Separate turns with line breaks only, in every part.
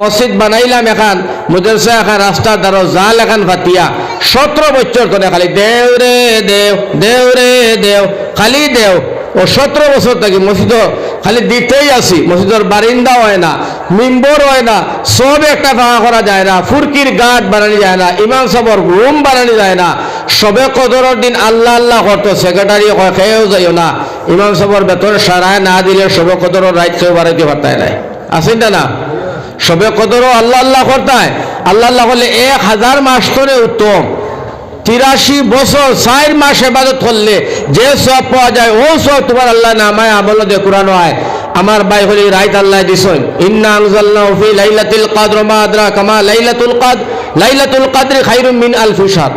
মসজিদ বানাইলাম এখান মুদরসা এখান রাস্তা দ্বারা জাল এখান ফাতিয়া 17 বছর ধরে খালি দেও রে দেও দেও রে দেও খালি দেও ও 17 বছর থেকে মসজিদ খালি দিতেই আসি মসজিদের বারিন্দা হয় না মিম্বর হয় না সব একটা ফাঁকা করা যায় না ফুরকির গাট বানানো যায় না ইমাম সাহেবের রুম বানানো যায় না সবে কদরের দিন আল্লাহ আল্লাহ করতো সেক্রেটারি খেয়েও যাইও না ইমাম সাহেবের বেতন সারায় না দিলে সবে কদরের রাইট কেউ বাড়াইতে পারতায় নাই আসেন না সবে কদরও আল্লাহ আল্লাহ করতায় আল্লাহ আল্লাহ করলে 1000 মাস ধরে উত্তম 83 বছর 4 মাস ইবাদত করলে যে সব পাওয়া যায় ও সব তোমার আল্লাহ নামায় আমল দিয়ে কুরআন হয় আমার ভাই হলি রাইত আল্লাহ দিছেন ইন্না আনজালনাহু ফি লাইলাতুল কদর মা আদরাকা মা লাইলাতুল কদর খায়রুম মিন আলফি শাহর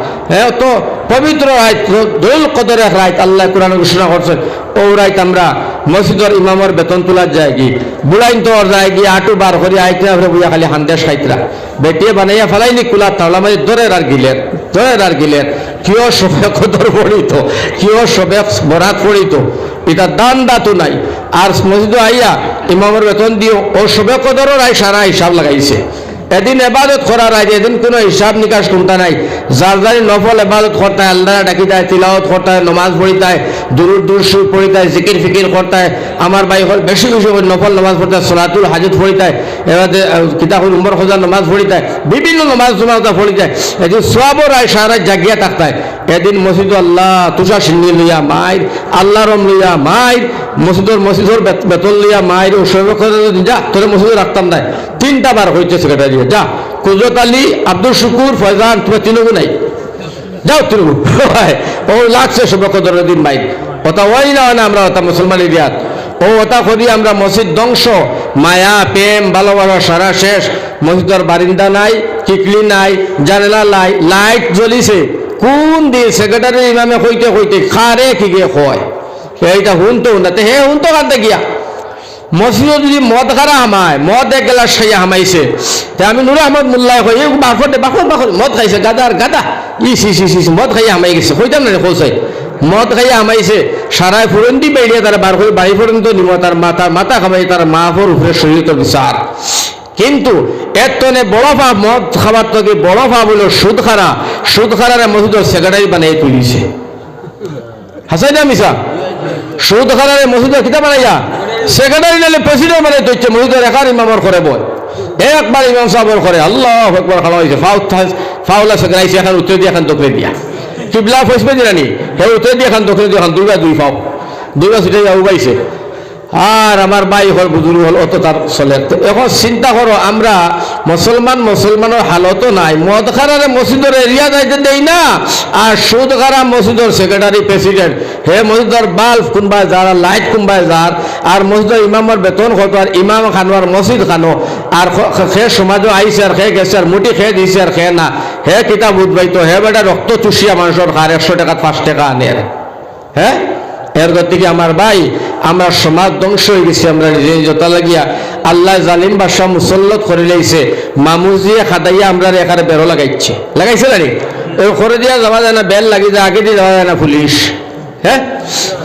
তো পবিত্র রাত দুল কদরের রাত আল্লাহ কুরআনে ঘোষণা করেছেন ও রাত আমরা মসজিদের ইমামের বেতন তোলার যায় কি বুলাইন তো যায় কি আটু বার করে আইতে আমরা বুয়া খালি হান্দেশ খাইতরা বেটিয়ে বানাইয়া ফেলাইনি কুলা তাওলা মাঝে দরের আর গিলের কিয় সবে কদর পড়িত কিয় সবে বরাত পড়িত এটা দান দাতু নাই আর মসজিদে আইয়া ইমামের বেতন দিও ও সবে কদরের আই সারা হিসাব লাগাইছে এদিন এবাদত করার আগে এদিন কোনো হিসাব নিকাশ কোনটা নাই যার যারি নফল এবাদত করতে হয় আল্লাহ ডাকি দেয় তিলাওয়াত করতে হয় নমাজ পড়িতে হয় দুরুদ শরীফ পড়িতে হয় জিকির ফিকির করতে হয় আমার ভাই হল বেশি নফল নামাজ পড়তে হয় সলাতুল হাজত পড়িতে হয় এবার কিতাবুল উমর খোঁজার নামাজ পড়িতে হয় বিভিন্ন নামাজ পড়িতে হয় এদিন সবর আয় সারা জাগিয়া থাকতে হয় এদিন মসজিদ আল্লাহ তুষা সিন্ধি লইয়া মায়ের আল্লাহ রম লইয়া মায়ের মসজিদর বেতন লইয়া মায়ের ও সবে যা তোরে মসজিদে রাখতাম নাই 3টা বার হয়েছে সেক্রেটারি যা কুদরত আলী আব্দুল শুকুর ফয়জান তোমার তিনগু নাই যাও তিনগু ও লাগছে সবে কদরের দিন ভাই ওটা ওই না আমরা ওটা মুসলমান এরিয়াত ও ওটা করি আমরা মসজিদ ধ্বংস মায়া প্রেম ভালোবাসা সারা শেষ মসজিদের বারিন্দা নাই কিকলি নাই জানালা নাই লাইট জ্বলিছে কোন দিন সেক্রেটারি ইমামে হইতে খারে কি গিয়ে হয় এইটা হুনতো না হে হুনতো কানতে গিয়া মসজিদে যদি মদ খারা হামায় মদ এক গেলাস খাইয়া হামাইছে তে আমি নুর আহমদ মোল্লাই কই বাফর মদ খাইছে গাদা মদ খাইয়া হামাই গেছে কইতাম না খোঁজাই মদ খাইয়া হামাইছে সারায় ফুরন্দি বেরিয়ে তারা বার করে বাড়ি পর্যন্ত নিব তার মাথা খামাই তার মাফর উপরে শরীর বিচার কিন্তু এর তনে বড় ভাব মদ খাবার থেকে বড় ভাব হলো সুদ খারারে মসজিদের সেক্রেটারি বানিয়ে তুলিছে হাসাই না মিশা সুদ খারারে মসজিদের কিতাব বানাইয়া সেক্রেটারি নালে প্রেসিডেন্ট বানাই তুলছে মসজিদের একার ইমামর করে বল একবার ইমাম সাহেবর করে আল্লাহ একবার খাওয়া হয়েছে ফাউলা সেক্রেটারি এখন উত্তর দিয়ে এখন দোকানে দিয়া কিবলা ফসবে দিলানি হে উত্তর দিয়ে এখন দোকানে দিয়ে এখন দুই ফাও সিটে উবাইছে আর আমার ভাই হল বুজুর্গ হল অত তার চলে এখন চিন্তা করো আমরা মুসলমানের হালতও নাই মদ খারারে মসজিদের এরিয়া যাইতে দেই না আর সুদ খারা মসজিদের সেক্রেটারি প্রেসিডেন্ট হে মসজিদের বাল্ব কোনবাই যার লাইট কোনবাই যার আর মসজিদের ইমামের বেতন কত আর ইমাম খানো আর মসজিদ খানো আর সে সমাজও আইসে আর খেয়ে গেছে আর মুটি খেয়ে দিছে আর খেয়ে না হে কিতাব উদ্বাইত হে বেটা রক্ত চুষিয়া মানুষের খার 100 টাকা 5 টাকা আনে হ্যাঁ এর গতিকে আমার ভাই আমরা সমাজ ধ্বংস হয়ে গেছি আমরা নিজে যত লাগিয়া আল্লাহ জালিম বাদশা মুসল্লত করে লাইছে মামুজিয়া খাদাইয়া আমরা এখানে বেরো লাগাইছে না ওই করে দিয়া যাওয়া যায় না বেল লাগি যায় আগে দিয়ে যাওয়া যায় না পুলিশ হ্যাঁ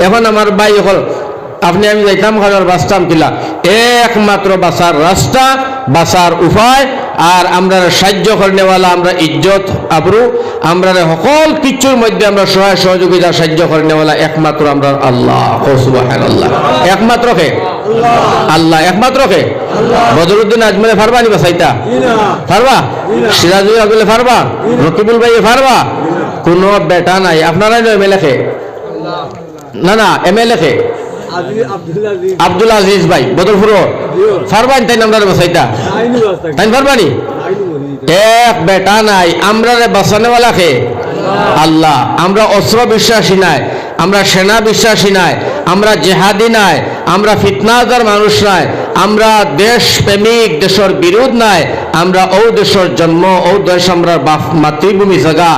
এখন আমার ভাই হল আপনি আমি যাইতাম খাবার বাঁচতাম কিলা একমাত্র বাঁচার রাস্তা বাঁচার উপায় আর আমরা সাহায্য করেনেওয়ালা আমরা ইজ্জত আবরু আমরা সকল কিছুর মধ্যে আমরা সহায় সহযোগিতা সাহায্য করেনেওয়ালা একমাত্র আমরা আল্লাহ সুবহানাল্লাহ একমাত্র কে আল্লাহ একমাত্র কে বদরুদ্দিন আজমলে পারবা নি বাসাইতা পারবা সিরাজুল আবদুল পারবা রকিবুল ভাই পারবা কোনো বেটা নাই আপনারাই এমএলএ কে না এমএলএ কে আব্দুল আজিজ ভাই বদরপুর ফারবান তাই আমরা বাসাইতা তাই ফারবানি এক বেটা নাই আমরা বাঁচানেওয়ালা কে আল্লাহ আমরা অস্ত্র বিশ্বাসী নাই আমরা সেনা বিশ্বাসী নাই আমরা জেহাদি নাই আমরা ফিতনাদার মানুষ নাই আমরা দেশ প্রেমিক দেশের বিরোধ নাই আমরা ও দেশের জন্ম ও দেশ আমরা মাতৃভূমি জায়গা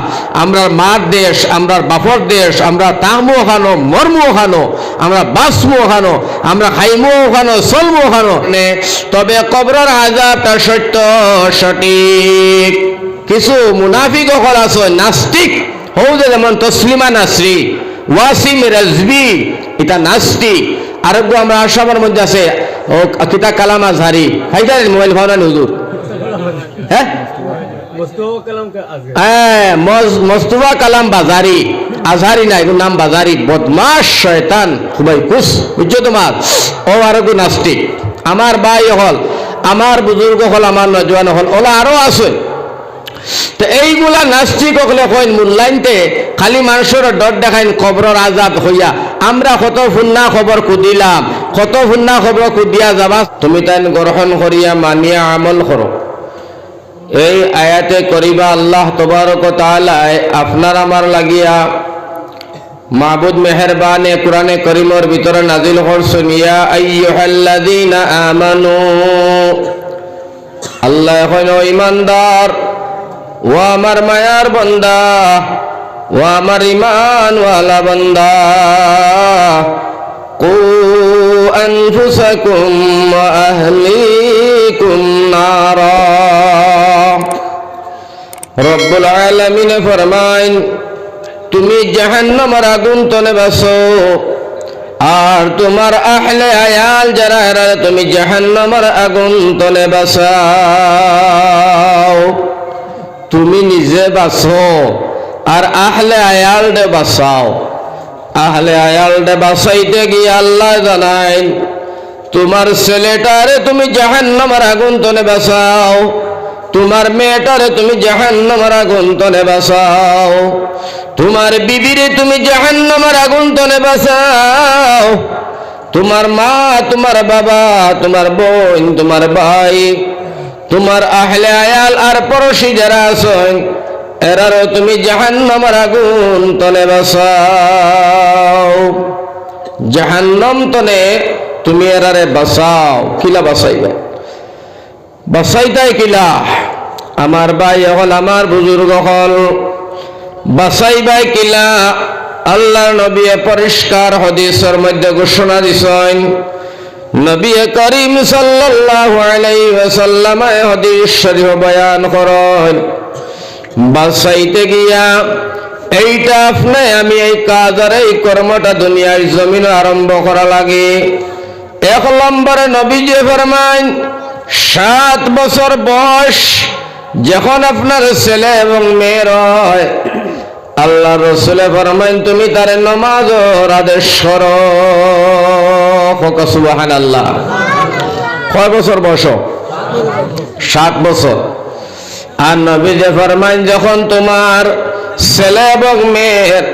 আমরা মার দেশ আমরা বাপর দেশ আমরা তাহমো খানো মর্মো খানো আমরা বাসমো খানো আমরা খাইমো খানো চলমো খানো তবে কবরের আযাবটা সত্য সঠিক কিছু মুনাফিক হল আছে নাস্তিক হও যেমন তসলিমা নাসরি ওয়াসিম রাজবি এটা নাস্তিক আরেকটু আমরা আসামের মধ্যে আছে ও কিতা কালাম আজহারি হাইদার মোবাইল ভাওনা হুজুর হ্যাঁ মোস্তফা কালাম বাজারি, আজহারি না, এগুলোর নাম বাজারি, বদমাস শয়তান খুবই কুস, বুঝছো তোমার? ও আরো নাস্তিক। আমার ভাই হল, আমার বুজুর্গ হল, আমার নজওয়ান হল, ওলা আরো আছে। তো এইগুলা নাস্তিক হলে কইন মূল্যায়নতে খালি মানুষের ডর দেখাইন খবরের আজাদ হইয়া। আমরা কত ফুন্না খবর কুদিলাম, কত ফুন্না খবর কুদিয়া যাবা, তুমি তাই গ্রহণ করিয়া মানিয়া আমল করো। এই আয়াতে করিবা আল্লাহ তবারক ওয়া তাআলা আপনার আমার লাগিয়া মাবুদ মেহেরবানে কুরআনে করিমের ভিতরে নাজিল করছেন, ইয়া আইয়ুহাল্লাযীনা আমানু, আল্লাহ এখন ঈমানদার ও আমার মায়ার বান্দা, ও আমার ঈমান ওয়ালা বান্দা, কু আনফুসাকুম ওয়া আহলিকুম নারা। রব্বুল আলামিন ফরমাইন, তুমি জাহান্নামের আগুন তলে বাসো, আর তোমার আহলে আয়াল যারা এরা তুমি জাহান্নামের আগুন তলে বাসাও। তুমি নিজে বাসো আর আহলে আয়াল দে বাসাও। আহলে আয়াল দে বাসাইতে গিয়ে আল্লাহ জানাইন, তোমার ছেলেটারে তুমি জাহান্নামের আগুন তলে বাসাও, তোমার মেয়েটারে তুমি জাহান্নামের আগুন তলে বাসাও, তোমার বিবিরে তুমি জাহান্নামের আগুন তলে বাসাও, তোমার মা, তোমার বাবা, তোমার বোন, তোমার ভাই, তোমার আহলে আয়াল আর পড়োশী যারা আছেন এরারও তুমি জাহান্নামের আগুন তলে বাসাও। জাহান্নাম তলে তুমি এরারে বাসাও। কিলা বাসাইবে? বাসাইতাই কিলা? আমার ভাই হল, আমার বুজুর্গ হল, বাসাইবাই কিলা? আল্লাহর নবী পরিষ্কার হাদিসের মধ্যে ঘোষণা দিছেন। নবী করিম সাল্লাল্লাহু আলাইহি ওয়াসাল্লাম হাদিস শরীফ বয়ান করেন, বাসাইতে গিয়া এইটা আপনি আমি এই কাজ আর এই কর্মটা দুনিয়ার জমিনে আরম্ভ করা লাগে। এক নম্বরে নবীজি ফরমাইন, 7 বছর বয়স যখন আপনার ছেলে এবং মেয়ের হয়, আল্লাহ রসুলে ফরমাইন তুমি তার নামাজের আদেশ করো। সুবহানাল্লাহ। কয় বছর বয়স? 7 বছর। আর নবী যে ফরমাইন যখন তোমার ছেলে এবং মেয়ের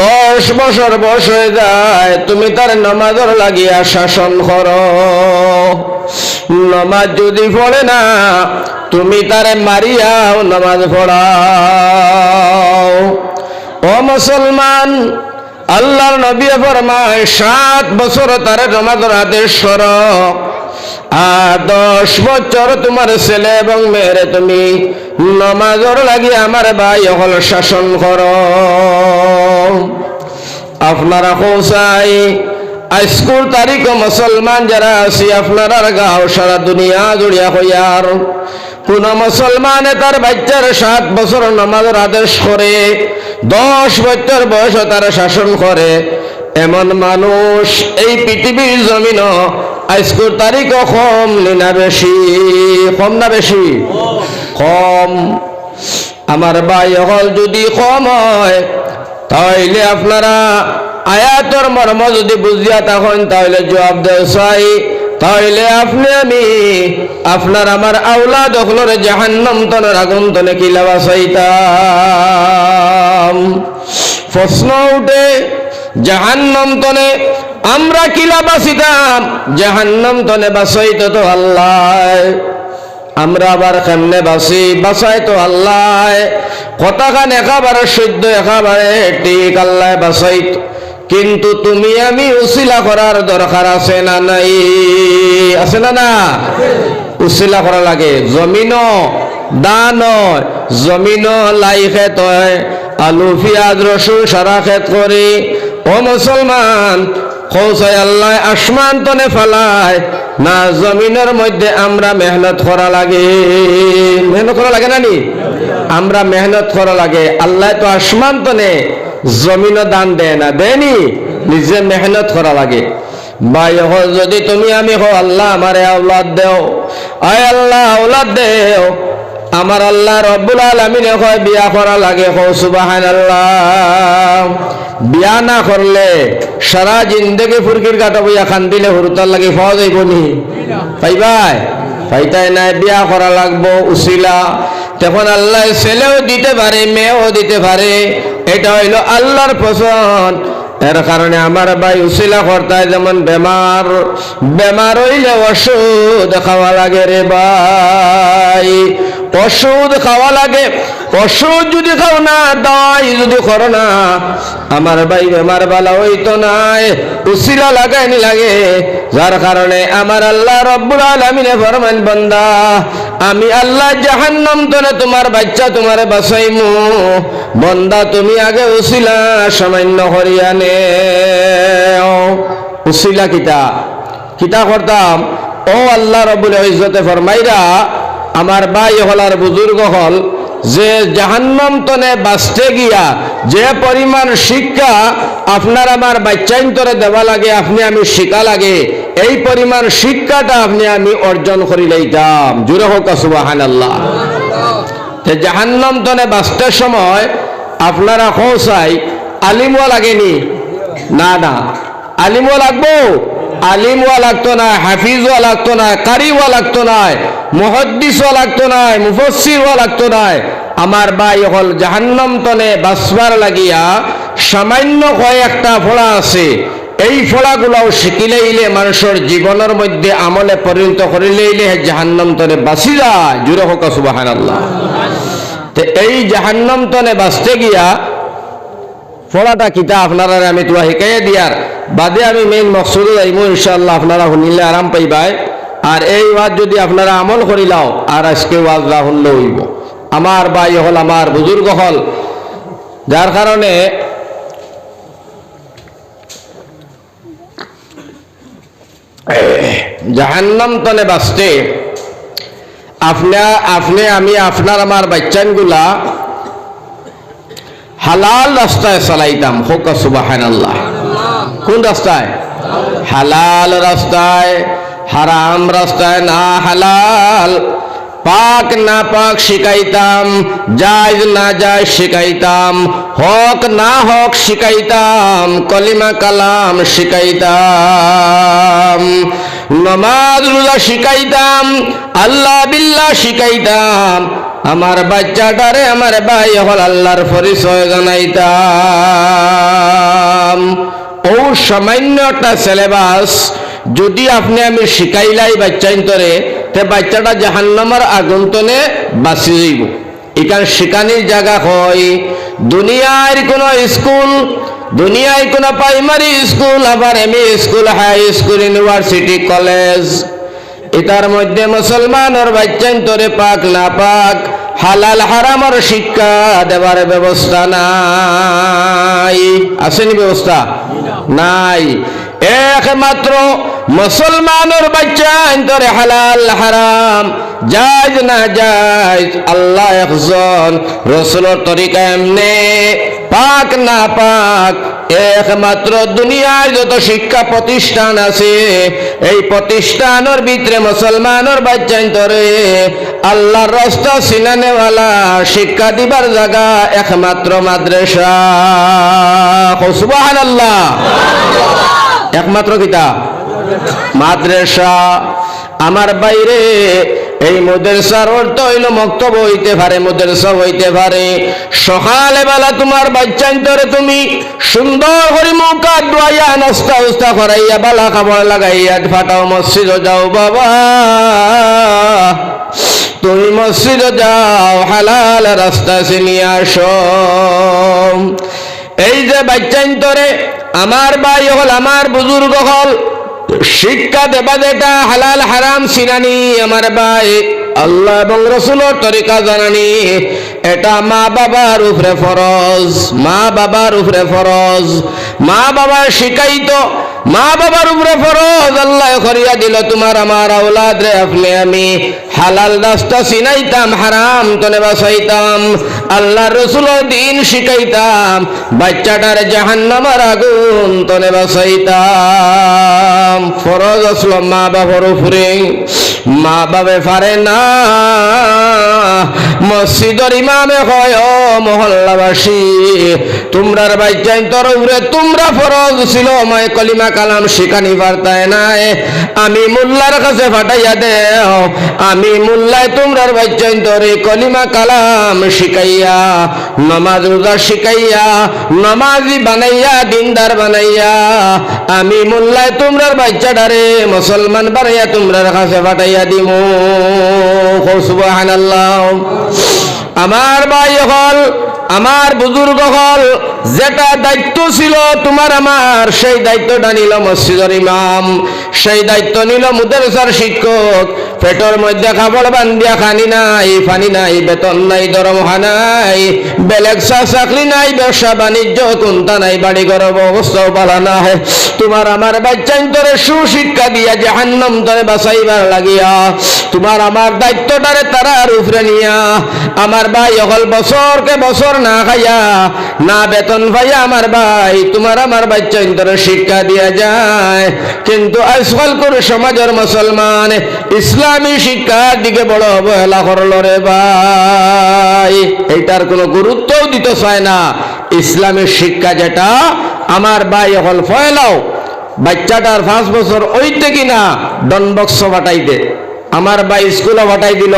10 বছর বয়স হয়ে যায়, তুমি তার নামাজের লাগিয়া শাসন করো। নামাজ যদি পড়ে না, তুমি তারে মারিয়াও নামাজ পড়াও। ও মুসলমান, আল্লাহর নবী ফরমায় 7 বছর তারে নামাজের আদেশ করো, আর 10 বছর তোমার ছেলে এবং মেয়েরে তুমি নামাজের লাগি আমার ভাই হল শাসন করো। আপনারা কোসাই আজকুর তারিখ মুসলমান যারা আছি, আপনারা গাও সারা দুনিয়া জুড়িয়া হইয়ার কোন মুসলমানে তার বাচ্চার 7 বছর নামাজের আদেশ করে, 10 বছর বয়স তার শাসন করে, এমন মানুষ এই পৃথিবীর জমিন আজকের তারিখ কম না বেশি? কম না বেশি? কম। আমার ভাই হল, যদি কম হয় তাহলে আপনারা আয়াতের মর্ম যদি বুঝিয়া থাকেন তাহলে জবাব দেয় চাই, তাহলে আপনি আমি আপনার আমার আওলাদ হলরে জাহান্নাম তনের আগুন তনে কিলা বাঁচাইতাম। প্রশ্ন উঠে, জাহান্নাম তনে আমরা কিলা বাঁচিতাম? জাহান্নাম তনে বাঁচাইতো তো আল্লাহ, আমরা আবার কেমনে বাঁচি? বাঁচাই তো আল্লাহ। কথাখান একেবারে সত্য, একেবারে ঠিক, আল্লাহ বাঁচাইত। কিন্তু তুমি আমি উসিলা করার দরকার আছে না নাই? আছে না? না, উসিলা করা লাগে। জমিন দান, জমিন লাই খেত হয়, আলু পিঁয়াজ রসুন সারা খেত করে। ও মুসলমান, কৌশাই আল্লাহ আসমান তনে ফেলায় না, জমিনের মধ্যে আমরা মেহনত করা লাগে। মেহনত করা লাগে না নি? আমরা মেহনত করা লাগে। আল্লাহ তো আসমান তনে, জমিন দান দেয় না, দেয়নি, নিজে মেহনত করা লাগে। ভাই হল, যদি তুমি আমি হো আল্লাহ আমারে আওলাদ দেও, আয় আল্লাহ আওলাদ দেও, আমার আল্লাহ রব্বুল আলামিনে কয় বিয়া করা লাগে, কও সুবহানাল্লাহ। বিয়া না করলে সারা জিন্দেগি ফুরকির কাটা বইয়া খান দিলে হুরতার লাগে পাওয়া যাইব নি? পাইবাই? পাইতাই নাই। বিয়া করা লাগবো উসিলা। তখন আল্লাহ ছেলেও দিতে পারে, মেয়েও দিতে পারে, এটা হইল আল্লাহর পছন্দ। এর কারণে আমার ভাই উসিলা করতায়, যেমন বেমার হইলে ওষুধ খাওয়া লাগে রে ভাই, ওষুধ খাওয়া লাগে। ওষুধ যদি খাও না, দাওয়াই যদি করো না, আমার ভাই বেমার বালা হইতো নাই, উসিলা লাগাইনি লাগে। যার কারণে আমার আল্লাহ রব্বুল আলামিনে ফরমান, বান্দা আমি আল্লাহ জাহান্নাম তনে তোমার বাচ্চা তোমারে বাঁচাইমু, বান্দা তুমি আগে উসিলা সামান্য করিয়া নে। উসিলা কিতা করতাম? ও আল্লাহ রব্বুল ইজ্জতে ফরমাইরা, আমার ভাই হল আর বুজুর্গ হল, যে জাহান্নাম তনে বাঁচতে গিয়া যে পরিমাণ শিক্ষা আপনার আমার বাচ্চাইন্তরে দেওয়া লাগে, আপনি আমি শিখা লাগে, এই পরিমাণ শিক্ষাটা আপনি আমি অর্জন করি লইতাম। জুড়ে হোক সুবহানাল্লাহ। জাহান্নাম তনে বাঁচতে সময় আপনারা খোঁচাই আলিমও লাগেনি? না, আলিমও লাগবো। আলিমও লাগতো না, হাফিজও লাগতো না, কারিও লাগতো না, মুহাদ্দিসও লাগতো না, মুফাসসিরও লাগতো না। আমার ভাই হল জাহান্নাম তনে বাঁচবার লাগিয়া সামান্য কয়েকটা ফলা আছে, এই ফলাগুলাও শিখিলেইলে মানুষের জীবনের মধ্যে আমলে পরিণত করিলেইলে জাহান্নাম তনে বাঁচি যায়। জুড়ে হোক সুবহানাল্লাহ। তো এই জাহান্নাম তনে বাঁচতে গিয়া ফলাটা কিতা আপনারা আমি তোলা শিকাইয়া দিয়ার বাদে আমি মেইন মকসুদে যাইমু, ইনশাআল্লাহ আপনারা শুনিলে আরাম পাইবাই। আর এই ওয়াজ যদি আপনারা আমল করিলাও, আর আজকে ওয়াজ না শুনলে হইব। আমার ভাই হল, আমার বুজুর্গ হল, যার কারণে জাহান্নাম তনে বাঁচতে আপনি আমি আপনার আমার বাচ্চানগুলা হালাল রাস্তায় চালাইতাম। হোক সুবহানাল্লাহ। কোন রাস্তায়? হালাল রাস্তায়, হারাম রাস্তায় না। হালাল পাক না পাক শিখাইতাম, জায়েজ না জায়েজ শিখাইতাম, হক না হক শিখাইতাম, কলিমা কালাম শিখাইতাম, নামাজ রোজা শিখাইতাম, আল্লাহ বিল্লাহ শিখাইতাম। আমার বাচ্চাটারে আমার ভাই হল আল্লাহর পরিচয় জানাইতাম। ও সামান্য একটা সিলেবাস যদি আপনি আমি শিখাইলাই বাচ্চাইন্তরে, তে বাচ্চাটা জাহান্নামের আগুন তনে বাঁচি যাইব। এখানে শিখানির জায়গা হয় দুনিয়ার কোন স্কুল, দুনিয়ায় কোন প্রাইমারি স্কুল, আবার ME school, high school, university, college, এটার মধ্যে মুসলমানের বাচ্চাইন্তরে পাক না পাক, হালাল হারামের শিক্ষা দেবার ব্যবস্থা নাই। আসেনি ব্যবস্থা? নাই। একমাত্র মুসলমানের বাচ্চা অন্তরে হালাল হারাম, জায়েজ না জায়েজ, আল্লাহ একজন, রাসূলের তরিকা এমনে, পাক না পাক, একমাত্র দুনিয়ায় যত শিক্ষা প্রতিষ্ঠান আছে, এই প্রতিষ্ঠানের ভিতরে মুসলমানের বাচ্চা অন্তরে আল্লাহর রাস্তা চিনানেওয়ালা শিক্ষা দিবার জায়গা একমাত্র মাদ্রাসা। সুবহানাল্লাহ। একমাত্র কিতাব মাদ্রাসা। আমার বাইরে এই মাদ্রাসার অর্থ হইল মক্তব হইতে পারে, মাদ্রাসা হইতে পারে। সকালে বেলা তোমার বাচ্চান্তরে তুমি সুন্দর করে মুখা ধুইয়া নাস্তা উস্তা করাইয়া বালা খাবার লাগাইয়া ফাটাও মসজিদে যাও বাবা, তুমি মসজিদে যাও, হালাল রাস্তা চিনিয়ে আসো। এই যে বাচ্চান্তরে আমার ভাই হল, আমার বুজুর্গ হল, শিক্ষা দেবা যেটা হালাল হারাম চিনানি, আমার ভাই আল্লাহ এবং রাসূলের তরিকা জানানি, এটা মা বাবার উপরে ফরজ। মা বাবার উপরে ফরজ। মা বাবা শিখাইতো, মা বাবার উপরে ফরজ। আল্লাহ করিয়া দিল তোমার আমার আওলাদ রে, আপনি আমি হালাল রাস্তা চিনাইতাম, হারাম তনে বাঁচাইতাম, আল্লাহ রাসূলের দ্বীন শিখাইতাম, বাচ্চাটার জাহান্নামের আগুন তনে বাঁচাইতাম। ফরজ আসলো মা বাবার উপরে। মা বাবা পারে না, মসজিদের ইমামে কয় ও মহল্লাবাসী তোমরার বাইচাইন তোর উপরে তোমরা ফরজ ছিল আমায় কলিমা কালাম শিখানি পারতায় নাই আমি মোল্লার কাছে ফাটাইয়া দেও আমি মোল্লাই তোমরার বাইচাইন তোরে কলিমা কালাম শিখাইয়া নামাজ রোজা শিখাইয়া নামাজি বানাইয়া দিনদার বানাইয়া আমি মোল্লাই তোমরার বাচ্চাটারে মুসলমান বানাইয়া তোমরার কাছে ফাটাইয়া দিমু সুবহানাল্লাহ। আমার ভাই হল আমার বুজুর্গ হল যেটা দায়িত্ব ছিল তোমার আমার সেই দায়িত্বটা নিল মসজিদের ইমাম সেই দায়িত্ব নিল মুদারসার শিক্ষক পেটের মধ্যে কাপড় বান্ধিয়া খানি নাই পানি নাই বেতন নাই দরমহা নাই বেলেগ চাকরি নাই ব্যবসা বাণিজ্য কোনটা নাই বাড়ি ঘর অবস্থাও পালা নাই তোমার আমার বাচ্চাইন তোরে সুশিক্ষা দিয়া জাহান্নাম তোরে বাঁচাইবার লাগিয়া তোমার আমার দায়িত্বটারে তারার উপরে নিয়া আমার ভাই অকল বছরকে বছর না খাইয়া না বেতন পাইয়া আমার ভাই তোমার আমার বাচ্চাইন তোরে শিক্ষা দিয়া যায় কিন্তু আজকাল করে সমাজের মুসলমান ইসলামী শিক্ষার দিকে বড় অবহেলা করল রে ভাই এইটার কোনো গুরুত্বও দিতে চায় না ইসলামী শিক্ষা যেটা আমার ভাই এখন ফয়লাও বাচ্চাটার 5 বছর ওইতে কিনা ডনবক্স বাটাইতে আমার ভাই স্কুলে বাটাই দিল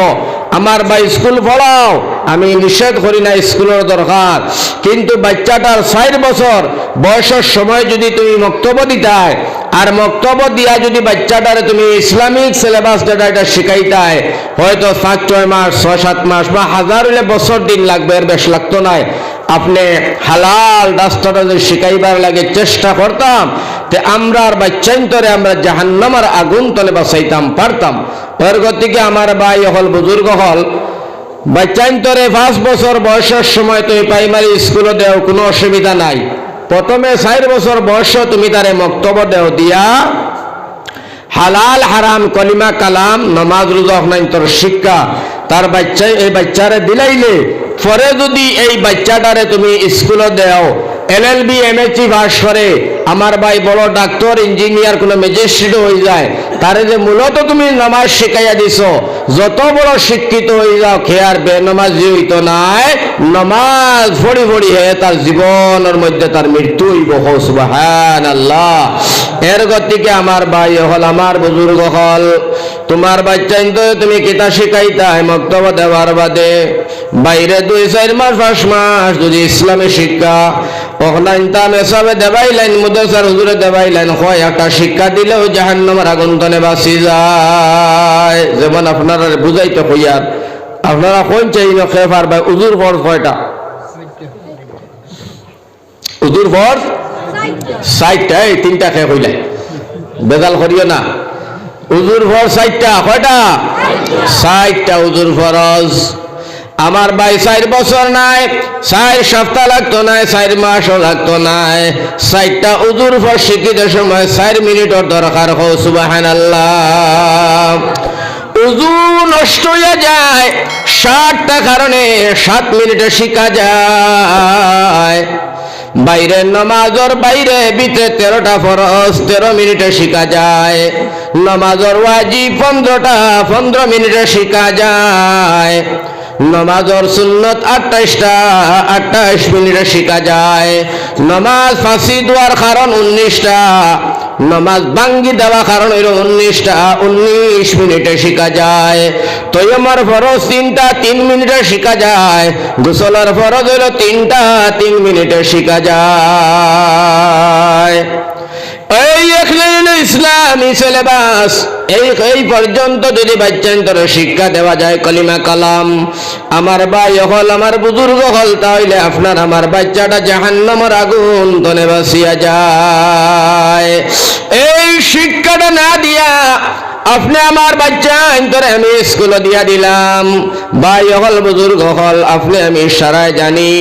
আমার ভাই স্কুল পড়াও আমি নিষেধ করি না স্কুলের দরকার কিন্তু বাচ্চাটার 4 বছর বয়সের সময় যদি তুমি বক্তব্য দিতায় আর বক্তব্য দিয়া যদি বাচ্চাটারে তুমি ইসলামিক সিলেবাস যেটা এটা শিখাইতায় হয়তো 5-6 মাস 6-7 মাস বা হাজার হইলে বছর দিন লাগবে এর বেশ লাগতো নাই আপনি হালাল রাস্তাটা যদি শিখাইবার লাগে চেষ্টা করতাম তে আমরা আর বাচ্চাইন তরে আমরা জাহান্নামের আগুন তলে বাঁচাইতাম পারতাম এর গতিকে আমার ভাই হল বুজুর্গ হল বাচ্চাইন তরে 5 বছর বয়সের সময় তুমি প্রাইমারি স্কুলে দেও কোনো অসুবিধা নাই প্রথমে 4 বছর বয়স তুমি তারে বক্তব্য দেও দিয়া হালাল হারাম কলিমা কালাম নামাজ রোজা তোর শিক্ষা তার বাচ্চাই এই বাচ্চারে দিলাইলে পরে যদি এই বাচ্চাটারে তুমি স্কুলে দেও LLB MSc পাস করে আমার ভাই বড় ডাক্তার ইঞ্জিনিয়ার কোনো ম্যাজিস্ট্রেট হয়ে যায় তারে যে মূলত তুমি নামাজ শিখাইয়া দিছো যত বড় শিক্ষিত হয়ে যাও খেয়ার বেনামাজি হইতো নাই নামাজ পড়ি পড়ি হে তার জীবনের মধ্যে তার মৃত্যু হইব সুবহানাল্লাহ। এর গতিকে আমার ভাই হল আমার বুজুর্গ হল তোমার বাচ্চাইন তো তুমি কিতা শিখাইতাই বক্তব্য দেওয়ার বাদে বাইরে 2-4 মাস 5 মাস যদি ইসলামী শিক্ষা অনলাইন তাম এসবে দেবাইলেন মুদারসার হুজুরে দেবাইলেন হয় একটা শিক্ষা দিলেও জাহান্নামের আগুন তলে বাঁচি যায় যেমন আপনারা বুঝাইতে হইয়ার আপনারা কোন চাই না খেফার ভাই উজুর ফরজ কয়টা উজুর ফরজ 60টা এই 3টা খেয়ে হইলে বেজাল করিও না উজুর ফরজ 60টা কয়টা 60টা উজুর ফরজ আমার ভাই 4 বছর নাই 4 সপ্তাহ লাগতো নাই 4 মাসও লাগতো নাই 60টা উজুর ফরজ শিখিতে সময় 4 মিনিটের দরকার হয় সুবহানাল্লাহ। উজু নষ্ট হয়ে যায় 60টা কারণে 7 মিনিটে শিখা যায় বাইরে নামাজের বাইরে ভিতরে 13টা ফরজ 13 মিনিটে শিখা যায় নামাজের ওয়াজিব 15টা 15 মিনিটে শিখা যায় নামাজের সুন্নত 28টা 28 মিনিটে শিখা যায় নামাজ ফাঁসি দেওয়ার কারণ 19টা নামাজ ভাঙ্গি দেওয়া কারণ হইল 19টা 19 মিনিটে শিখা যায় তৈয়মের ফরজ 3টা 3 মিনিটে শিখা যায় গোসলের ফরজ হইল 3টা 3 মিনিটে শিখা যায় এই এখানে ইসলামী সিলেবাস এই পর্যন্ত যদি বাচ্চান্তরে শিক্ষা দেওয়া যায় কলিমা কালাম আমার ভাই হল আমার বুজুর্গ হল তাহলে আপনার আমার বাচ্চাটা জাহান্নামের আগুন তলে বাসিয়া যায় এই শিক্ষাটা না দিয়া আপনি আমার বাচ্চা অন্তরে আমি স্কুলে দিয়া দিলাম ভাই হল বুজুর্গ হল আপনি আমি সারাই জানি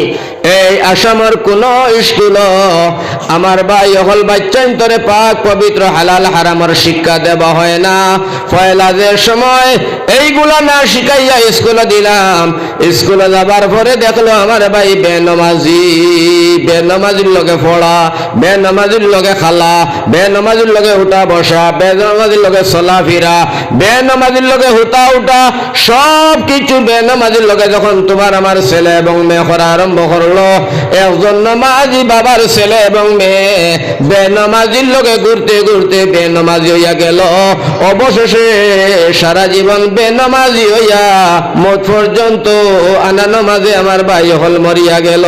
এই আসামের কোন স্কুল আমার ভাই হল বাচ্চান্তরে পাক পবিত্র হালাল হারামের শিক্ষা দেওয়া হয় না। পয়লাদের সময় এইগুলা না শিখাইয়া স্কুলে দিলাম, স্কুলে যাবার পরে দেখলো আমার ভাই বেনমাজির লগে পড়া, বেনমাজির লগে খালা, বেনমাজির লগে উঠা বসা, বেনমাজির লগে চলাফেরা, বেনমাজির লগে হুতা উঠা, সব কিছু বেনমাজির লগে যখন তোমার আমার ছেলে এবং মেয়ে করা আরম্ভ করলো, একজন নমাজি বাবার ছেলে এবং মেয়ে বেনমাজির লগে ঘুরতে ঘুরতে বেনমাজি হইয়া গেল। অবশেষে সারা জীবন বেনমাজি হইয়া মত পর্যন্ত আনা নমাজে আমার ভাই হল মরিয়া গেল।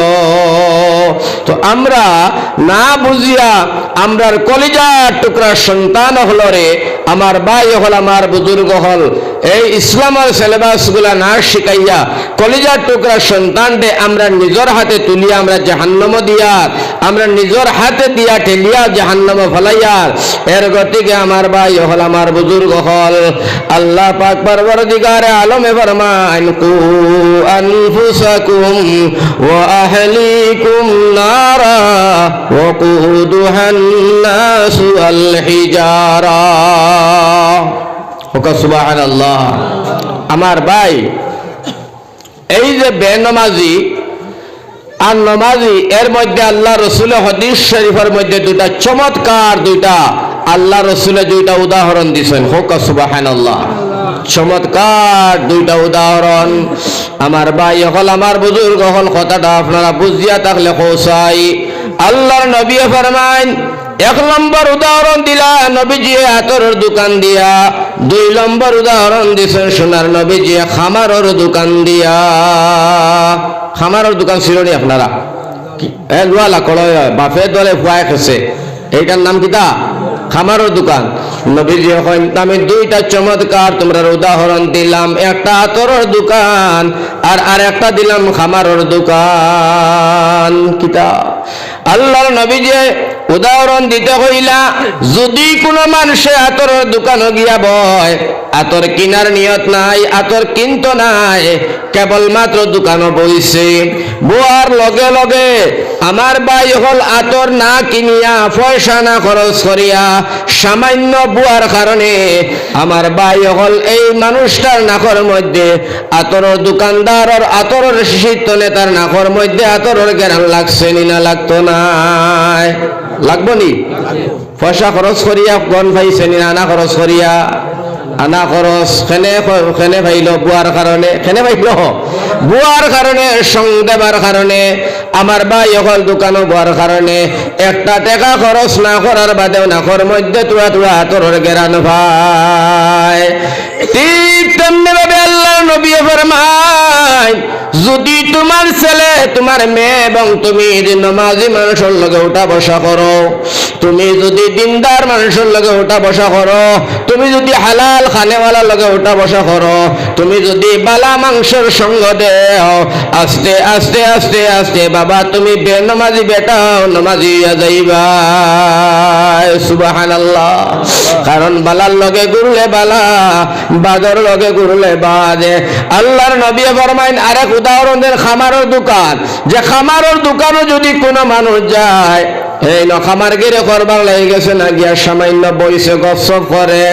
তো আমরা না বুঝিয়া আমরার কলিজার টুকরা সন্তান হল রে আমার ভাই হল, আমার বুজুর্গ হল, এই ইসলামের সিলেবাস গুলা না শিখাইয়া কলিজার টুকরা সন্তানকে আমরা নিজের হাতে তুলিয়া আমরা জাহান্নামে দিয়া, আমরা নিজের হাতে দিয়া ঠেলিয়া জাহান্নামে ফলাইয়া, এর গতিকে আমার ভাই হল, আমার বুজুর্গ হল, আল্লাহ পাক পরবর্তীকারে আলমে ফরমান কু আনফুসাকুম ওয়া আহলিকুম নারা ওয়াকুদুহান নাসু আল হিজারা। ওকা সুবহানাল্লাহ। আমার ভাই, এই যে বেনমাজি আর নমাজি এর মধ্যে আল্লাহ রসুলের হাদিস শরীফের মধ্যে দুটা চমৎকার, দুইটা আল্লাহ রসুলের দুইটা উদাহরণ দিয়েছেন। হোকা সুবহানাল্লাহ। চমৎকার দুইটা উদাহরণ আমার ভাই হল, আমার বুজুর্গ হল, কথাটা আপনারা বুঝিয়া থাকলে কোসাই। আল্লাহর নবী ফরমাইন, এক নম্বর উদাহরণ দিলা নবীজি আতরের দোকান দিয়া, দুই নম্বর উদাহরণ দিয়েছেন সোনার নবীজি খামারের দোকান দিয়া। খামারের দোকান ছিল নি আপনারা? লোয়ালা কড়াই বাপের দলে ফুয়াই খেছে, এইটার নাম কিতা? খামারের দোকান। নবীজি আমি দুইটা চমৎকার তোমরা উদাহরণ দিলাম, একটা আতরের দোকান আর একটা দিলাম খামারের দোকান। কিতা আল্লাহর নবীজি উদাহরণ দিতে হইলা, যদি কোনো মানুষে আতরের দোকানে গিয়া বয়, আতর কিনার নিয়ত নাই, আতর কিনতো নাই, কেবলমাত্র দোকানে বইছে, বোয়ার লগে লগে আমার ভাই হল আতর না কিনিয়া, পয়সা না খরচ করিয়া, সামান্য বুয়ার কারণে আমার ভাই হল এই মানুষটার নাকর মধ্যে আতরের দোকানদার আর আতরের শিশির নেতার নাকর মধ্যে আতরের গেরান লাগছে নি না লাগতো না? লাগবো নি? পয়সা খরচ করিয়া গন পাইছে নি? আনা খরচ করিয়া, আনা খরচ খেনে ভাইল বুয়ার কারণে, খেনে ভাইল বুয়ার কারণে, সং দেবার কারণে, আমার ভাই অকল দোকানো বুয়ার কারণে একটা টাকা খরচ না করার বাদেও নাকর মধ্যে তুড়া তুড়া আতরের গেরান ভাই। ঠিক তেমনি ভাবে আল্লাহ নবী ফরমায়, যদি তোমার ছেলে, তোমার মেয়ে এবং তুমি যদি নমাজি মানুষের লগে উঠা বসা করো, তুমি যদি দিনদার মানুষের লগে উঠা বসা করো, তুমি যদি হালাল খানেওয়ালার লগে উঠা বসা করো, তুমি যদি বালা মাংসের সঙ্গ দেও, আস্তে আস্তে আস্তে আস্তে বাবা তুমি বেনমাজি বেটাও নমাজি যাইবা। সুবহানাল্লাহ। কারণ বালার লগে ঘুরলে বালা, বাদর লগে ঘুরলে বাদে। আল্লাহর নবী ফরমাইন আরেক উদাহরণ দেন খামারের দোকান, যে খামারের দোকানে যদি কোনো মানুষ যায়, এই খামার গিরে করবার লেগে গেছে না, গিয়া সামান্য বইসে গপসপ করে,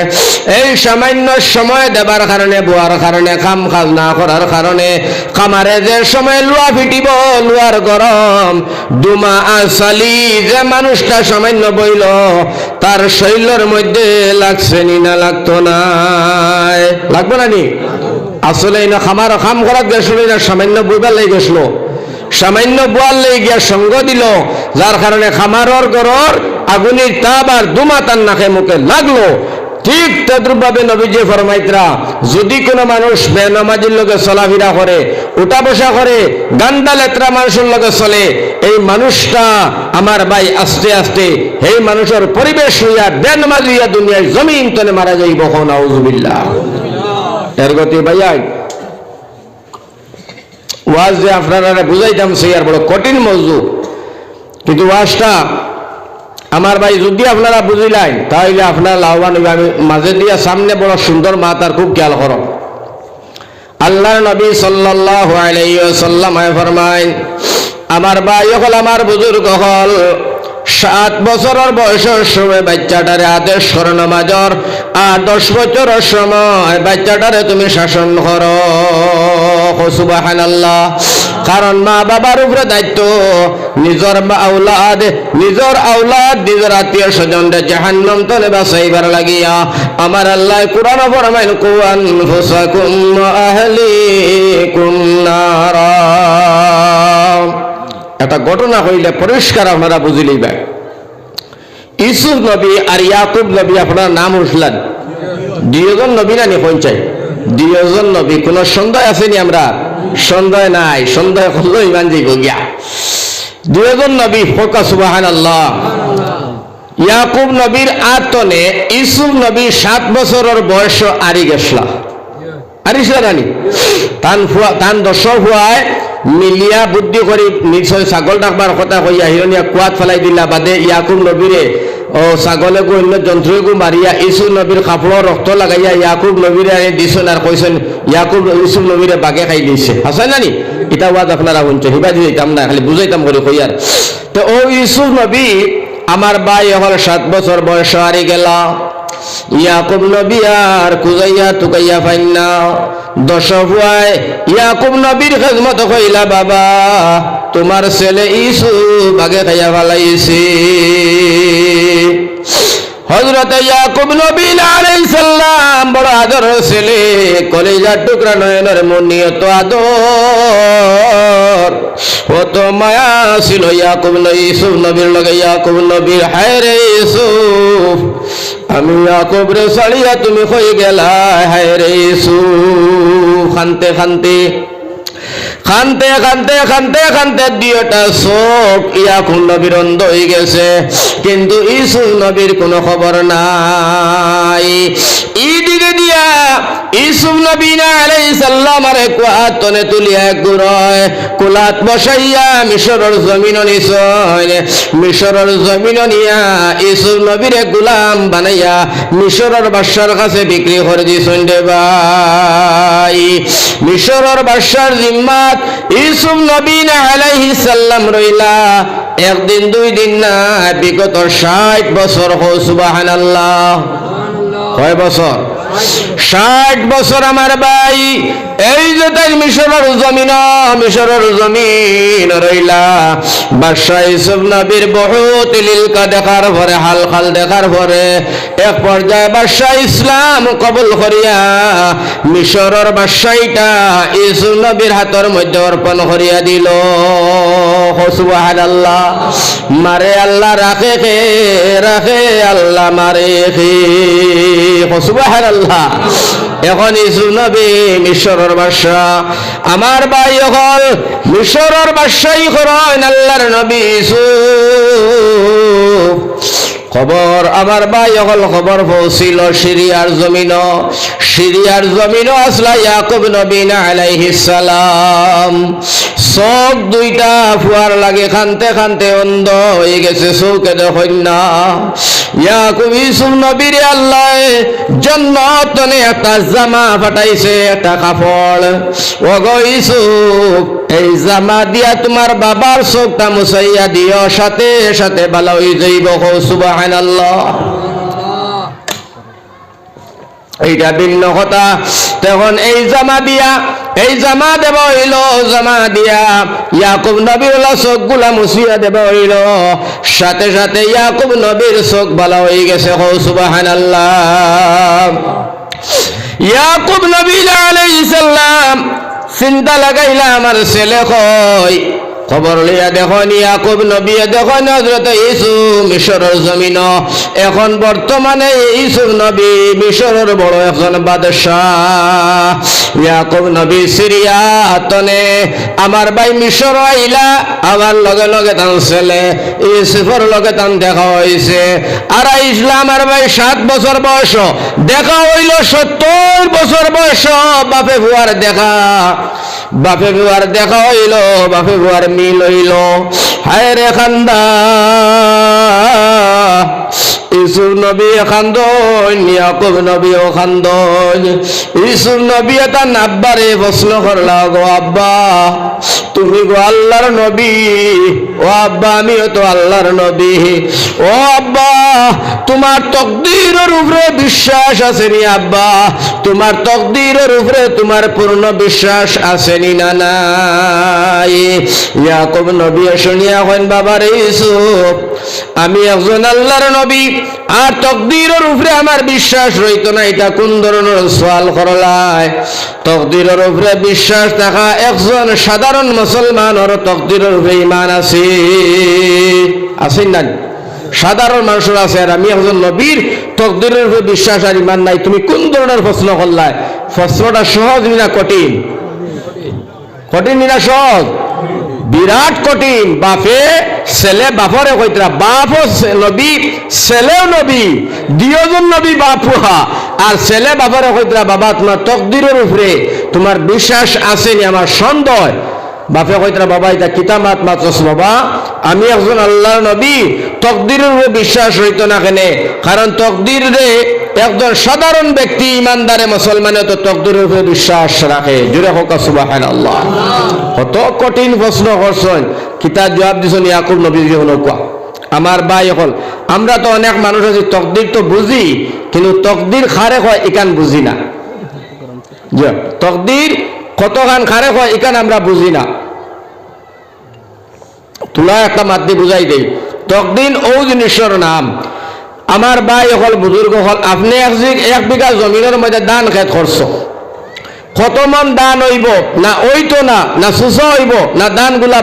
এই সামান্য সময় দেবার কারণে, বুয়ার কারণে, কাম কাজ না করার কারণে খামারে যে সময় লুয়া ফিটিব, লুয়ার গরম দুমা আসালি যে মানুষটা সামান্য বইল, তার শৈলের মধ্যে লাগছে নি না লাগতো না? লাগবে না নি? আসলে না খামার খাম করার গেছিল না, সামান্য বইবার লেগে গেছিল, সামান্য বুয়ার লেগে গিয়া সঙ্গ দিল, যার কারণে খামারর গরর আগুনের তাপ আর দুমা তার নাকে মুখে লাগলো। ঠিক তদ্রুপভাবে নবীজি ফরমাইতরা, যদি কোনো মানুষ বেনামাজির লগে চলাফেরা করে, উঠা বসা করে, গান্দা লেত্রা মানুষের লগে চলে, এই মানুষটা আমার ভাই আস্তে আস্তে এই মানুষের পরিবেশ হইয়া বেনামাজি হইয়া দুনিয়ায় জমিন তলে মারা যাইব। নাউযুবিল্লাহ। এর গতি ভাইয়া ওয়াজ যে আপনারা বুঝাইতাম সেই আর বড় কঠিন মওযু, কিন্তু ওয়াজটা আমার ভাই যদি আপনারা বুঝিলেন তাহলে আপনারা লাভবান হইবে। আমি মাঝে দিয়া সামনে বড় সুন্দর মাতার খুব খেয়াল করো। আল্লাহর নবী সাল্লাল্লাহু আলাইহি ওয়াসাল্লাম ফরমায়, আমার ভাই হল, আমার বুজুর্গ হল, 7 বছরের বয়সের সময় বাচ্চাটারে আদেশ করো নামাজর, আর 10 বছরের সময় বাচ্চাটারে তুমি শাসন করো। সুবহানাল্লাহ। কারণ মা বাবার উপরে দায়িত্ব, নিজের আওলাদ নিজের আত্মীয় স্বজনরা জাহান্নাম থেকে বাঁচাইবার লাগিয়া আমার আল্লাহ কুরআন ফরমাইল, কু আনফুসাকুম ওয়া আহলিকুম নারা। একটা ঘটনা হইলে পরিষ্কার আপনারা বুঝিলেই। ইউসুফ নবী আর ইয়াকুব নবী, আপনার নাম উঠলেন, দুইজন নবী না পঞ্চায়, দুইজন নবী। কোন সন্দেহ আসেনি? আমরা সন্দেহ নাই, সন্দেহ করলো ইমান যাইব গিয়া। দুইজন নবী, ফোকা সুবহানাল্লাহ। ইয়াকুব নবীর আতনে ইউসুফ নবী 7 বছরের বয়স আরি গেছলা, আরিসলা নানি তান 10 হুয়ায় মিলিয়া বুদ্ধি করি নিশ্চয় ছাগল ডাকবার কথা কইয়া হিরণিয়া কুয়াত ফেলাই দিলা বাদে ইয়াকুব নবীরে ও ছাগলে গো অন্য যন্ত্রগু মারিয়া ইউসুফ নবীর কাপড় রক্ত লাগাইয়া ইয়াকুব নবীরে দিছেন আর কইছেন ইয়াকুব ইউসুফ নবীরে বাগে খাই দিয়েছে। হাসাই নানি? এটা ওয়াজ আপনারা শুনছেন, হিবা দিতাম না, খালি বুঝাইতাম করে কইয়ার। তো ও ইউসুফ নবী আমার ভাই হল 7 বছর বয়স হারি গেল। ইয়াকুব নবী আর কুজাইয়া টুকাইয়া পাইন না। 10 হুয়ায় ইয়াকুব নবীর খেদমত কইলা, বাবা তোমার ছেলে ইউসুফ আগে খাইয়া ফেলাইছে। হযরত ইয়াকুব নবী আলাইহিস সালাম বড় আদরের ছেলে, কলিজার টুকরা নয়নের মনি, এত আদর কত মায়া ছিল ইয়াকুব ইউসুফ নবীর লগে। ইয়াকুব নবীর, হায় রে ইউসুফ, আমি ইয়াকুব রে ছাড়িয়া তুমি কই গেলা, হায় রে ইউসুফ। খানতে খানতে খানতে খানতে খানতে খানতে দুইটা চোখ ইয়াকুব নবীর অন্ধ হয়ে গেছে, কিন্তু ইউসুফ নবীর কোনো খবর নাই। ইদিকে দিয়া ইউসুফ নবী আলাইহিস সালাম আরে কুয়াতনে তুলিয়া গুরয় কুলাত বসাইয়া মিশরের জমিন নিছয়, মিশরের জমিন নিয়া ইউসুফ নবীরে গোলাম বানাইয়া মিশরের বাদশার কাছে বিক্রি করে দিছেন রে ভাই। মিশরের বাদশার জিম্মাত ইউসুফ নবী আলাইহিস সালাম রইলা, একদিন 2 দিন না, বিগত 60 বছর। সুবহানাল্লাহ। কয় বছর? 60 বছর আমার ভাই এই যে তাই মিশরের জমিন রইলা। বাদশাহ ইউসুফ নবীর বহুত লীলকা দেখার পরে, হাল খাল দেখার পরে এক পর্যায়ে বাদশাহ ইসলাম কবুল করিয়া মিশরের বাদশাহীটা ইউসুফ নবীর হাতের মধ্যে অর্পণ করিয়া দিল। সুবহানাল্লাহ। মারে আল্লাহ, রাখে কে রাখে আল্লাহ, মারে কে। সুবহানাল্লাহ। এখন ইউসুফ নবী মিশরের বাদশাহ, আমার ভাই হল মিশরের বাদশাহী করেন আল্লাহর নবী ইউসুফ। খবর আমার ভাই হল খবর পৌঁছিল সিরিয়ার জমিন আসলা ইয়াকুব নবী আলাইহিস সালাম। চোখ 2টা ফুয়ার লাগে, খানতে খানতে অন্ধ হয়ে গেছে, চৌকে দেখেন না। ইয়াকুব ইউসুফ নবীর আল্লাহ জন্নতনে একটা জামা পাঠাইছে, একটা কাপড়। ওগো ইউসুফ, এই জামা দিয়া তোমার বাবার চোখটা মুছাইয়া দিও, সাথে সাথে ভালো হয়ে যাইব। সুবহানাল্লাহ। এইটা ভিন্ন কথা। তখন এই জামা দেব হইল, জামা দিয়া ইয়াকুব নবীর চোখ গুলা মুছিয়া দেব হইল, সাথে সাথে ইয়াকুব নবীর চোখ ভালো হয়ে গেছে। সুবহানাল্লাহ। ইয়াকুব নবী আলাইহিস সালাম চিন্তা লাগাইলা, আমার ছেলে কই। খবর লইয়া দেখুন ইয়াকুব নবী, দেখুন হযরত ইউসুফ মিশরের জমিন। এখন বর্তমানে ইউসুফ নবী মিশরের বড় একজন বাদশাহ। ইয়াকুব নবী সিরিয়া আতনে, আমার ভাই মিশর আইলা, আমার লগে লগে তার ছেলে ইউসুফের লগে তার দেখা হয়েছে। আর ইসলাম আমার ভাই 7 বছর বয়স, দেখা হইল 70 বছর বয়স। বাপে বুয়ার দেখা হইল, বাপে বুয়ার মিল হইল। হায় রে খান্দা, ইউসুফ নবী খান্দন, ইয়াকুব নবীও খান্দন। ইউসুফ নবী তার আব্বারে প্রশ্ন করলা, গো আব্বা তুমি গো আল্লাহর নবী, ও আব্বা আমিও তো আল্লাহর নবী, ও আব্বা তোমার তকদীরের উপরে বিশ্বাস আছে নি আব্বা, তোমার তকদীরের উপরে তোমার পূর্ণ বিশ্বাস আছে নি না নাই? ইয়াকুব নবী শুনিয়া কইন, বাবা রে ইউসুফ, আমি একজন আল্লাহর নবী আর তকদীরের উপরে আমার বিশ্বাস রইত না, এটা কোন ধরনের সওয়াল করলাই? তকদীরের উপরে বিশ্বাস থাকা একজন সাধারণ মুসলমানের তকদীরের উপরে ঈমান আছে, আছে না? সাধারণ মানুষের আছে, আর আমি একজন নবীর তকদীরের উপরে বিশ্বাস আর ঈমান নাই। তুমি কোন ধরনের প্রশ্ন করলাই? প্রশ্নটা সহজ না কঠিন? কঠিন না সহজ? বিরাট কঠিন। বাপে ছেলে বাপরে কইতরা, বাপও নবী ছেলেও নবী, দুইজন নবী বাপুহা, আর ছেলে বাপরে কইতরা, বাবা তোমার তকদীরের উপরে তোমার বিশ্বাস আসেনি, আমার সন্দেহ। বাপে কইতরা, বাবা এটা কিতামাত মাত্রস, বাবা আমি একজন আল্লাহর নবী, তকদীরের উপরে বিশ্বাস হইতো না কেন? কারণ তকদীর রে একজন সাধারণ ব্যক্তি ইমানদারে মুসলমানে তো তকদীরের উপরে বিশ্বাস রাখে। জুড়ে হোক সুবহানাল্লাহ। কত কঠিন প্রশ্ন করছেন, কিতাব জবাব দিছেন ইয়াকুব নবী জীবন। আমার ভাই হল, আমরা তো অনেক মানুষ আছি তকদীর তো বুঝি, কিন্তু তকদীর খারে হয় ইকান বুঝি না। তকদীর কতখান খারে হয় ইকান আমরা বুঝি না। তুলা একটা মাধ্যমে বুঝাই দেই, তকদীর ও জিনিসের নাম। আমার ভাই হল, বুজুর্গ হল, আপনি এক বিঘা জমিনের মধ্যে ধান খেত করছো, কত মন ধান হইব না ওইতো না, না সুসা হইব না, ধান গুলা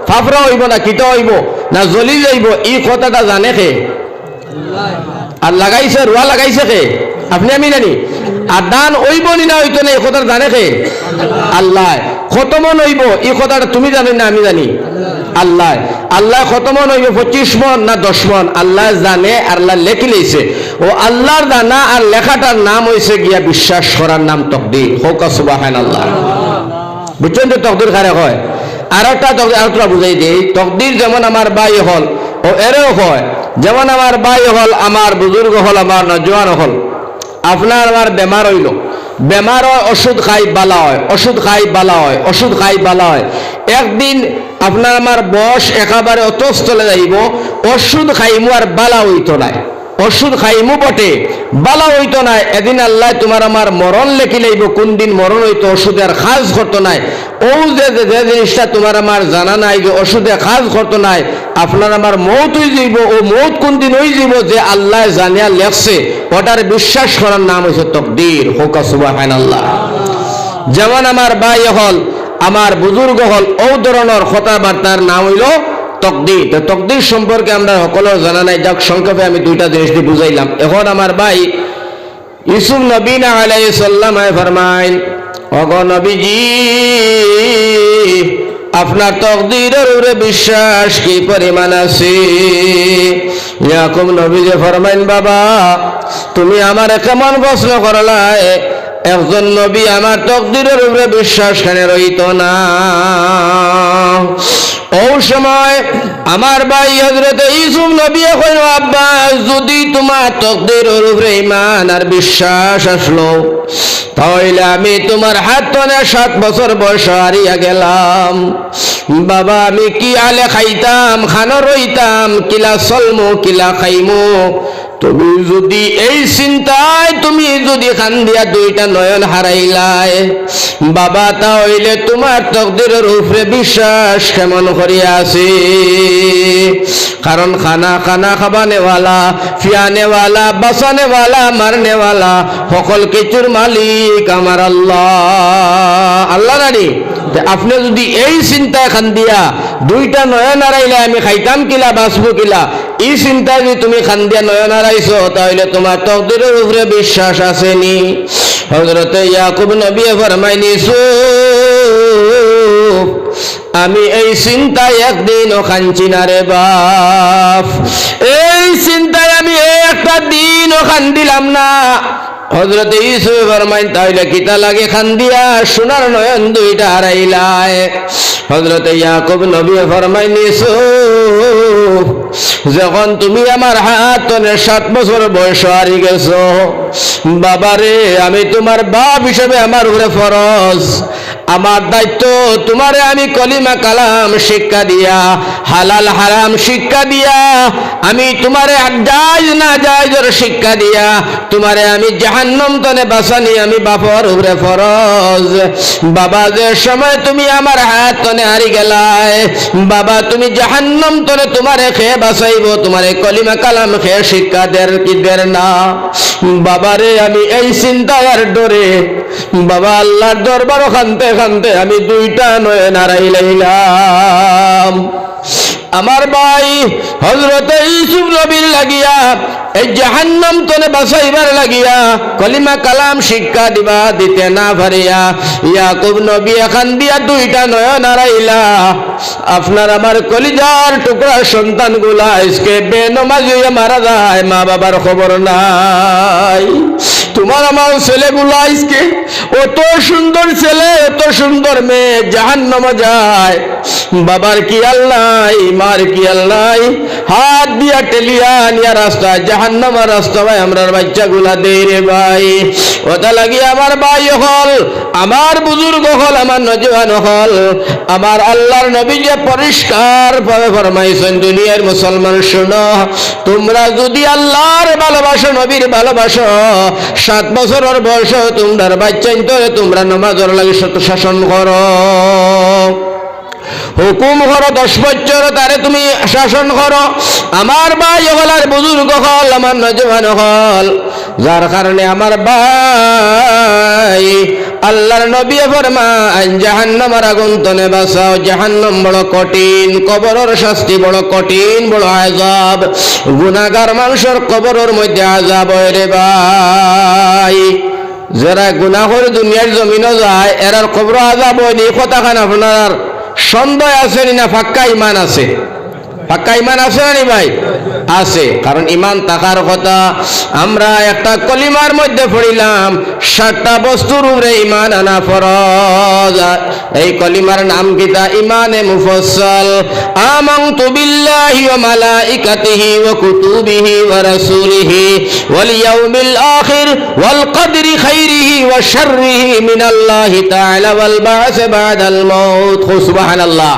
ফাফরা হইব না কিটা হইব না জ্বলি যাইব, এই কথাটা জানে কে? আর লাগাইছে, রুয়া লাগাইছে কে? আপনি আমি জানি। আর ধান হইব নি না হইতো না এই কথাটা জানে কে? আল্লাহ। কত মন হইব এই কথাটা তুমি জানি না আমি জানি? আল্লাহ। আল্লাহ কত মন হইব, 25 মন না 10 মন, আল্লাহ জানে, আল্লাহ লেখি লইছে। ও আল্লাহর জানা আর লেখাটার নাম হইছে গিয়া বিশ্বাস করার নাম তকদীর। হোক সুবহানাল্লাহ। বুঝছেন তো তকদীর কারে হয়? আর একটা তকদীর আরেকটা বুঝাই দেই। তকদীর যেমন আমার ভাই হল ও এরেও হয়, যেমন আমার ভাই হল, আমার বুজুর্গ হল, আমার নজওয়ান হল, আপনার আমার বেমার হইল, বেমার হয়, ওষুধ খাই বালা হয়, ওষুধ খাই বালা হয়, ওষুধ খাই বালা হয়। একদিন আপনার আমার বয়স একেবারে অতস্থলে যাইব, ওষুধ খাইমু আর বালা হইতো নাই, ওষুধ খাইমু বটে বালা হইতো নাই। এদিন আল্লাহ তোমার আমার মরণ লেখি লাইব, কোন দিন মরণ হইতো, ওষুধে আর খাজ করতো নাই। ও যে জিনিসটা তোমার আমার জানা নাই, যে ওষুধে খাজ করতো নাই, আপনার আমার মৌত হয়ে যাইব। ও মৌত কোন দিন হয়ে যাইব যে আল্লাহ জানিয়া লেখছে, ওটার বিশ্বাস করার নাম হচ্ছে তকদীর। হোক সুবহানাল্লাহ। যেমন আমার ভাই হল, আমার বুজুর্গ হল, ও ধরনের কথাবার্তার নাম হইল তকদীর। তো তকদীর সম্পর্কে আমরা সকলের জানা নাই, যাক সংক্ষেপে আমি দুইটা জিনিস দিয়ে বুঝাইলাম। এখন আমার ভাই ইউসুফ নবী আলাইহিস সালাম ফরমাইন, ওগো নবীজি আপনার তকদীরের উপরে বিশ্বাস কি পরিমাণ আছে? ইয়াকুব নবী যে ফরমাইন, বাবা তুমি আমার কেমন প্রশ্ন করলাই? একজন নবী আমার তকদীরের উপরে বিশ্বাস কেন রইত না? ও সময় আমার ভাই হযরত ইউসুফ নবী কইল, আব্বা যদি তোমার তকদীরের উপরে ঈমান আর বিশ্বাস আসলো, তাহলে আমি তোমার হাত ধরে 7 বছর বয়স হারিয়া গেলাম। বাবা আমি কি আলে খাইতাম, খানো রইতাম, কিলা চলমু কিলা খাইমু? তুমি যদি এই চিন্তায় তুমি যদি খান দিয়া 2টা নয়ন হারাইলাই, বাবা তাহলে তোমার তকদীরের উপরে বিশ্বাস কেমন করিয়া আছে? কারণ খানা খানা খাবানেওয়ালা, ফিয়ানেওয়ালা, বাঁচানেওয়ালা, মারনেওয়ালা, সকল কিছুর মালিক আমার আল্লাহ। আল্লাহ নানি আপনি যদি এই চিন্তায় খান দিয়া 2টা নয়ন হারাইলে আমি খাইতাম কিলা, বাঁচবো কিলা, এই চিন্তা যদি তুমি খান দিয়া নয়ন হারাইছো, তাহলে তোমার তকদীরের উপরে বিশ্বাস আসেনি। হযরত ইয়াকুব নবী ফরমাইন, ইউসুফ আমি এই চিন্তায় একদিনও খানছি না রে বাপ, এই চিন্তায় আমি একটা দিনও খান দিলাম না। হযরত ইউসুফ ফরমাইন, তাহলে কিতা লাগে খান দিয়া সোনার নয়ন 2টা হারাইলায়? হযরত ইয়াকুব নবী ফরমাইন ইউসুফ যখন তুমি আমার হাত ধরে 7 বছর বয়স হারি গেছো, বাবারে আমি তোমার বাপ হিসেবে আমার উপরে ফরজ, আমার দায়িত্ব তোমারে আমি কলিমা কালাম শিক্ষা দিয়া, হালাল হারাম শিক্ষা দিয়া, আমি তোমারে জায়েজ না জায়েজের শিক্ষা দিয়া তোমারে আমি জাহান্নাম তনে বাঁচানি আমি বাপর উপরে ফরজ। বাবা যে সময় তুমি আমার হাত তনে হারি গেলাই, বাবা তুমি জাহান্নাম তনে তোমারে খেয়ে বাঁচাইব, তোমারে কলিমা কালাম খেয়ে শিক্ষা দের কি দের না। বাবারে আমি এই চিন্তার ডরে বাবা আল্লাহর দরবার খানতে খানতে আমি 2টা নয়ন হারাইলাম। আমার ভাই হযরত ইউসুফ নবীর লাগিয়া এই জাহান্নাম তনে বাঁচাইবার লাগিয়া কলিমা কালাম শিক্ষা দিবা দিতে না পারিয়া ইয়াকুব নবী এখান দিয়া 2টা নয়ন হারাইলা। আপনার আমার কলিজার টুকরা সন্তানগুলা আজকে বেনমাজি হয়ে মারা যায়, মা বাবার খবর নাই। তোমার আমার ছেলেগুলা আজকে অত সুন্দর ছেলে এত সুন্দর মেয়ে জাহান্নামে যায়, বাবার কি আল্লাহ মার কি আল্লাহ, হাত দিয়া টেলিয়া নিয়া রাস্তা জাহান্নামের রাস্তা ভাই আমরার বাচ্চাগুলা দেই রে ভাই। ওটা লাগি আমার ভাই হল, আমার বুজুর্গ হল, আমার নজওয়ান হল, আমার আল্লাহর নবী যে পরিষ্কার ভাবে ফরমাইছেন দুনিয়ার মুসলমান শুনো, তোমরা যদি আল্লাহর ভালোবাসো নবীর ভালোবাসো 7 বছরের বয়স তোমরা বাচ্চা তোমরা নামাজের লাগি শাসন করো, হুকুম করো, 10 বছর তারে তুমি শাসন করো। আমার ভাই হল আর বুজুর্গ হল, আমার নজওয়ান হল, যার কারণে আমার ভাই আল্লাহর নবী ফরমান জাহান্নামের আগুন তনে বাঁচাও। জাহান্নাম বড় কঠিন, কবরের শাস্তি বড় কঠিন, বড় আযাব। গুনাহগার মানুষের কবরের মধ্যে আযাব হয় রে ভাই। যারা গুনাহ করে দুনিয়ার জমিনে যায় এরার কবর আযাব হয় নি, কথাখান আপনার সন্দেহ আছে না? পাক্কা ইমান আছে? পাক্কা ইমান আছে না ভাই? আছে, কারণ ইমান থাকার কথা। আমরা একটা কলিমার মধ্যে পড়িলাম 7টা বস্তুর উপরে ইমান আনা ফরজ। এই কলিমার নাম কিতা? ইমানে মুফাসসাল। আমানতু বিল্লাহি ওয়া মালাইকাতিহি ওয়া কুতুবিহি ওয়া রাসূলিহি ওয়াল ইয়াউমিল আখির ওয়াল কদরি খাইরিহি ওয়া শাররিহি মিনাল্লাহি তাআলা ওয়াল বা'স বা'দাল মাউত। সুবহানাল্লাহ।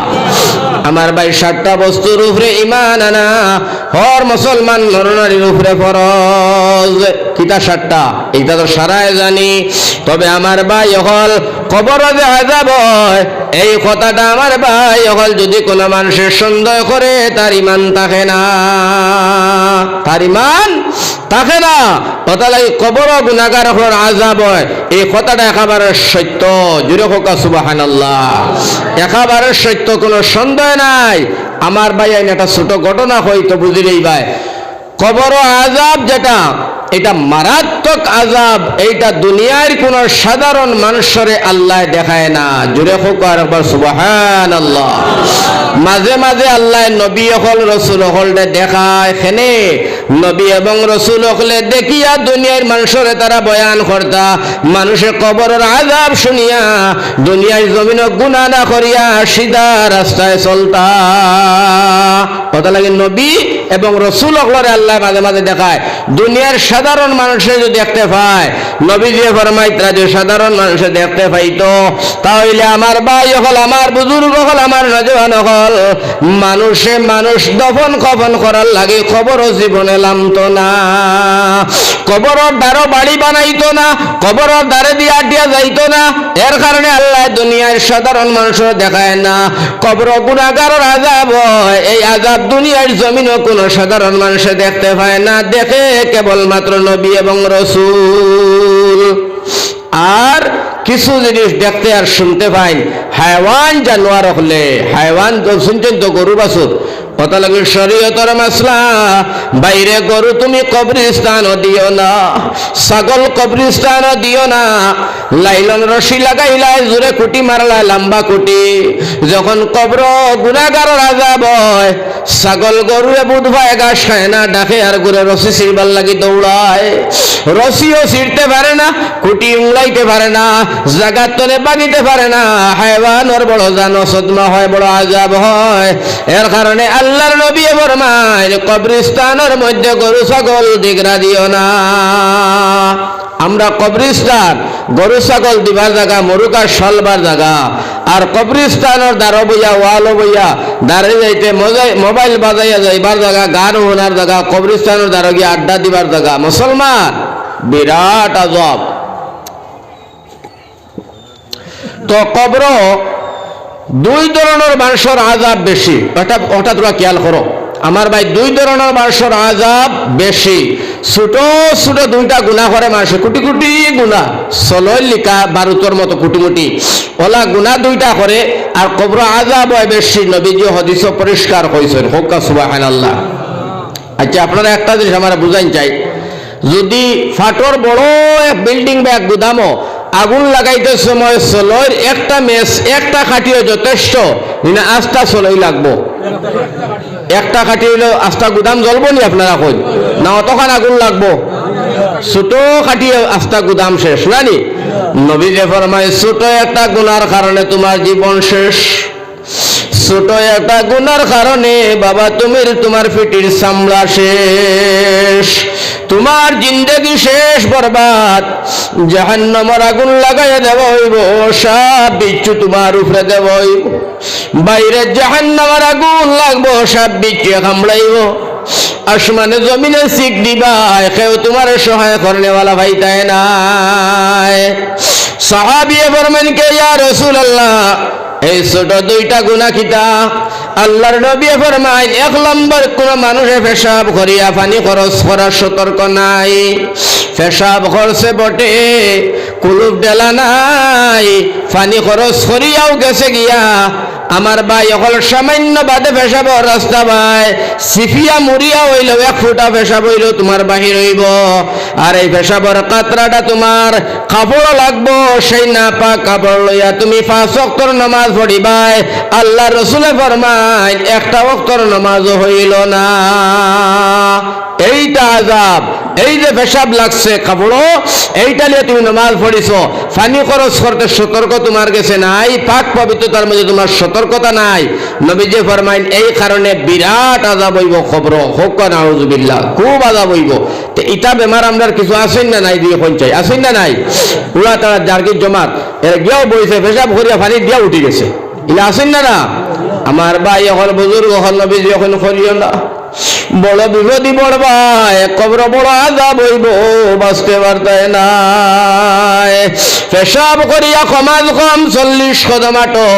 আমার ভাই 7টা বস্তুর উপরে ইমান আনা হর মুসলমান নরনারীর উপরে ফরজ। কিতা 7টা? এইটা তো সারাই জানি, তবে আমার ভাই হল কবরে যে আযাব হয় এই কথাটা আমার ভাই হল যদি কোনো মানুষের সন্দেহ করে তার ইমান থাকে না, তার ইমান থাকে না। কথা লাগে কবর গুনাহগার হওয়ার আযাব হয় এই কথাটা একেবারে সত্য। জুড়ে হোক সুবহানাল্লাহ। একেবারে সত্য, কোনো সন্দেহ নাই। আমার ভাই একটা ছোট ঘটনা হয়তো বুঝলেই ভাই, কবর আযাব যেটা এটা মারাত্মক আযাব, এইটা দুনিয়ার কোন সাধারণ মানুষের আল্লাহ দেখায় না। জুড়ে হোক আর একবার সুবহানাল্লাহ। মাঝে মাঝে আল্লাহ নবী হল রসুল হলটা দেখায়, খেনে নবী এবং রসুল হলে দেখিয়া দুনিয়ার মানুষের তারা বয়ান করতা, মানুষের কবরের আযাব শুনিয়া দুনিয়ার জমিনে গুনাহ না করিয়া সিধা রাস্তায় চলতা। কথা লাগে নবী এবং রসুল হলরে আল্লাহ মাঝে মাঝে দেখায়। দুনিয়ার সাধারণ মানুষে যদি দেখতে পায়, নবী যে ফরমাইতরা যে সাধারণ মানুষে দেখতে পাইতো, তাহলে আমার ভাই হল, আমার বুজুর্গ হল, আমার নজওয়ান হল, মানুষে মানুষ দফন কফন করার লাগে কবর জীবনে নামতো না, কবরের দ্বারও বাড়ি বানাইতো না, কবরের দ্বারে দিয়ে আডিয়া যাইতো না। এর কারণে আল্লাহ দুনিয়ার সাধারণ মানুষের দেখায় না। কবর গুনাহগারের আযাব হয়, এই আযাব দুনিয়ার জমিনে কোনো সাধারণ মানুষে দেখতে পায় না, দেখে কেবলমাত্র নবী এবং রসুল। আর কিছু জিনিস দেখতে আর শুনতে পাই হায়াওয়ান জানোয়ার হলে, হায়াওয়ান তো শুনছেন তো, গরু বাছুর, কথা লাগে শরীয়তের মাসলা। বাইরে গরু তুমি কবরস্থানও দিও না, ছাগল কবরস্থানও দিও না। লাইলন রশি লাগাইলাই, জোরে কুটি মারলাই, লম্বা কুটি। যখন কবর গুনাহগারের আযাব হয়, ছাগল গরুরে বুধ ভাই ঘাস খায় না, ডাকে আর ঘুরে রশি ছিঁড়বার লাগি দৌড়ায়। রশিও ছিঁড়তে পারে না, কুটি উংলাইতে পারে না, জাগাত তলে বাগিতে পারে না। হায়ওয়ানের বড় জানো সদমা হয়, বড় আযাব হয়। এর কারণে আল্লাহর নবী ফরমায় কবরস্থানের মধ্যে গরু ছাগল দিগরা দিও না। আমরা কবরস্থান গরু ছাগল দিবার জায়গা, মরুকা সলবার জায়গা। আর কবরস্থানের দ্বারা বইয়া ওয়ালো বইয়া দাঁড়িয়ে যাইতে মোবাইল বাজাইয়া যাইবার জায়গা, গান শোনার জায়গা, কবরস্থানের দ্বারা গিয়ে আড্ডা দিবার জায়গা। মুসলমান বিরাট আজব। তো কবর দুই ধরনের মানুষের আযাব বেশি, ওটা তোমরা খেয়াল করো আমার ভাই। দুই ধরনের মানুষের আযাব বেশি। ছোট ছোট দুইটা গুনাহ করে মানুষে, কোটি কোটি গুনাহ, সলয় লিখা বারুতর মতো কোটি কোটি ওলা গুনাহ দুইটা করে। আর কবর আযাব হয় বেশি। নবীজি হাদিসে পরিষ্কার কইছেন, হোক সুবহানাল্লাহ। আচ্ছা, আপনারা একটা জিনিস আমার বুঝাইন চাই, যদি ফাটর বড় এক বিল্ডিং বা এক গুদামও আগুন লাগাইতে সময় সলয়ের একটা মেস, একটা খাটিও যথেষ্ট না, আস্তা সলই লাগবো? একটা খাটি হইলো আস্তা গুদাম জ্বলবো নি? আপনারা কই না, অতখান আগুন লাগবো? ছোট খাটিয়ে আস্তা গুদাম শেষ নানি? নবী যে ফরমায় ছোট একটা গুনার কারণে তোমার জীবন শেষ। ছোট একটা গুনার কারণে বাবা তোমার পিঠির চামড়া শেষ, তোমার জিন্দেগি শেষ, বরবাদ। জাহান্নামের আগুন লাগাইয়া দেব হইব, সব বিচ্ছু তোমার উপরে দেব হইব। বাইরে জাহান্নামের আগুন লাগবো, সব বিচ্ছু কামড়াইব। আসমানে জমিনে শিখ দিবা, কেউ তোমার সহায় করনেওয়ালা ভাই তাই নাই। সাহাবিয়ে ফরমান কে ইয়া রাসূলুল্লাহ, এই ছোট দুইটা গুনাহ কিতা? আল্লাহর নবী ফরমায়, এক নম্বর কোন মানুষে পেশাব করিয়া পানি খরচ করার সতর্ক নাই। পেশাব করছে বটে, কুলুপ ডেলা নাই, পানি খরচ করিয়াও গেছে গিয়া। আমার ভাই অকল সামান্য বাদে পেশাবর রাস্তা ভাই সিফিয়া মুড়িয়া হইল, এক ফুটা পেশাব হইল তোমার বাহির হইব। আর এই পেশাবর কাতরাটা তোমার কাপড় লাগবো, সেই না পাক কাপড় লইয়া তুমি 5 ওয়াক্তের নামাজ পড়িবাই। আল্লাহ রসুলে ফরমায় একটা ওয়াক্তের নামাজও হইল না। এইটা আযাব। এই যে পেশাব লাগছে কাপড়, এইটা নিয়ে তুমি নামাজ পড়িছো, পানি খরচ করতে সতর্ক তোমার কাছে নাই, পাক পবিত্রতার মধ্যে তোমার সতর্কতা নাই। নবীজি ফরমাইন এই কারণে বিরাট আযাব হইব কবর। হোক নাউযুবিল্লাহ, খুব আযাব হইব। তো ইটা বেমার আমরা কিছু আছেন না নাই? দিয়ে কোন চাই আছেন না নাই? পুরা তারা জার্গির জমাত এর গিয়েও বইছে, পেশাব করিয়া পানি দিয়া উঠি গেছে, ইলা আছেন না না? আমার ভাই এখন বুজুর্গ হল, নবীজি এখন করিও না, বড় বিপদি পড়বা, কবর বড় আযাব হইব, বাঁচতে পারতাই নাই। পেশাব করিয়া কমাজ কম 40 কদম হাঁটো,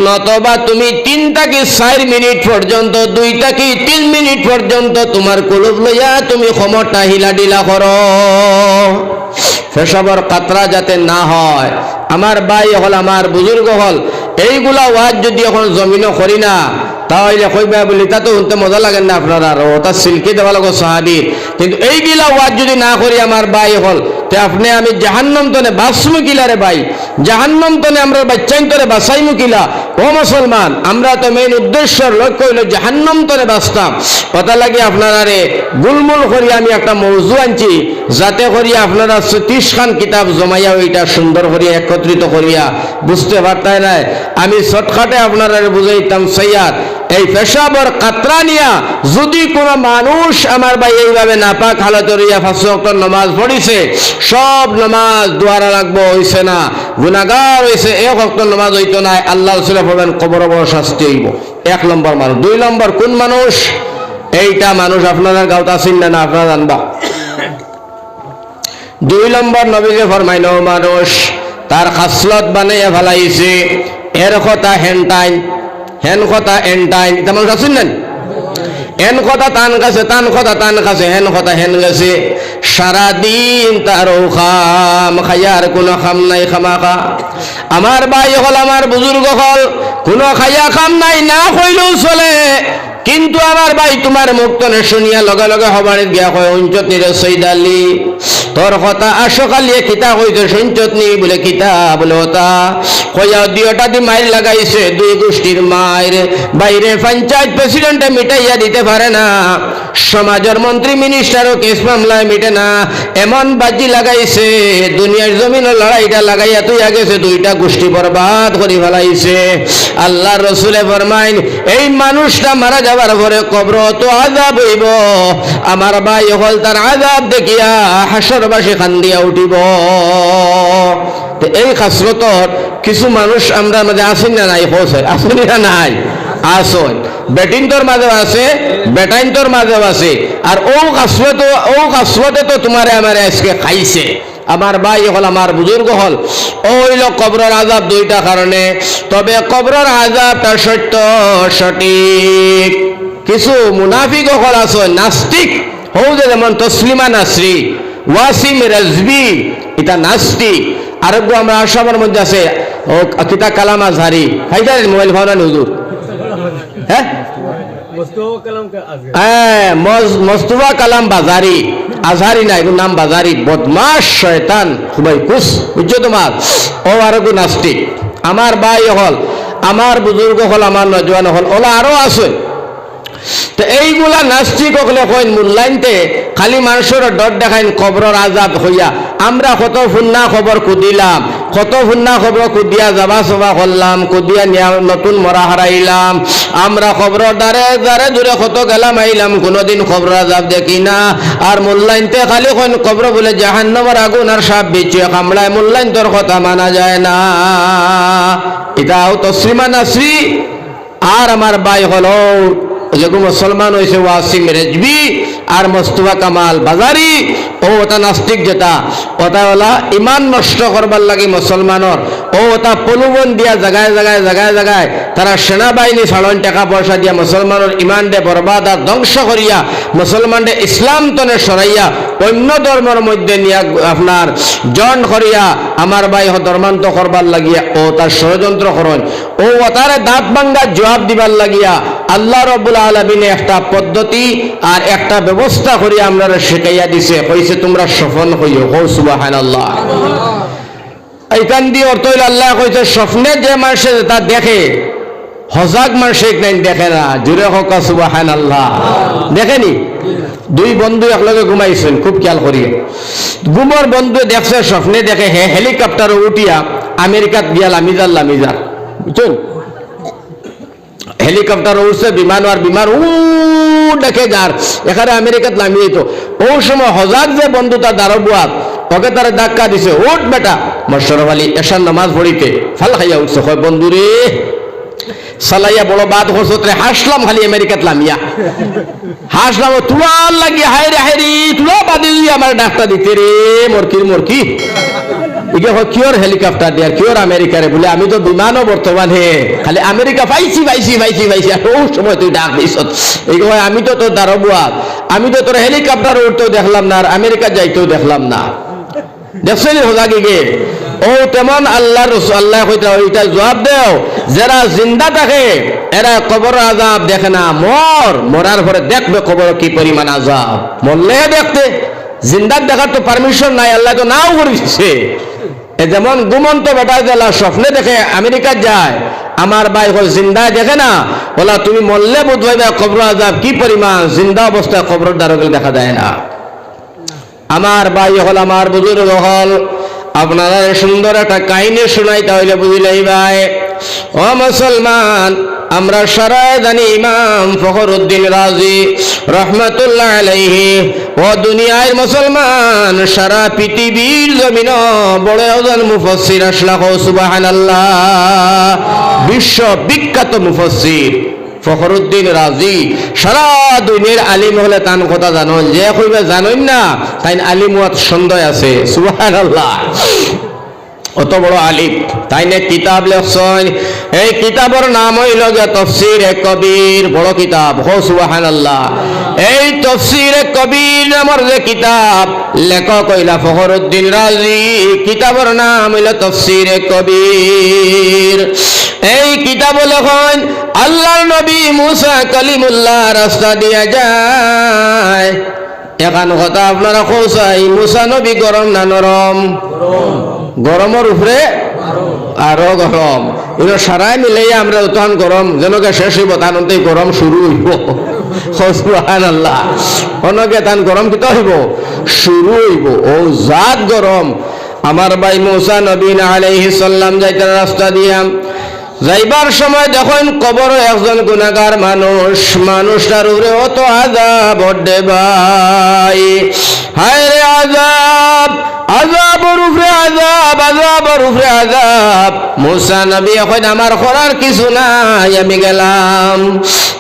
নতবা তুমি 3 থেকে 4 মিনিট পর্যন্ত, 2 থেকে 3 মিনিট পর্যন্ত তোমার কুলুপ লইয়া তুমি ক্ষমতা হিলা ডিলা করো। পেশাবর কাতরা যাতে না হয়। আমার ভাই হল, আমার বুজুর্গ হল, এইগুলা ওয়াজ যদি এখন জমিনও করি না, তাহলে কইবা বলি তা তো শুনতে মজা লাগেন না আপনারা, আর ওটা সিল্কি দেওয়া লাগো সাহাবীর। কিন্তু এইগুলা ওয়াজ যদি না করি আমার ভাই হল, তে আপনি আমি জাহান্নাম তনে বাঁচমু কিলা রে ভাই? জাহান্নাম তনে আমরা বাচ্চাইন তনে বাঁচাইমু কিলা? ও মুসলমান, আমরা তো মেইন উদ্দেশ্য লক্ষ্য হইল জাহান্নাম তনে বাঁচতাম। কথা লাগে আপনারা রে গুলমুল করি আমি একটা মৌজু আনছি, যাতে করিয়া আপনারা 30 খান কিতাব জমাইয়া ওইটা সুন্দর করিয়া একত্রিত করিয়া বুঝতে পারতাই নাই। আমি শর্টকাটে আপনারা বুঝাইতাম সৈয়াদ, এই পেশাবর কাতরা নিয়া যদি কোনো মানুষ আমার ভাই এইভাবে নাপাক হালত হইয়া 5 ওয়াক্ত নামাজ পড়িছে, সব নামাজ দুয়ারা লাগবো, হইছে না, গুনাহগার হইছে, 1 ওয়াক্ত নামাজ হইতো না, আল্লাহ রাসূল বলেন কবর বড় শাস্তি হইব। 1 নম্বর মানুষ। 2 নম্বর কোন মানুষ? এইটা মানুষ আপনারা গাঁত আছেন না? আপনারা জানবা। 2 নম্বর নবীজি ফরমাইল, মানুষ তার খাসলত বানাইয়া ফেলাইছে, এর কথা হেনটাইন, হেন কথা এনটাইন, তেমন আছেন না? হেন কথা তান কাছে, তান কথা তান কাছে, হেন কথা হেন গেছে। সারাদিন তার খাম খাইয়ার কোনো খাম নাই, খামাখা। আমার ভাই হল, আমার বুজুর্গ হল, কোনো খাইয়া খাম নাই, না হইলেও চলে, কিন্তু আমার ভাই তোমার মুক্তনে শুনিয়া লগে লগে হবারে গিয়া কয় অঞ্চত নিরে সৈদালি তোর কথা আসো কালিয়ে কিতা হইছে সঞ্চত নি বলে কিতা বলে ওটা কয়া দিওটা দি মাইর লাগাইছে দুই গোষ্ঠীর মায়ের বাইরে পঞ্চায়েত প্রেসিডেন্টে মিটাইয়া দিতে পারে না, সমাজের মন্ত্রী মিনিস্টারও কেস মামলায় মিটে না, এমন বাজি লাগাইছে দুনিয়ার জমিনের লড়াইটা লাগাইয়া তুই আগেছে দুইটা গোষ্ঠী বরবাদ করে ফেলাইছে। আল্লাহ রসুলে ফরমাইন এই মানুষটা মারা যাবার পরে কবর তো আযাব হইব, আমার ভাই হল তার আযাব দেখিয়া হাসরবাসী কান্দিয়া উঠিব। এই খাসরতর কিছু মানুষ আমরা মাঝে আসেন না নাই, আসেন না নাই, আসন বেটিন তোর মাঝে আছে, বেটাইন তোর মাঝে আছে, আর ও কাসরতে তো তোমারে আমারে আজকে খাইছে। আমার ভাই হল আমার বুজুর্গ হল ও হইল কবরের আযাব দুইটা কারণে, তবে কবরের আযাবটা সত্য সঠিক। কিছু মুনাফিক হল আছে নাস্তিক হৌ যে যেমন তসলিমা নাসরি, ওয়াসিম রাজবি, এটা নাস্তিক। আরোগ্য আমরা আসামের মধ্যে আছে ও কিতা কালাম আজহারি, হাইদারের মোবাইল ভাওনা হুজুর, হ্যাঁ মোস্তফা কালাম বাজারি, আজহারি না এগুলো নাম বাজারি, বদমাস শয়তান খুবই কুস, বুঝছো তোমার ও আরোগ্য নাস্তিক। আমার ভাই হল আমার বুজুর্গ হল আমার নজওয়ান হল ওলা আরো আছে। তো এইগুলা নাস্তিক হলে কইন মূল্যায়নতে খালি মানুষের ডর দেখাইন কবরের আযাব হইয়া। আমরা কত ফুন্না খবর কুদিলাম, কত ফুন্না খবর কুদিয়া যাবা সবা করলাম, কুদিয়া নিয়া নতুন মরা হারাইলাম। আমরা খবরের দ্বারে দ্বারে দূরে কত গেলাম আইলাম, কোনোদিন খবরের আযাব দেখি না। আর মূল্যায়নতে খালি কইন কবর বলে জাহান্নামের আগুন আর সাপ বিছিয়ে কামড়ায়, মূল্যায়ন তোর কথা মানা যায় না। এটাও তসলিমা নাসরি। আর আমার ভাই হলো যেগু মুসলমান হয়েছে ওয়াসিম রেজবি আর মোস্তফা কামাল বাজারি, ও ওটা নাস্তিক যেটা ওটা ওলা ইমান নষ্ট করবার লাগে মুসলমানের, ও ওটা প্রলোভন দিয়া জায়গায় জায়গায় জায়গায় জায়গায় তারা সেনাবাহিনী ছাড়ন টাকা পয়সা দিয়া মুসলমানের ইমান দে বরবাদ আর ধ্বংস করিয়া মুসলমানদের ইসলাম তনে সরাইয়া অন্য ধর্মের মধ্যে নিয়ে আপনার জন করিয়া আমার ভাই ধর্মান্ত করবার লাগিয়া ও তার ষড়যন্ত্র করেন, ও তারে দাঁত ভাঙ্গা জবাব দিবার লাগিয়া আল্লাহ রাব্বুল আলামিন একটা পদ্ধতি আর একটা ব্যবস্থা করে আমরা শিখাইয়া দিছে, কইছে তোমরা সফল হইও। হো সুবহানাল্লাহ। এইখান দিয়ে অর্থ হইল আল্লাহ কইছে স্বপ্নে যে মানুষে তা দেখে, হজাক মানুষে নাই দেখে না। জুড়ে হোক সুবহানাল্লাহ। দেখেনি দুই বন্ধু একলগে ঘুমাইছেন, খুব খেয়াল করিয়ে ঘুমর বন্ধু দেখছে স্বপ্নে দেখে হেলিকপ্টারে উঠিয়া আমেরিকাত গিয়া লামিজার বুঝছেন, হেলিকপ্টার উঠছে বিমান আর বিমান দেখে যার এখানে আমেরিকাত নামিয়ে তো ও সময় হজাক যে বন্ধু তার দারোয়াত ওকে তারা ধাক্কা দিছে, ওঠ বেটা মোশাররফ আলী এশার নামাজ পড়িতে ফাল খাইয়া উঠছে। হয় বন্ধু রে সালাইয়া বড় বাদ হসত রে, হাসলাম খালি আমেরিকাত লামিয়া হাসলাম, তুলার লাগিয়া হায়রে হায়রি তুলা বাদে আমার ডাক্তার দিতে রে মরকি ইগে হয় কিওর হেলিকপ্টার দিয়ে কিওর আমেরিকারে বলে আমি তো বিমানও বর্তমানে খালি আমেরিকা পাইছি ও সময় তুই ডাক দিস এগে হয় আমি তো তোর দারোয়াত, আমি তো তোর হেলিকপ্টার উঠতেও দেখলাম না আর আমেরিকা যাইতেও দেখলাম না। দেখছেন হোজাগি গে ও তেমন আল্লাহ রসুল আল্লাহ ওইটা জবাব দেও যারা জিন্দা থাকে এরা কবর আযাব দেখে না, মরার পরে দেখবে কবর কি পরিমাণ আযাব, মরলে দেখতে জিন্দা দেখার তো পারমিশন নাই, আল্লাহ তো নাও করেছে। যেমন ঘুমন্ত বেটা জেলা স্বপ্নে দেখে আমেরিকা যায়, আমার ভাই হল জিন্দা দেখে না, বলা তুমি মরলে বোধ হইবে কবর আযাব কি পরিমাণ, জিন্দা অবস্থায় কবর দ্বারকে দেখা যায় না। আমার ভাই হল আমার বুজুর্গ হল আপনারা সুন্দর একটা কাহিনী শোনাই তাহলে বুঝলেই ভাই ও মুসলমান। আমরা সারা জানি ইমাম ফখরুদ্দিন রাজি রহমতুল্লাহ আলাইহি ও দুনিয়ার মুসলমান সারা পৃথিবীর জমিন বড় ওজন মুফাসসির আসলা কও সুবহানাল্লাহ, বিশ্ব বিখ্যাত মুফাসসির ফখরুদ্দিন রাজি সারা দুনিয়ার আলিম হলে তান কথা জানো, যে কইবে জানেন না তাই আলিম হওয়ার সন্দেহ আছে সুবহানাল্লাহ। অত বড় আলিম, তাই না কিতাব লেখছেন। এই কিতাবের নাম হইল গিয়া তাফসীরে কবির, বড় কিতাব। হো সুবহানাল্লাহ। এই তাফসীরে কবির নামের যে কিতাব, লেখক হইলা ফখরুদ্দিন রাজি। কিতাবের নাম হইল তাফসীরে কবির। এই কিতাব লেখন আল্লাহর নবী মুসা কালিমুল্লাহ রাস্তা দিয়া যায়। এখন কথা আপনারা কৌসাই, মুসা নবী গরম না নরম? গরমের উপরে আরো গরম। এগুলো সারাই মিলে আমরা তখন গরম যেনকে শেষ হইব, তানতেই গরম শুরু হইব। সুবহানাল্লাহ। অনকে তান গরম কিতা হইব? শুরু হইব। ও জাত গরম। আমার ভাই মুসা নবী আলাইহিস সালাম যাইতে রাস্তা দিয়া যাইবার সময় দেখেন কবরে একজন গুনাহগার মানুষ, মানুষটার উপরে অত আযাব ওঠে ভাই। হায় রে আযাব, আযাবের উপরে আযাব, আযাবের উপরে আযাব। মুসা নবী এখন আমার করার কিছু নাই, আমি গেলাম।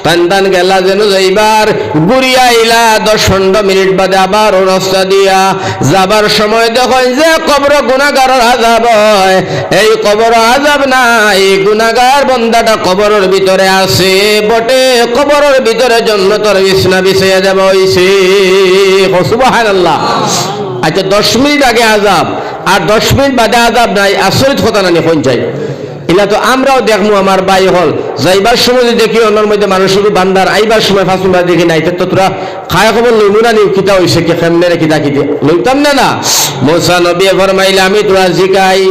টান গেলা যেন যাইবার, ঘুরিয়া আইলা 10-15 মিনিট বাদে আবার রাস্তা দিয়া যাবার সময় দেখেন যে কবর গুনাহগারের আযাব হয়। এই কবর আযাব নাই, গুনাহগার বান্দাটা কবরের ভিতরে আছে বটে। কবরের ভিতরে জান্নাতের বিছনা বিছাইয়া দেওয়া হইছে। সুবহানাল্লাহ। আচ্ছা 10 মিনিট আগে আযাব আর 10 মিনিট বাদে আযাব নাই, আচরিত কথা না কোন যাই। এলা তো আমরাও দেখমু। আমার ভাই হল যাইবার সময় যদি দেখি অন্যর মধ্যে মানুষের বান্দার, আইবার সময় 5 মিনিট দেখি নাই, তো তোরা খায় খবর লইমু না নি? কিতা হইছে কি কেমনে রে কিতা কিতে লইতাম না না। মুসা নবী ফরমাইলে আমি তোরা জিকাই,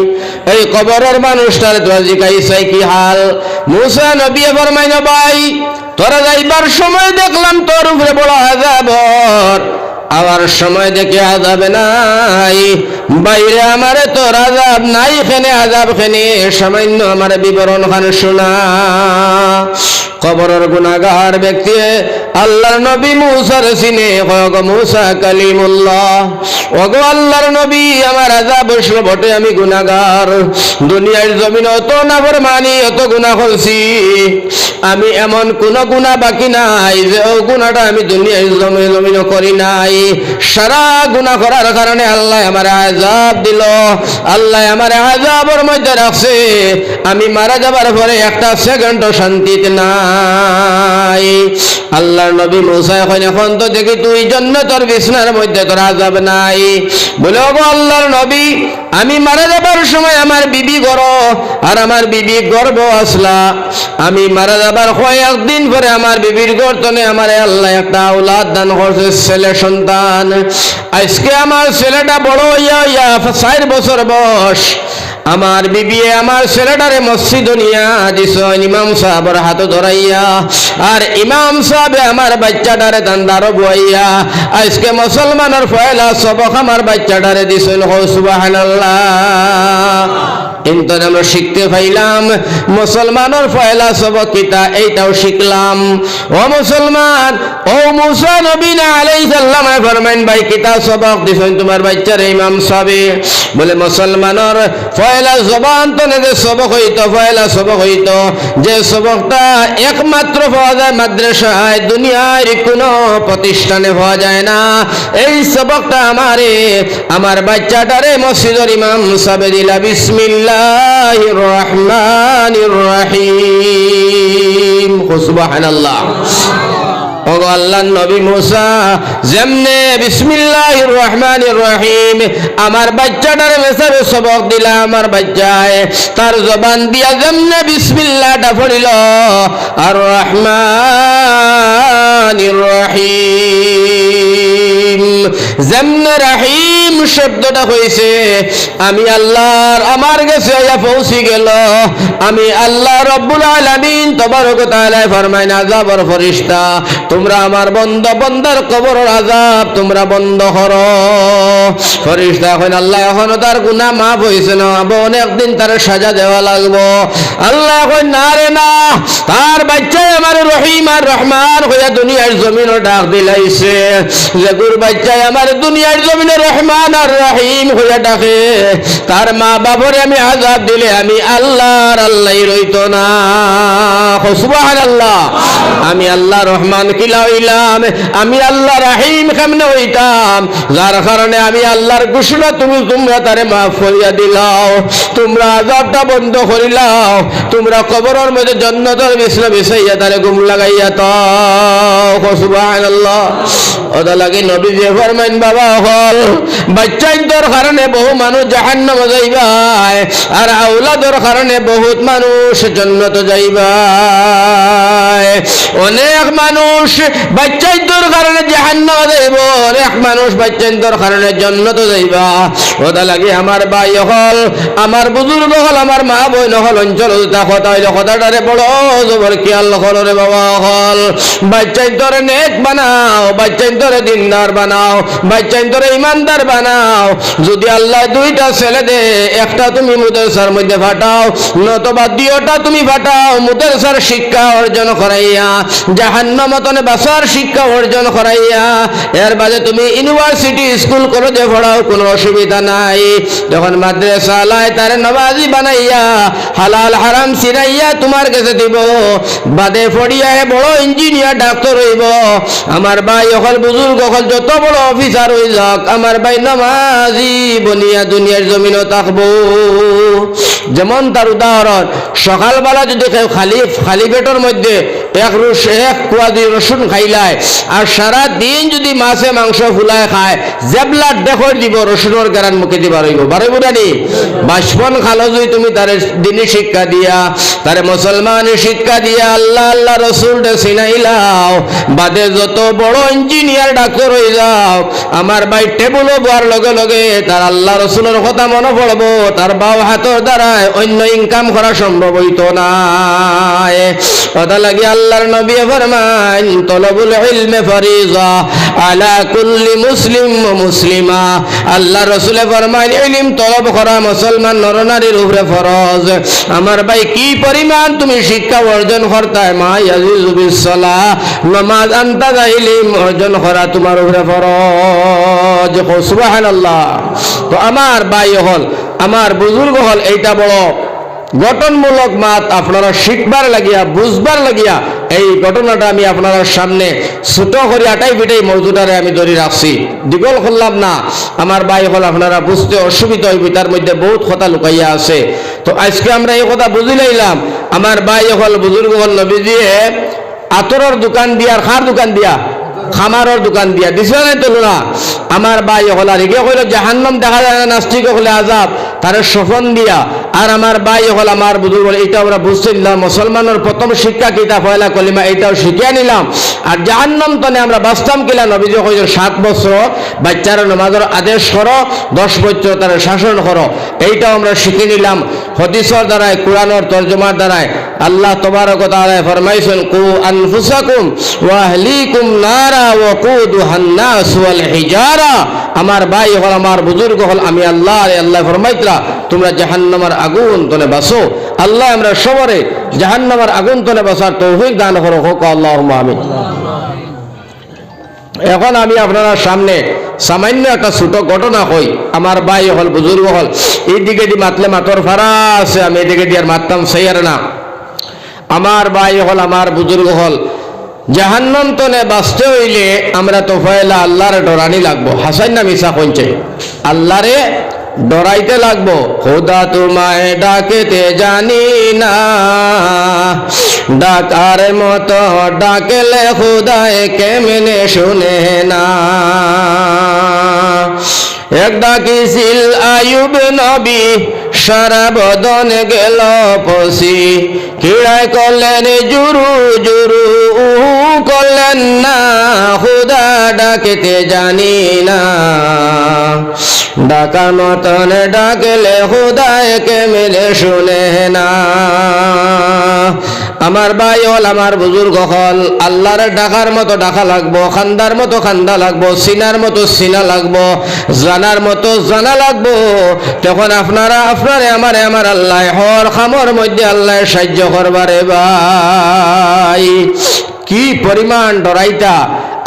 এই কবরের মানুষটার তোরা জিকাই চাই কি হাল। মুসা নবী ফরমাইল ভাই তোরা যাইবার সময় দেখলাম তোর উপরে বড় আযাব, আবার সময় দেখে আযাব নাই। বাইরে আমারে তোর আযাব নাই, এখানে আযাব খানে সামান্য আমার বিবরণ খান শোনা। কবরের গুনাহগার ব্যক্তি আল্লাহর নবী মুসার সিনে কয় মুসা কালিমুল্লাহ, ওগো আল্লাহর নবী আমার আযাব হইছিল বটে, আমি গুনাহগার। দুনিয়ার জমিনে অত নাফরমানি, অত গুনাহ করছি, আমি এমন কোন গুনাহ বাকি নাই যে ও গুনাহটা আমি দুনিয়ার জমিনে করি নাই। সারা গুনাহ করার কারণে আল্লাহ আমার আযাব দিল, আল্লাহ আমার আযাবের মধ্যে রাখছে। আমি মারা যাবার পরে একটা সেকেন্ডও শান্তিতে নাই। আল্লাহর নবী মুসা এখন তো দেখি তুই জান্নাতের বিছনার মধ্যে তোর আযাব নাই। বলে ওগো আল্লাহর নবী আমি মারা যাবার সময় আমার বিবি গর্ভ, আর আমার বিবি গর্ভ আসলা। আমি মারা যাবার কয়েকদিন পরে আমার বিবির গর্তনে আমার আল্লাহ একটা আওলাদ দান করছে, ছেলে সন্তান। আজকে আমার ছেলেটা বড় হইয়া 4 বছর বয়স। আমার বিবি আমার ছেলেটারে মসজিদ নিয়া দিছ ইমাম সাহেবের হাত ধরাইয়া, আর ইমাম সাহেব আমার বাচ্চাটারে দান্দারো বুয়াইয়া আজকে মুসলমানের পয়লা সবক আমার বাচ্চাটারে দিছেন। সুবহানাল্লাহ। কিন্তু আমরা শিখতে পাইলাম মুসলমানের পয়লা সবক কিতা, এইটাও শিখলাম। ও মুসলমান, ও মুসা নবী আলাইহিস সালাম ফরমান ভাই কিতা সবক দিছেন তোমার বাচ্চারে ইমাম সাহেব? বলে মুসলমানের পয়লা জবান তো না, যে সবক হইতো পয়লা সবক হইতো, যে সবকটা একমাত্র পাওয়া যায় মাদ্রাসায়, দুনিয়ার কোনো প্রতিষ্ঠানে পাওয়া যায় না। এই সবকটা আমার বাচ্চাটারে মসজিদের ইমাম সাহেব দিলা। বিসমিল্লাহির রহমানির রহিম। সুবহানাল্লাহ। ও আল্লাহর নবী মুসা যেমনে বিসমিল্লাহির রহমানির রহিম আমার বাচ্চাটার মেসাবে সবক দিলা, আমার বাচ্চায় তার জবান দিয়া যেমনে বিসমিল্লাহটা পড়িল, আর রহমানির রহিম যেমনে রহিম শব্দটা হইছে, আমি আল্লাহর আমার কাছে পৌঁছে গেল। আমি আল্লাহ রব্বুল আলামিন তাবারক ওয়া তাআলা ফরমায় আযাবের ফেরেশতা তোমরা আমার বান্দার কবরের আযাব তোমরা বন্ধ করো। ফেরেশতা কইন আল্লাহ এখনো তার গুনাহ মাফ হইছে না, অনেক দিন তার সাজা দেওয়া লাগবো। আল্লাহ কইন না রে না, তার বাচ্চা আমার রহিম আর রহমান হইয়া দুনিয়ার জমিনে ডাক দিলাইছে। যে গুর বাচ্চা আমার দুনিয়ার জমিনে রহমান আর রহিম হইয়া ডাকে, তার মা বাবারে আমি আযাব দিলে আমি আল্লাহই রইতো না। সুবহানাল্লাহ। আমি আল্লাহ রহমান কিলা হইলাম, আমি আল্লাহ রাহিম কেমনে হইতাম, যার কারণে আমি আল্লাহর ঘোষণা তোমরা তারে মাফ করিয়া দিলাও, তোমরা আযাবটা বন্ধ করিলাও, তোমরা কবরের মধ্যে জান্নাতের বিছনা বিছাইয়া তারে ঘুম লাগাইয়া তাও। সুবহানাল্লাহ। ওটা লাগে নবীজি ফরমাইন বাবা হল বাচ্চাইন্তর কারণে বহু মানুষ জাহান্নামে যাইবা, আর আওলাদর কারণে বহুত মানুষ জান্নাতে যাইবা। অনেক মানুষ বাচ্চাইন্তর কারণে জাহান্নামে যাইব, অনেক মানুষ বাচ্চাইন্তর কারণে জান্নাতে যাইবা। ওটা লাগে আমার ভাই হল, আমার বুজুর্গ হল, আমার মা বোন হল, অঞ্চল কথা হইল কথাটারে বড় জবর খেয়াল করো রে বাবা হল। বাচ্চাইন্তরে নেক বানাও, বাচ্চাইন্তরে দিনদার বানাও, বাচ্চাইন্তরে ইমানদার বানাও। যদি আল্লাহ দুইটা ছেলে দে, একটা তুমি মুদরসার মধ্যে ফাটাও, নতবা দ্বিতীয়টা তুমি ফাটাও মুদরসার শিক্ষা অর্জন করাইয়া, জাহান্নামতনে বাসার শিক্ষা অর্জন করাইয়া, এর বাদে তুমি ইউনিভার্সিটি স্কুল কলেজে পড়াও, কোনো অসুবিধা নাই। যখন মাদ্রাসা লাই তারে নবাজি বানাইয়া হালাল হারাম সিরাইয়া তোমার কাছে দিব, বাদে পড়িয়া বড় ইঞ্জিনিয়ার ডাক্তার হইব। আমার ভাই অকল বুজুর্গ অকল যত বড় অফিসার হই যাক, আমার ভাই নামাজি বনিয়া দুনিয়ার জমিনও থাকবো। যেমন তার উদাহরণ, সকালবেলা যদি খালি পেটের মধ্যে এক কুয়া দিয়ে রসুন খাইলায়, আর সারা দিন যদি মাছে মাংস ফুলায় খায়, জেবলা দেখর দিব রসুনের গারান মুখে দিবা রইব, বারইব নানি। বাসপন খালো যদি তুমি তারে দিনী শিক্ষা দিয়া, তারে মুসলমানের শিক্ষা দিয়া আল্লাহ আল্লাহ রসুল চিনাইলাও, বাদে যত বড় ইঞ্জিনিয়ার ডাক্তার হয়ে যাও, আমার ভাই টেবুলও বোয়ার লগে লগে তার আল্লাহ রসুলের কথা মনে পড়বো, তার বাও হাতের দ্বারায় অন্য ইনকাম করা সম্ভব হইতো না। কথা লাগে আল্লাহর নবী ফরমান তলবুল ইলমে ফরিজা আলা কুল্লি মুসলিম ওয়া মুসলিমা। আল্লাহ রাসূলে ফরমান ইলম তলব করা মুসলমান নরনারীর উপরে ফরজ। আমার ভাই কি পরিমাণ তুমি শিক্ষা অর্জন করতায়, মা ইয়াজিজু বিসসালাহ, নামাজ আনতা ইলম অর্জন করা তোমার উপরে ফরজ। সুবহানাল্লাহ। তো আমার ভাই হল, আমার বুজুর্গ হল, এইটা বড় গঠনমূলক মাত আপনারা শিখবার লাগিয়া বুঝবার লাগিয়া এই ঘটনাটা আমি আপনার সামনে ছোট করে আটাই পিটাই মৌজুদারে আমি ধরে রাখছি, দীঘল করলাম না। আমার ভাই হল আপনারা বুঝতে অসুবিধা হইবে, তার মধ্যে বহুত কথা লুকাইয়া আছে। তো আজকে আমরা এই কথা বুঝি লাইলাম। আমার ভাই হল বুজুর্গ হল নবীজিয়ে আতরের দোকান দিয়া, আর খার দোকান দিয়া, খামারের দোকান দিয়া দিছিল না তো না। আমার ভাই হল আর এগিয়ে কইল জাহান্নাম দেখা যায় না, নাস্তিক হলে আজাব, তার সফন দিয়া। আর আমার ভাই হল, আমার বুজুর্গ হল, এইটা আমরা বুঝতে নিলাম। মুসলমানের প্রথম শিক্ষা কিতা পয়লা কলিমা, এইটাও শিখিয়া নিলাম। আর জাহান্নাম তনে আমরা বাঁচতাম কিলা, নবীজি কইল 7 বছর বাচ্চার নামাজের আদেশ করো, 10 বছর তার শাসন করো, এইটাও আমরা শিখে নিলাম হাদিসের দ্বারায়, কোরআনের তরজমার দ্বারায়। আল্লাহ তবারক ওয়া তাআলা ফরমাইছেন কু আনফুসাকুম ওয়া আহলিকুম নারা ওয়াকুদুহান নাস ওয়াল হিজারা। আমার ভাই হল, আমার বুজুর্গ হল, আমি আল্লাহ, আল্লাহ ফরমাইতরা তোমরা জাহান্নামের আগুন তলে বাসো। আল্লাহ আমরা সবরে জাহান্নামের আগুন তলে বাসার তৌফিক দান করো, হোক আল্লাহুম্মা আমিন। এখন আমি আপনার সামনে সামান্য একটা ছোট ঘটনা কই। আমার ভাই হল, বুজুর্গ হল, এইদিকে দি মাতলে মাতর ফারা আছে, আমি এদিকে দিয়ে আর মারতাম সেই আর না। আমার ভাই হল, আমার বুজুর্গ হল, জাহান্নাম তলে বাঁচতে হইলে আমরা তো পয়লা আল্লাহরে ডরানি লাগবো। হাসান না মিশা কইছে, আল্লাহরে ডরাইতে লাগবো। খোদা তোমায় ডাকেতে জানি না, ডাকার মতো ডাকেলে খোদায় কেমনে শুনে না। এক ডাকিছিল আয়ুব নবী, সারা বদন গেল পশি, কিড়ায় করলেন জুরু জুরু, করলেন না খোদা ডাকেতে জানি না। ডাকার মতন ডাকলে খোদায় কেমনে শুনে না। আমার ভাই হল, আমার বুজুর্গ হল, আল্লাহর ডাকার মতো ডাকা লাগবো, খান্দার মতো খান্দা লাগবো, সিনার মতো সিনা লাগবো, জানার মতো জানা লাগবো। তখন আপনারা আপনারে আমারে আমার আল্লাহ হর খামর মধ্যে আল্লাহ সাহায্য করবারে। ভাই কি পরিমাণ ডরাইতা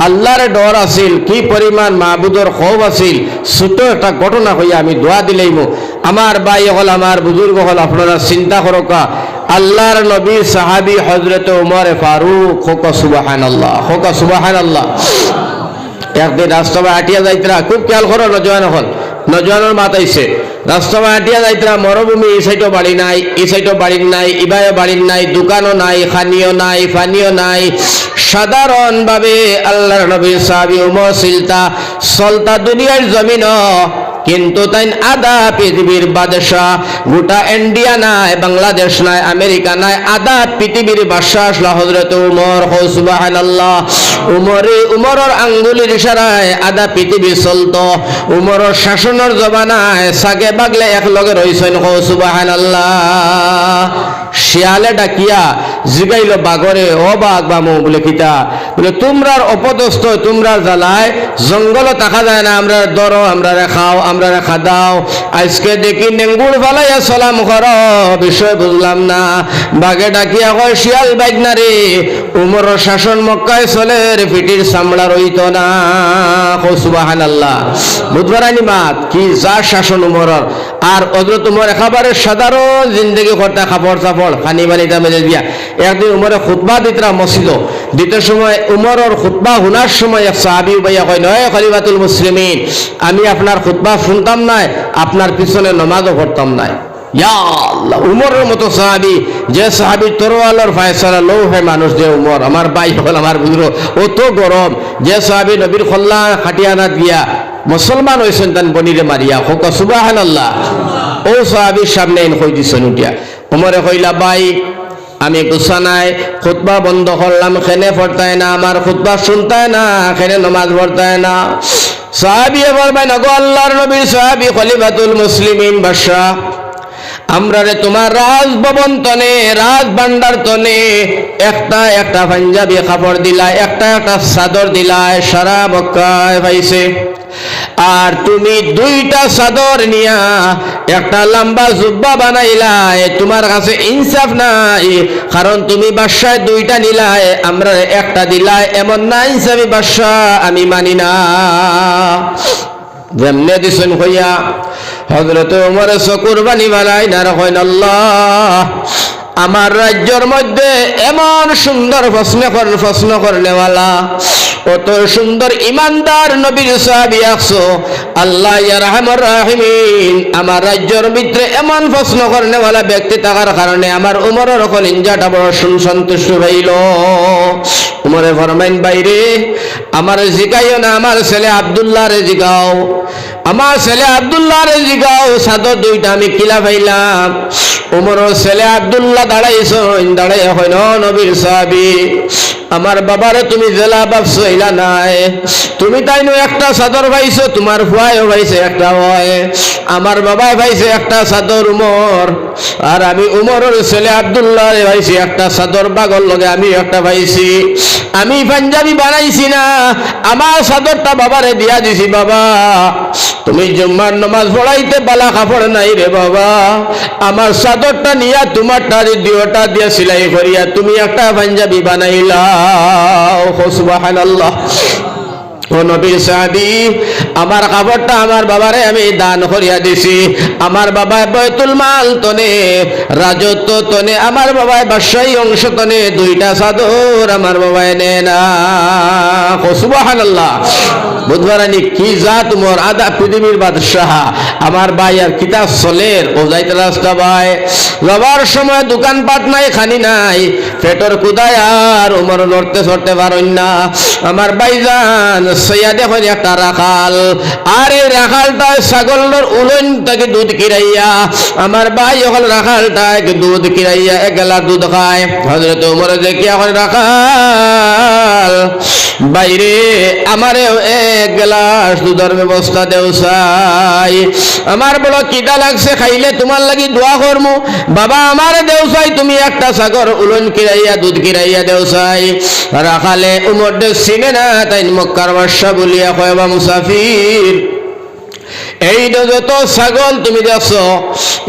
আল্লাহর ডর আছিল, কি পরিমাণ মাহবুদর খৌফ আছিল। ছোট একটা ঘটনা হইয়া আমি দোয়া দিলেইমু। আমার ভাই হল, আমার বুজুর্গ হল, আপনারা চিন্তা করকা। আল্লাহর নবী সাহাবী হযরত উমর ফারুক হোক সুবহানাল্লাহ, হোক সুবহানাল্লাহ। একদিন রাস্তায় হাঁটিয়া যাইতরা, খুব খেয়াল করো নজওয়ান হল, নজওয়ানের মাত আইছে, রাস্তায় হাঁটিয়া যাইতরা, মরুভূমি, এই সাইডও বাড়ি নাই, এই সাইডও বাড়ি নাই, ইবায়ও বাড়ি নাই, দোকানও নাই, খানিও নাই, পানিও নাই, সাধারণভাবে আল্লাহর নবীর সাহাবী উমর চলতা দুনিয়ার জমিন, কিন্তু তাই আধা পৃথিবীর বাদশাহ, গোটা ইন্ডিয়া নাই, বাংলাদেশ নাই, আমেরিকা নাই, আধা পৃথিবীর বাদশাহ আসলা হযরত উমর। সুবহানাল্লাহ। উমরের আঙ্গুলের ইশারায় আধা পৃথিবী চলত। উমরের শাসনের জমানায় সাগে বাগলে এক লগে রইছেন। সুবহানাল্লাহ। শিয়ালে ডাকিয়া জিগাইল বাগরে, ও বাঘ বামু, বলে কিতা? বলে তোমরার অপদস্থ, তোমরা জ্বালায় জঙ্গল থাকা যায় না, আমরা ধরো, আমরা খাও, আমরা রেখা দাও। আজকে দেখি নেঙ্গুড় ফালাইয়া সালাম কর, বিষয় বুঝলাম না। বাঘে ডাকিয়া কয়, শিয়াল বাইক না রে, উমরের শাসন মক্কায় চলে, পিঠির চামড়া রইত না। সুবহানাল্লাহ। বুধবারানি মাত কি যার শাসন উমরের। আর হযরত উমর একেবারে সাধারণ জিন্দগি করতে, কাপড় চাপড় খানি বানিতে মেজে দিয়া। একদিন উমরে খুতবা দিতরা মসজিদ, দিতে সময় উমরের খুতবা শোনার সময় এক সাহাবী ভাইয়া কয়, নয় খলিফাতুল মুসলিমিন, আমি আপনার খুতবা শুনতাম নাই, আপনার পিছনে নামাজও পড়তাম নাই। ইয়া আল্লাহ, উমরের মতো সাহাবী, যে সাহাবী তরোয়ালের ফায়সালা লৌহে মানুষ, যে উমর আমার ভাই হল, আমার বুজুর্গ, অত গরম, যে সাহাবী নবীর খল্লা খাটিয়ানাত গিয়া মুসলমান হয়েছেন, তান বনিরে মারিয়া। হোক সুবহানাল্লাহ। ও সাহাবীর সামনে কই দিছেন উঠিয়া। উমরে কইলা, ভাই আমি গুছা নাই, খুতবা বন্ধ করলাম, খেনে পড়তায় না, আমার খুতবা শুনতায় না, খেনে নমাজ পড়তায় না। সাহাবী এবার ভাই নগো আল্লাহর নবীর সাহাবী খলিফাতুল মুসলিমিন বাদশাহ, আমরা রে তোমার রাজভবন তনে, রাজ ভান্ডার তনে একটা একটা পাঞ্জাবি কাপড় দিলায়, একটা একটা চাদর দিলায়, সারা মক্কায় পাইছে। আর তুমি দুইটা চাদর নিয়া একটা লম্বা জুব্বা বানাইলাই, তোমার কাছে ইনসাফ নাই, কারণ তুমি বাদশায় দুইটা নিলাই, আমরা একটা দিলাই, এমন না ইনসাফি বাদশাহ, আমি মানি না। যেমনে দিছেন হইয়া হযরত ওমরের চকুর বানি বানাই না, রকম আল্লাহ, আমার রাজ্যের মধ্যে এমন সুন্দর প্রশ্ন করনেওয়ালা, অত সুন্দর ইমানদার নবীর সাহাবী আছো, আল্লাহ ইয়া রাহমান রাহিমিন, আমার রাজ্যের ভিতরে এমন প্রশ্ন করনেওয়ালা ব্যক্তি থাকার কারণে আমার উমরের কলিজাটা বড় সন্তুষ্ট হইল। উমরে ফরমাইন, বাইরে আমার জিগাইও না, আমার ছেলে আব্দুল্লাহ রে জিগাও, আমার ছেলে আব্দুল্লাহ রে জিগাও, চাদর দুইটা আমি কিলা পাইলাম। উমরের ছেলে আব্দুল্লাহ দাঁড়াইছেন, দাঁড়াইয়া হইল, নবীর সাহাবী, আমার বাবারে তুমি জেলা ভাবছো ইলা নাই, তুমি তাই নো একটা চাদর পাইছো, তোমার ফুয়াইও পাইছে একটা, হয় আমার বাবাই পাইছে একটা চাদর উমর, আর আমি উমরের ছেলে আব্দুল্লাহ রে পাইছি একটা চাদর, বাগল লগে আমি একটা পাইছি। আমি পাঞ্জাবি বানাইছি না, আমার চাদরটা বাবারে দিয়া দিছি। বাবা তুমি জুম্মার নামাজ পড়াইতে বালা কাপড় নাই রে বাবা, আমার চাদরটা নিয়া তোমারটা দিওটা দিয়া সেলাই করিয়া তুমি একটা পাঞ্জাবি বানাইলাও। সুবহানাল্লাহ। ও নবীর সাহাবী, আমার কাপড়টা আমার বাবারে আমি দান করিয়া দিছি। আমার বাবায় বয়তুল মাল তনে, রাজত্ব তনে, আমার বাবায় বাদশাহী অংশ তনে দুইটা চাদর আমার বাবায় নেয় না। সুবহানাল্লাহ। বুধবারানি কি যা তোমার আধা পৃথিবীর বাদশাহ, আমার ভাই আর কিতাব চলের ও যাইতে রাস্তা ভাই, যাবার সময় দোকানপাট নাই, খানি নাই, পেটর কুদায় আর উমর লড়তে চড়তে পারেন না। আমার ভাইজান সইয়া দেখো একটা রাখাল, আর এই রাখালটা ছাগলের উলন থেকে দুধ কিরাইয়া, আমার ভাই এখন রাখালটাকে দুধ কিরাইয়া এক গেলা দুধ খায়। হযরত উমর দেখি এখন রাখাল, বাইরে আমারে এক গ্লাস দুধের ব্যবস্থা দেও চাই, আমার বড় কিটা লাগছে, খাইলে তোমার লাগি দোয়া করমু। বাবা আমারে দেও চাই, তুমি একটা ছাগল উলন কিরাইয়া দুধ কিরাইয়া দেও চাই। রাখালে উমর দে চিনে না, তাই মক্কার বাদশা বলিয়া কয়, বা মুসাফির, এই যত ছাগল তুমি দেখছো,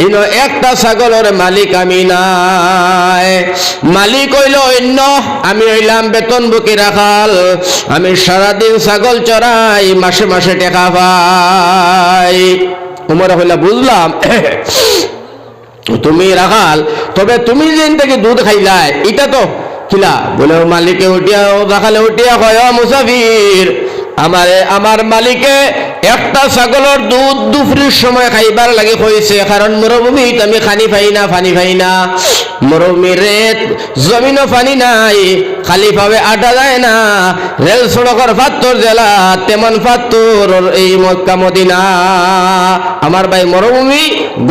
ইনো একটা ছাগলের মালিক আমি নাই, মালিক হইল অন্য, আমি হইলাম বেতন বুকি রাখাল, আমি সারাদিন ছাগল চড়াই, মাসে মাসে টাকা পাই। উমর হইলা বুঝলাম, তুমি রাখাল, তবে তুমি যেন থেকে দুধ খাইলাই এটা তো খিলা। বলে মালিকে উঠিয়া রাখালে উঠিয়া কয় মুসাফির, আমার মালিকে একটা ছাগলের দুধ দুপুরের সময় খাইবার লাগে কইছে, কারণ মরুভূমিত আমি পানি পাই না মরুভূমির রেত জমিনও পানি নাই, খালি ভাবে আটা যায় না। রেল সড়কের পাত্তর জেলা তেমন পাত্তর এই মক্কা মদিনা। আমার ভাই মরুভূমি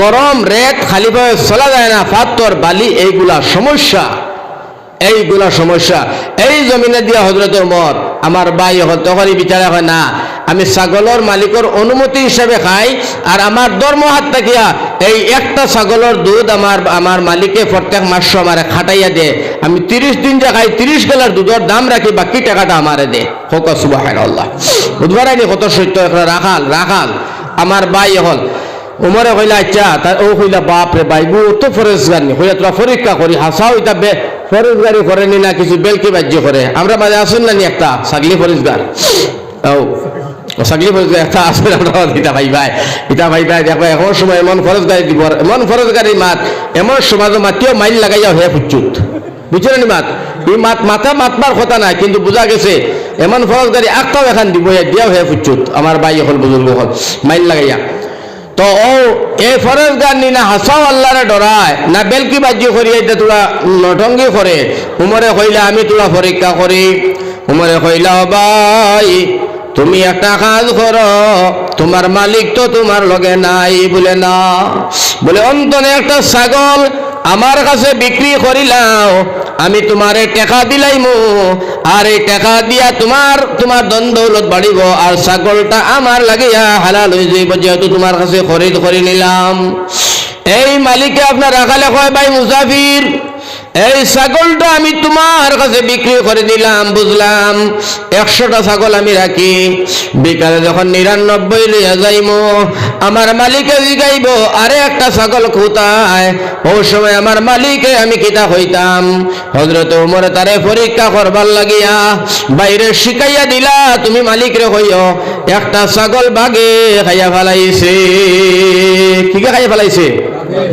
গরম রেত খালি ভাবে চলা যায় না, পাত্তর বালি এইগুলা সমস্যা। এই জমিনে দিয়া হযরত ওমর আমার ভাই হল তখনই বিচারা হয় না, আমি ছাগলের মালিকের অনুমতি হিসাবে খাই, আর আমার ধর্ম হাত থাকিয়া এই একটা ছাগলের দুধ আমার মালিকে প্রত্যেক মাস আমার খাটাইয়া দে, আমি 30 দিন যা খাই 30 গেলার দুধের দাম রাখি, বাকি টাকাটা আমারে দে। হোক সুবহানাল্লাহ। বুধবার আইনি কত সত্য রাখাল আমার ভাই হল উমরে কইলা আচ্ছা, তার ও কইলা বাপ রে ভাই গু তো ফরেজগার নি কইলা তোরা পরীক্ষা করি হাসাও এটা ফরেজগারি করেনি না কিছু বেলকি বাজ্য করে। আমরা মাঝে আসুন না নি একটা ছাগলি ফরেজগার, ছাগলি ফরেজগার একটা আসুন আমরা এটা ভাই দেখো এমন সময় এমন ফরেজগারি দিব, এমন ফরেজগারি মাত এমন সমাজ মাতিও মাইল লাগাইয়া হয়ে ফুচুত, বুঝছেন নি মাত এই মাথা মাতবার কথা নাই, কিন্তু বোঝা গেছে এমন ফরেজগারি একটাও এখান দিব দিয়া হয়ে ফুচুত। আমার ভাই এখন বুজুর্গ হল মাইল লাগাইয়া তো ও এ ফরেজগার নি না হাসাও আল্লাহরে ডরায় না বেলকি বাজ্য করি, এটা তোরা নটঙ্গি করে। উমরে কইলা আমি তোরা পরীক্ষা করি। উমরে কইলা ভাই তুমি একটা কাজ করো, তোমার মালিক তো তোমার লগে নাই। বলে না, বলে অন্তনে একটা ছাগল আমার কাছে বিক্রি করিলাও, আমি তোমারে টাকা দিলাইমু, আর এই টাকা দিয়া তোমার ধন দৌলত বাড়িব, আর ছাগলটা আমার লাগিয়া হালাল হয়ে যাইব, যেহেতু তোমার কাছে খরিদ করে নিলাম। এই মালিকে আপনার রাখালে কয় ভাই মুসাফির, এই ছাগলটা আমি তোমার কাছে বিক্রি করে দিলাম, বুঝলাম 100টা ছাগল আমি রাখি, বিকালে যখন 99 লইয়া যাইব আমার মালিকে জিগাইব আরে একটা ছাগল কোথায়, ওই সময় আমার মালিকে আমি কিতা হইতাম। হযরত ওমর তারে পরীক্ষা করবার লাগিয়া বাইরে শিখাইয়া দিলা, তুমি মালিকরে কইও একটা ছাগল বাঘে খাইয়া ফেলাইছে। কি খাইয়া ফেলাইছে?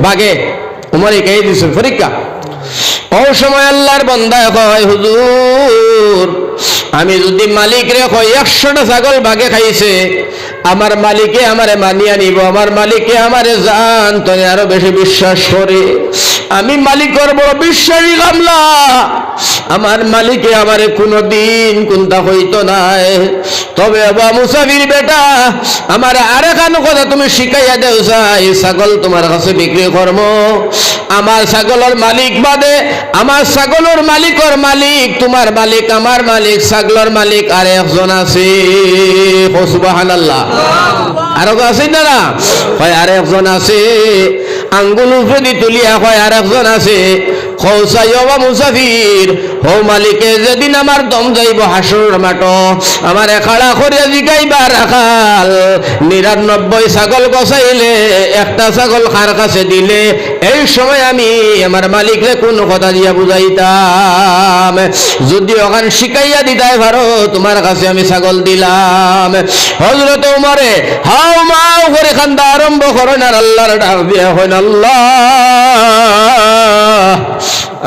বাঘে। ওমর এই দিছে পরীক্ষা। ওই সময় আল্লাহর বান্দা কয় হুজুর আমি যদি মালিক রে কই 100টা ছাগল বাঘে খাইছে, আমার মালিকে আমারে মানিয়া নিব, আমার মালিকে আমারে জান তো আরো বেশি বিশ্বাস করে। আমি মালিকের বড় বিশ্বাসী কামলা, আমার মালিকে আমারে কোনদিন কোনটা হইতো নাই। তবে বাবা মুসাফির বেটা আমার আরেকখান কথা তুমি শিখাইয়া দেও, চাই ছাগল তোমার কাছে বিক্রি করব, আমার ছাগলের মালিক বাদে আমার ছাগলের মালিকর মালিক তোমার মালিক আমার মালিক, ছাগলের মালিক আর একজন আছে। সুবহানাল্লাহ। আরো আছে না? হয় আর একজন আছে। আঙ্গুল উপরে তুলিয়া হয় আর একজন আছে। খৌসাইবা মুসাফির হো মালিকে যেদিন আমার দম যাইব হাসুর মাঠ, আমার খাড়া করিয়া জিগাইবা রাখাল 99 ছাগল গছাইলে একটা ছাগল কার কাছে দিলে, এই সময় আমি আমার মালিকরে কোন কথা দিয়া বুঝাইতাম, যদি ওখান শিখাইয়া দিতাই পারো তোমার কাছে আমি ছাগল দিলাম। হযরত ওমরে হাও মাও করে কান্দা আরম্ভ করেন আর আল্লাহর ডাক দিয়া হইন আল্লাহ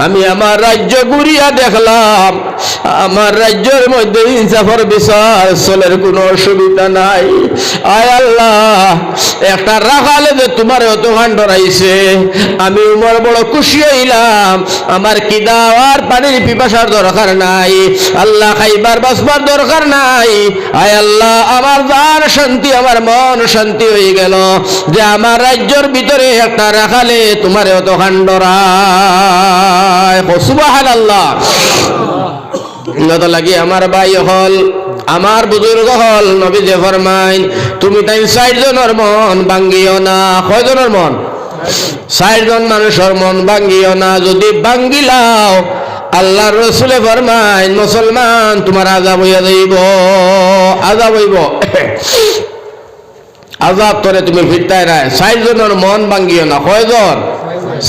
আমি আমার রাজ্য ঘুরিয়া দেখলাম, আমার রাজ্যের মধ্যে ইনসাফের বিচার চলের কোনো অসুবিধা নাই। আয় আল্লাহ একটা রাখালে যে তোমার অত ডরাইছে, আমি উমর বড় খুশি হইলাম। আমার কি দাওয়ার পানির পিপাসার দরকার নাই, আল্লাহ খাইবার বাসবার দরকার নাই। আয় আল্লাহ আমার জান শান্তি, আমার মন শান্তি হয়ে গেল যে আমার রাজ্যের ভিতরে একটা রাখালে তোমার অত ডরায়। সুবহানাল্লাহ। লাগি আমার ভাই হল, আমার বুজুর্গ হল, নবী যে ফরমাইন তুমি তাই 60 জনের মন ভাঙ্গিও না। কয়জনের মন? 60 জন মানুষের মন ভাঙ্গিও না। যদি ভাঙ্গিলাও আল্লাহর রাসূলে ফরমাইন মুসলমান তোমার আযাব হইয়া যাইব, আযাব হইব, আযাব তোরে তুমি ফিরতাই রায়। 60 জনের মন ভাঙ্গিও না। কয়জন?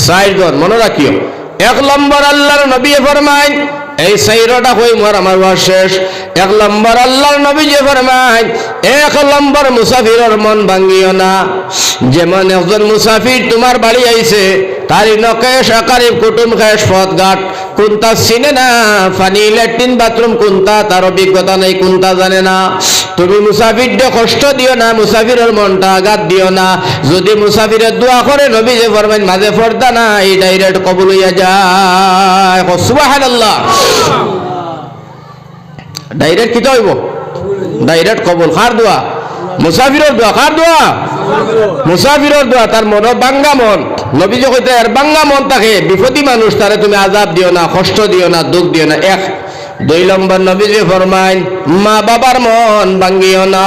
60 জন। মনে রাখিও। 1 নম্বর আল্লাহর নবী ফরমাইন এই সাইরটা কই মোর আমার ওয়াজ শেষ। 1 নম্বর আল্লাহর নবী যে ফরমায় 1 নম্বর মুসাফিরের মন ভাঙ্গিও না। যেমন একজন মুসাফির তোমার বাড়ি আইছে, তার নকেশ আকারে কুটুম খেস পথঘাট কোনটা চিনে না, পানি ল্যাট্রিন বাথরুম কোনটা তার অভিজ্ঞতা নেই, কোনটা জানে না। তুমি মুসাফিরকে কষ্ট দিও না, মুসাফিরের মনটা আঘাত দিও না। যদি মুসাফিরের দোয়া করে নবী যে ফরমাইন মাঝে পর্দা না, এই ডাইরেক্ট কবুল হইয়া যায়। সুবহানাল্লাহ। ডাইরেক্ট কি হইব? ডাইরেক্ট কবুল। কার দোয়া? মুসাফিরের দোয়া। কার দোয়া? মুসাফিরের দোয়া। তার মন বাঙ্গা মন, নবী যে কইতে আর বাঙ্গা মন থাকে, বিপদী মানুষ, তারে তুমি আযাব দিও না, কষ্ট দিও না, দুঃখ দিও না। 1 2 নম্বর নবী যে ফরমাইন মা বাবার মন ভাঙ্গিও না।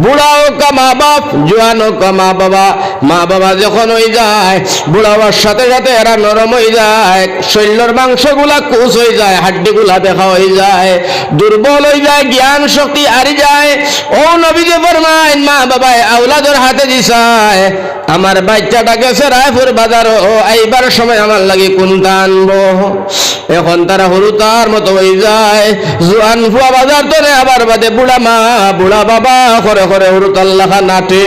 বুড়া হোক মা বাপ, জোয়ান হোক মা বাবা, মা বাবা যখন হয়ে যায় বুড়া হওয়ার সাথে সাথে এরা নরম হয়ে যায়, শরীরের মাংসগুলা কুচ হয়ে যায়, হাড্ডিগুলা দেখা হয়ে যায়, দুর্বল হয়ে যায়, জ্ঞান শক্তি হারি যায়। ও নবী যে ফরমাইন মা বাবা আওলাদের হাতে দিছায়, আমার বাচ্চাটা গেছে রায়পুর বাজার, ও এইবার সময় আমার লাগে কোনটা আনবো। এখন তারা হরুতার মতো হয়ে যায়, জোয়ান ফুয়া বাজার তোরে আবার বাদে বুড়া মা বুড়া বাবা করে করে হরুতাল্লাহ নাটে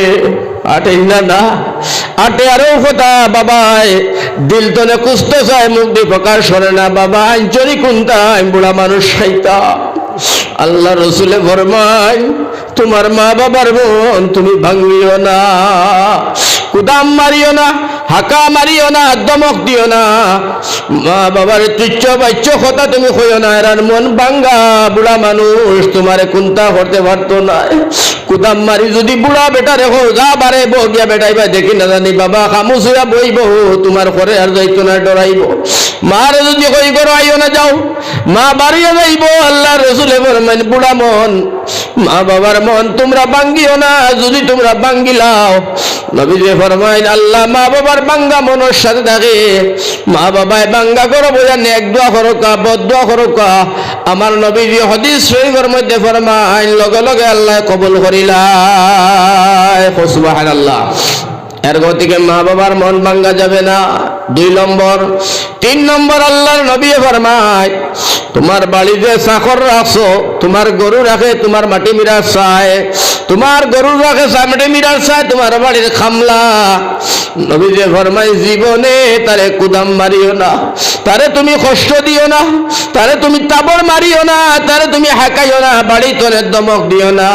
আটে না আটে আরো কথা বাবায় দিল তনে কুস্ত চায়, মুখ দিয়ে প্রকাশ করে না। বাবা আঞ্চলিক কোনটা বুড়া মানুষ খাইতা। আল্লাহ রসুলে ফরমায় তোমার মা বাবার মন তুমি ভাঙিও না, কুদাম মারিও না, হাকা মারিও না, দমক দিও না। মা বাবার তুচ্ছ বাচ্চ কথা তুমি কইও না, এরার মন ভাঙ্গা বুড়া মানুষ তোমারে কোনটা করতে পারতো না। কুদাম মারি যদি বুড়া বেটা রেখো যা বারে বগিয়া বেটাইবা দেখি না জানি বাবা খামুচ হইয়া বইব, তোমার ঘরে আর যাইতো না, ডরাইব। মারে যদি কই করো আইও না যাও, মা বাড়িয়ে যাইব। আল্লাহ রসুলে ফরমাইন বুড়া মন মা বাবার মন তোমরা ভাঙ্গিও না। যদি তোমরা ভাঙ্গিলাও নবী যে ফরমাইন আল্লাহ মা বাবার ভাঙ্গা মনের সাথে থাকে, মা বাবায় ভাঙ্গা করো বোঝা নেক দোয়া করো কা বদ দোয়া করো কা। আমার নবী যে হাদিস শরীফের মধ্যে ফরমাইন লগে লগে আল্লাহ কবুল করিলাই। সুবহানাল্লাহ। এর গতিকে মা বাবার মন ভাঙ্গা যাবে না। 2 নম্বর 3 নম্বর আল্লাহর নবী ফরমায় তোমার বাড়িতে চাকর রাখছো, তোমার গরু রাখে তোমার মাটি মিরাজ চায়, তোমার গরু রাখে মাটি মিরাজ চায়, তোমার বাড়ির খামলা। নবী যে ফরমায় জীবনে তারে কুদাম মারিও না, তারে তুমি কষ্ট দিও না, তারে তুমি তাবড় মারিও না, তারে তুমি হাঁকাইও না, বাড়ি তোরে দমক দিও না।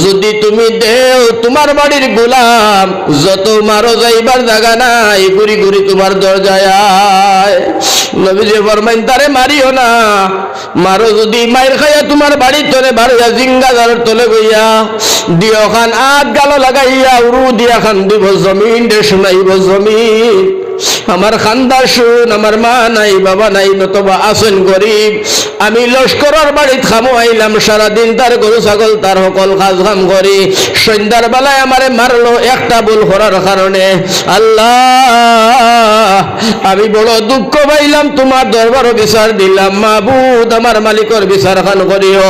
যদি তুমি দেও তোমার বাড়ির গোলাম যত মারো যাইবার জায়গা নাই, ঘুরি ঘুরি তোমার দরজায় আয়। নবী যে ফরমাইন তারে মারিও না, মারো যদি মাইর খাইয়া তোমার বাড়ি তোরে বাড়িয়া জিঙ্গাদারের তলে গইয়া দিও খান আট গালো লাগাইয়া উরু দিয়া খান দিব জমিন দে শুনাইব জমিন। আমার খানদার শুন, আমার মা নাই বাবা নাই নতবা আসেন গরিব, আমি লস্করের বাড়িত খামো আইলাম সারাদিন, তার গরু ছাগল তার সকল কাজ কাম করি, সন্ধ্যার বেলায় আমারে মারলো একটা ভুল করার কারণে। আল্লাহ আমি বড় দুঃখ পাইলাম, তোমার দরবারও বিচার দিলাম, মাবুদ আমার মালিকর বিচার খান করিও।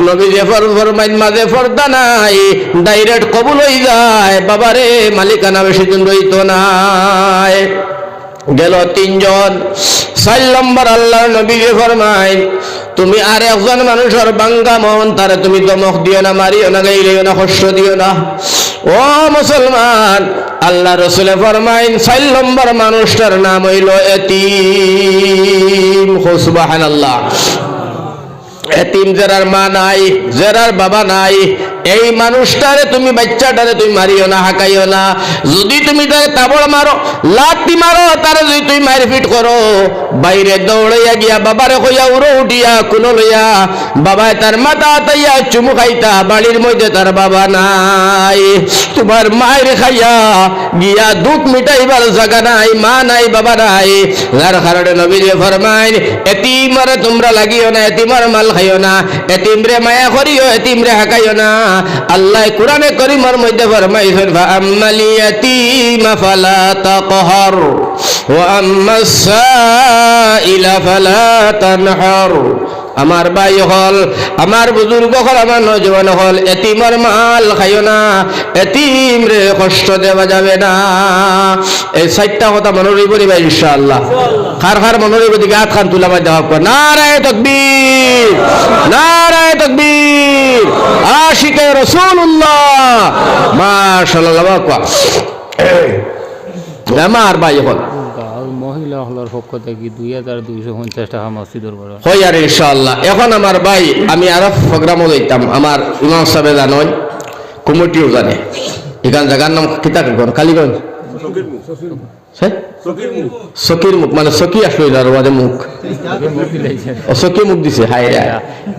নবী যে ফরমাইন মাঝে পর্দা নাই, ডাইরেক্ট কবুল হয়ে যায়। বাবারে মালিকানা বেশি দিন রইতো নাই। গেল 3 জন। 4 নম্বর আল্লাহর নবী ফরমায় তুমি আর একজন মানুষের ভাঙ্গা মন তারে তুমি দমক দিও না, মারিও না, গাইলিও না, কষ্ট দিও না। ও মুসলমান আল্লাহ রসুলে ফরমাইন 4 নম্বর মানুষটার নাম হইল এতিম। সুবহানাল্লাহ। এতিম যারার মা নাই, যারার বাবা নাই, এই মানুষটারে তুমি বাচ্চাটারে তুমি মারিও না, হাঁকাইও না। যদি তুমি তারে তাবড় মারো, লাঠি মারো, তারে যদি তুমি মারপিট করো, বাইরে দৌড়াইয়া গিয়া বাবারে কইয়া উড়ো উঠিয়া কোনো লইয়া বাবায় তার মাথা আতাইয়া চুমু খাইতা, বাড়ির মধ্যে তার বাবা নাই, তোমার মায়ের খাইয়া গিয়া দুঃখ মিটাইবার জায়গা নাই, মা নাই বাবা নাই। যার কারণে নবী যে ফরমাইন এতিমরে তোমরা লাগিও না, এতিমর মাল খাইও না, এতিমরে মায়া করিও, এতিমরে হাঁকাইও না। আল্লাহ কোরআনে কারীমের মধ্যে ফরমাইছেন ফাআম্মাল ইয়াতীমা ফালা তাকহার ওয়া আম্মাস সাইলা ফালা তানহার। আমার ভাই হল, আমার বুজুর্গ হল, আমার নজওয়ান হল, এতিমর মাল খাইও না, এতিম রে কষ্ট দেওয়া যাবে না। এই 4টা কথা মনে রইব নি ভাই ইনশাআল্লাহ। খার খার মনে রইব দিকে হাত খান তুলা ভাই দেওয়া কর নারায়ে তাকবীর, নারায়ে তাকবীর, আশিকে রাসূলুল্লাহ, মাশাআল্লাহ। আমার ভাই হল
মহিলা হলার পক্ষ থেকে 2250 টাকা মসজিদের বড়
হই আর ইনশাআল্লাহ। এখন আমার ভাই আমি আরো প্রোগ্রামও দিতাম, আমার ইমাম সাহেব জানেন, কমিটিও জানে, এখান জায়গার নাম কিতা কালীগঞ্জ সকির মুখ, মানে সকি আসলো মুখ, সকি মুখ দিছে। হাই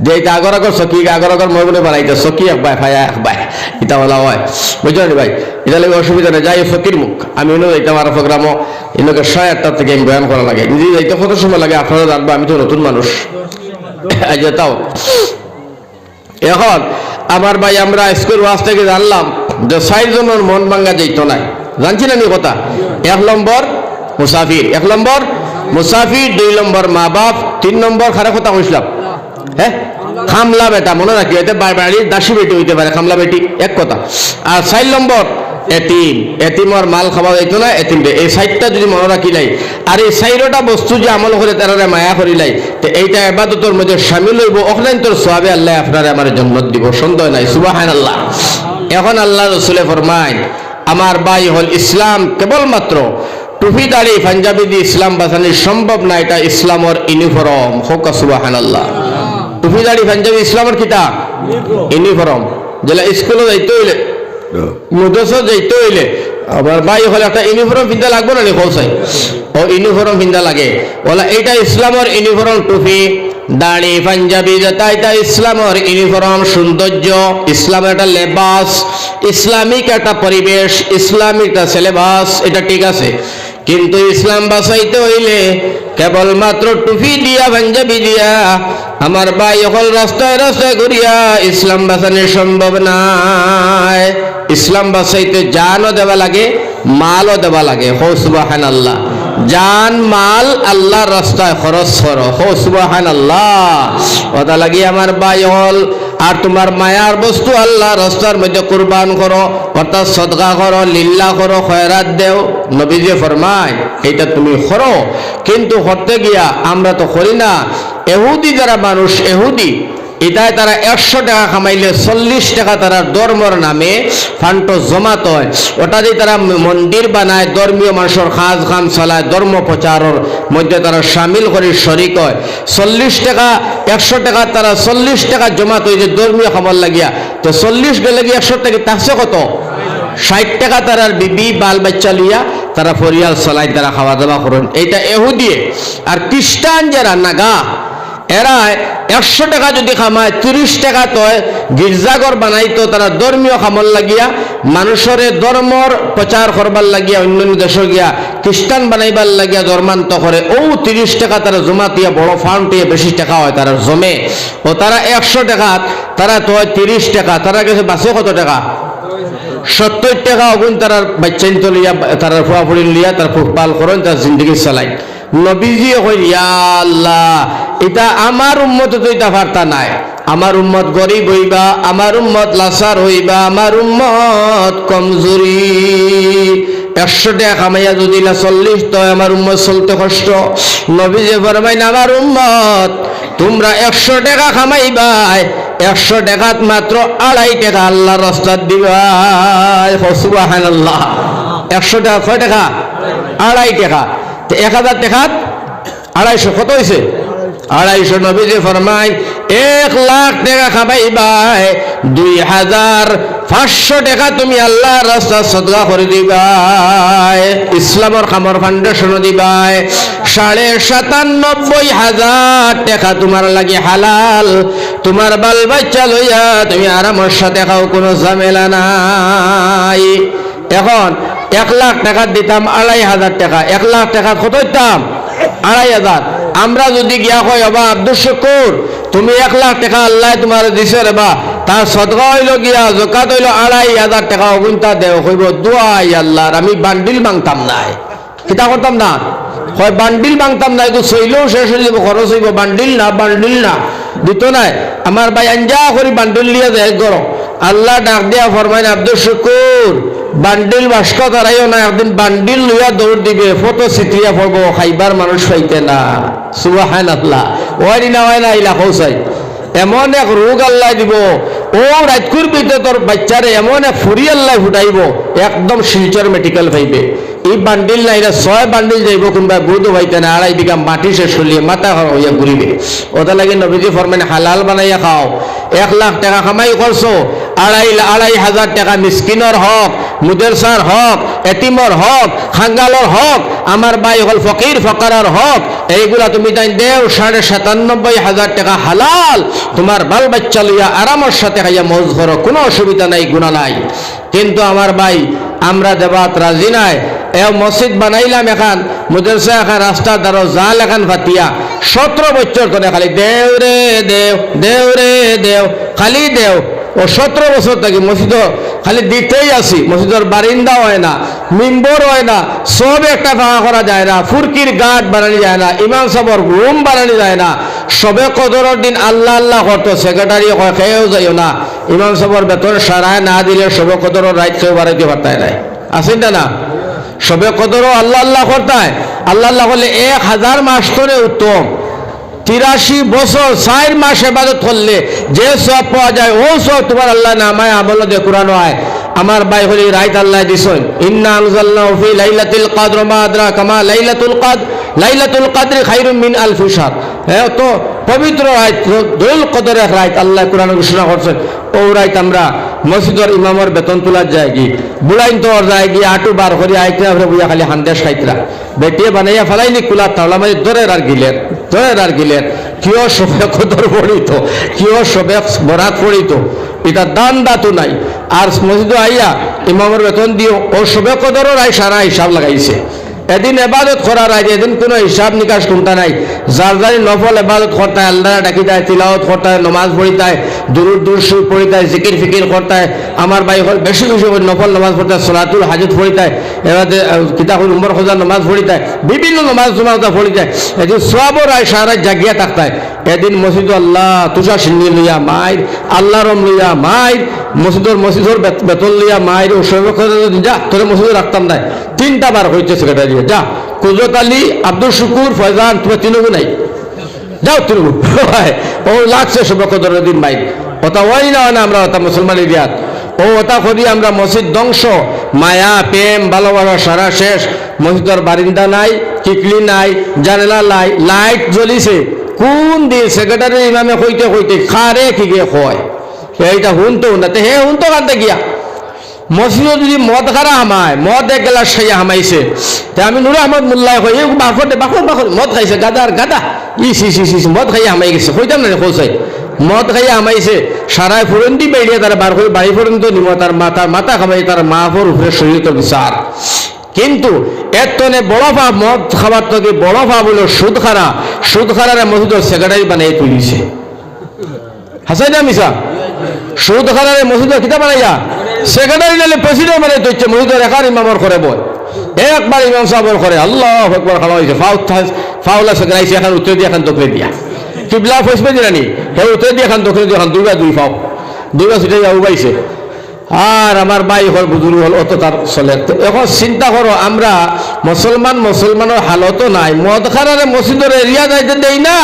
যে এটা আগর আগর সকি আগর আগর মই বলে বানাইতে সকি এক ভাই ফায়া এক ভাই এটা বলা হয়, বুঝলেন ভাই? এটা লাগে অসুবিধা নেই, যাই সকির মুখ। আমি এনে যাইতে আমার প্রোগ্রামও এনাকে 8:30 থেকে আমি বয়ান করা লাগে, নিজে যাইতে কত সময় লাগে আপনারা জানবো, আমি তো নতুন মানুষ। তাও এখন আমার ভাই আমরা স্কুল ওয়াজ থেকে জানলাম যে 4 জনের মন ভাঙ্গা যেত নাই, জানছি না নি কথা? 1 নম্বর মুসাফির, 1 নম্বর মুসাফির, 2 নম্বর মা বাপ, 3 নম্বর খারাপ কথা কইছিলাম, হ্যাঁ খামলা বেটা, মনে রাখি এতে বাড়ির দাসী বেটি হইতে পারে খামলা বেটি, এক কথা। আর 4 নম্বর এতিম, এতিমর মাল খাওয়া যাইতো না, এতিম। এই 4টা যদি মনে রাখি নাই, আর এই 4টা বস্তু যে আমল করে তারা মায়া করি নাই, তো এইটা ইবাদতের মধ্যে শামিল হইব, ওখানে তোর সওয়াবে আল্লাহ আপনারে আমার জন্নত দিব, সন্দেহ নাই। সুবহানাল্লাহ। এখন আল্লাহ রাসূলে ফরমায় আমার ভাই হল ইসলাম কেবলমাত্র টুপি দাড়ি পাঞ্জাবি দিয়ে ইসলাম বাঁচানো সম্ভব না, এটা ইসলামের ইউনিফর্ম হোক। সুবহানাল্লাহ। টুপি দাড়ি পাঞ্জাবি ইসলামের কিতা ইউনিফর্ম, যেটা স্কুলে যাইতে হইলে মাদ্রাসা যাইতে হইলে আমার ভাই হলে একটা ইউনিফর্ম পিন্ধা লাগবে না নি? কৌসাই ও ইউনিফর্ম পিন্ধা লাগে, বলা এইটা ইসলামের ইউনিফর্ম। টুপি দাড়ি পাঞ্জাবি যেটা এটা ইসলামের ইউনিফর্ম, সৌন্দর্য, ইসলামের একটা লেবাস, ইসলামিক একটা পরিবেশ, ইসলামিক একটা সিলেবাস, এটা ঠিক আছে। কিন্তু ইসলাম বাঁচাইতে হইলে কেবলমাত্র টুপি দিয়া পাঞ্জাবি দিয়া আমার ভাই হল রাস্তায় রাস্তায় ঘুরিয়া ইসলাম বাঁচানো সম্ভব নাই। ইসলাম বাঁচাইতে জানও দেওয়া লাগে, মালও দেওয়া লাগে। হো সুবহানাল্লাহ। জান মাল আল্লাহর রাস্তায় খরচ করো, হো সুবহানাল্লাহ। ওটা লাগি আমার ভাই হল আর তোমার মায়ার বস্তু আল্লাহ রাস্তার মধ্যে কুরবান করো, অর্থাৎ সদকা করো, লিল্লাহ করো, খয়রাত দেও। নবীজি ফরমায় এইটা তুমি করো, কিন্তু করতে গিয়া আমরা তো করি না। এহুদি যারা মানুষ, এহুদি এটাই তারা 100 টাকা কামাইলে 40 টাকা তারা ধর্মর নামে ফান্ড জমাত হয়, ওটা দিয়ে তারা মন্দির বানায়, ধর্মীয় মানুষের কাজ কাম চালায়, ধর্ম প্রচারের মধ্যে তারা সামিল করে শরিক হয়। 40 টাকা 100 টাকা তারা 40 টাকা জমাত হয়েছে ধর্মীয় খাবার লাগিয়া, তো 40 গেলে গিয়ে 100 টাকা থাকছে কত? 60 টাকা তারা বিবি বাল বাচ্চা লিয়া তারা পরিয়াল চালায়, তারা খাওয়া দাওয়া করেন। এইটা এহুদিয়ে। আর খ্রিস্টান যারা নাগা, এরা 100 টাকা যদি খামায় 30 টাকা তো গির্জাঘর বানাইতো তারা ধর্মীয় খামল লাগিয়া, মানুষের ধর্মর প্রচার করবার লাগিয়া, অন্যান্য দেশে গিয়া খ্রিস্টান বানাইবার লাগিয়া ধর্মান্ত করে। ও 30 টাকা তারা জমাতিয়া, বড় ফাউন্টিয়ে বেশি টাকা হয় তারা জমে। ও তারা 100 টাকা তারা তো 30 টাকা, তারা কাছে বাঁচে কত টাকা? 70 টাকা। অগুন তারা বাচ্চাইন তো লিয়া, তারা ফুয়াফুড়ি লিয়া তার ফুটপাল করেন, তার জিন্দগি চালাই। নবীজি কই ইয়া আল্লাহ, এটা আমার উম্মত তো এটা বার্তা নাই। আমার উম্মত গরিব হইবা, আমার উম্মত লাচার হইবা, আমার উম্মত কমজোরি। 100 টাকা কামাইয়া যদি না 40 তো আমার উম্মত চলতে কষ্ট। নবীজি ফরমাইন আমার উম্মত তোমরা 100 টাকা কামাইবাই, 100 টাকাত মাত্র 2.5 টাকা আল্লাহর রাস্তাত দিবাই। সুবহানাল্লাহ। 100 টাকা কয় টাকা? 2.5 টাকা। 1000 টাকা 250, কত হয়েছে? 250। নবীজি ফরমায় 1 লাখ টাকা খাবাইবাই, 2500 টাকা তুমি আল্লাহর রাস্তায় সদকা করে দিবাই, ইসলামের খামর ফাউন্ডেশন দিবাই। 97,500 টাকা তোমার লাগে হালাল, তোমার বাল বাচ্চা লইয়া তুমি আরামের সাথে খাও, কোনো ঝামেলা নাই। এখন 1 লাখ টাকা দিতাম 2,500 টাকা, 1 লাখ টাকা কত দিতাম? 2,500। আমরা যদি গিয়া কই বাবা আব্দুল শুকুর তুমি 1 লাখ টাকা আল্লাহ তোমার দিছে রে বা, তার সদকা হইল গিয়া যাকাত হইল 2,500 টাকা, অগুনটা দেও। কইব দোয়াই আল্লাহর, আমি বান্ডিল মাংতাম নাই, কিতা করতাম না, হয় বান্ডিল মাংতাম না, কিন্তু চইলেও শেষ হয়ে যাব, খরচ হইব, বান্ডিল না বান্ডিল না। দিত নাই আমার ভাই আঞ্জা করি বান্ডিল লিয়ে যায় গরো আল্লাহ ডাক দিয়া ফরমাইন আব্দুল শুকুর বান্ডিল বাস্ক তারাইও না একদিন বান্ডিল লইয়া দৌড় দিবে ফটো চিত্রিয়া পড়বো খাইবার মানুষ পাইতে না সুবহানাল্লাহ ওয়ারি না হয় না ইলা হৌসাই এমন এক রোগ আল্লাহ দিব ও রাজকুর ভিতরে তোর বাচ্চারে এমন এক ফুরি আল্লাহ ফুটাইব একদম শিলচর মেডিকেল পাইবে এই বান্ডিল না এটা 6 বান্ডিল যাইব কোনবা বুধ হইতে না 2.5 বিঘা মাটি শেষ হলিয়ে মাথা হইয়া ঘুরিবে ওটা লাগে নবীজি ফরমান হালাল বানাইয়া খাও 1 লাখ টাকা কামাই করছো 2,500 টাকা মিসকিনর হক মুদরসার হক এতিমর হক খাঙ্গালর হক আমার ভাই হল ফকির ফকারার হক এইগুলা তুমি তাই দেও 97,500 টাকা হালাল তোমার বাল বাচ্চা লইয়া আরামের সাথে খাইয়া মৌজ করো কোনো অসুবিধা নাই গুনাহ নাই কিন্তু আমার ভাই আমরা দেবাত রাজি নাই এ মসজিদ বানাইলাম এখন মুদরসা এখন রাস্তা দ্বারা জাল এখন ফাতিয়া 17 বছর করে খালি দেও রে দেও দেও রে দেও খালি দেও ও 17 বছর থেকে মসজিদ খালি দিতেই আসি মসজিদের বারিন্দা হয় না মিম্বর হয় না সব একটা ফাঁকা করা যায় না ফুরকির গাট বানানি যায় না ইমাম সাহেবের রুম বানানি যায় না সবে কদরের দিন আল্লাহ আল্লাহ করতো সেক্রেটারি খেয়েও যাইও না ইমাম সাহেবের বেতন সারায় না দিলে সবে কদরের রাইট কেউ বাড়াইতে পারতায় নাই আসেন না সবে কদরও আল্লাহ আল্লাহ করতায় আল্লাহ আল্লাহ করলে 1000 মাস করে উত্তম 83 বছর 4 মাস ইবাদত করলে যে সব পাওয়া যায় ও সব তোমার আল্লাহ নামায় আমল দিয়ে কুরআন হয় আমার ভাই হলি রাইত আল্লাহ দিছেন ইন্না আনজালনাহু ফি লাইলাতুল কদর মা আদরাকা মা লাইলাতুল কদর খায়রুম মিন আলফি শাহর হ্যাঁ তো পবিত্র রাত দুল কদরের রাত আল্লাহ কুরআন ঘোষণা করছেন ও রাত আমরা মসজিদের ইমামের বেতন তোলা যায় কি বুড়াইন তো যায় কি আটু বার করে আইতে আমরা বুয়া খালি হান্দেশ খাইতরা বেটিয়ে বানাইয়া ফেলাইনি কুলা তাওলা মানে দরের আর গিলের কিয় সবে কদর পড়িত কিয় সবে বরাত পড়িত এটা দান দাতু নাই আর মসজিদে আইয়া ইমামের বেতন দিও ও সবে কদরের আই সারা হিসাব লাগাইছে এদিন এবাদত করার আগে এদিন কোনো হিসাব নিকাশ কোনটা নাই যার যারি নফল এবাদত করতে হয় আল্লাহ ডাকি দেয় তিলাওয়াত করতে হয় নমাজ পড়িতে হয় দুরুদ সুর পড়িতে হয় জিকির ফিকির করতে হয় আমার ভাই হল বেশি নফল নমাজ পড়তে হয় সলাতুল হাজত পড়িতে হয় এবার কিতাবুল উমর খোঁজা নমাজ পড়িতে হয় বিভিন্ন নমাজ পড়িতে হয় এদিন সবর আয় সারা জাগিয়া থাকতে হয় এদিন মসজিদ আল্লাহ তুষার সিন্নি লইয়া মায়ের আল্লাহ রম লইয়া মায়ের মসজিদর বেতন লইয়া মায়ের ও সৈবক যা তোরে মসজিদে রাখতাম নাই 3টা বার হইতে সেক্রেটারি যা কুদরত আলী আব্দুল শুকুর ফয়জান তোমার তিনগু নাই যাও তিনগু ও লাগছে সবে কদরের দিন মাইক ওটা ওই না আমরা ওটা মুসলমান এরিয়াত ও ওটা করি আমরা মসজিদ ধ্বংস মায়া প্রেম ভালোবাসা সারা শেষ মসজিদের বারিন্দা নাই কিকলি নাই জানালা নাই লাইট জ্বলিছে কোন দিন সেক্রেটারি ইমামে কইতে খারে কি গে কয় এইটা শুনতো না হে শুনতো কানতে গিয়া মসজিদে যদি মদ খারা হামায় মদ এক গেলাস খাইয়া হামাইছে তা আমি নুর আহমদ মোল্লাই কই বাকর মদ খাইছে গাদা ইস মদ খাইয়া হামাই গেছে কইতাম না কৌসাই মদ খাইয়া হামাইছে সারায় ফুরন্দি বেরিয়ে তারা বার করে বাড়ি পর্যন্ত নিব তার মাথা খামাই তার মাহর উপরে শরীর বিচার কিন্তু এর তনে বড় ভাব মদ খাবার থেকে বড় ভাব হলো সুদ খারারে মসজিদের সেক্রেটারি বানিয়ে তুলিছে হাসাই না মিশা সুদ খারারে মসজিদের কিতাব বানাইয়া সেক্রেটারি নালে প্রেসিডেন্ট মানে তৈছে মসজিদের একার ইমামর করে বল একবার ইমাম সাহেবের করে আল্লাহ একবার খাওয়া হয়েছে ফাউলা সেক্রেটারি এখন উত্তর দিয়ে এখন দক্ষিণে দিয়া কিবলা ফসবে দিলানি হে উত্তর দিয়ে এখন দক্ষিণে দিয়ে এখন দুই ফাও ছুটে যাবো পাইছে আর আমার ভাই হল বুজুর্গ হল অত তার চলে এখন চিন্তা করো আমরা মুসলমানের হালতও নাই মদ খারারে মসজিদের এরিয়া যাইতে দেই না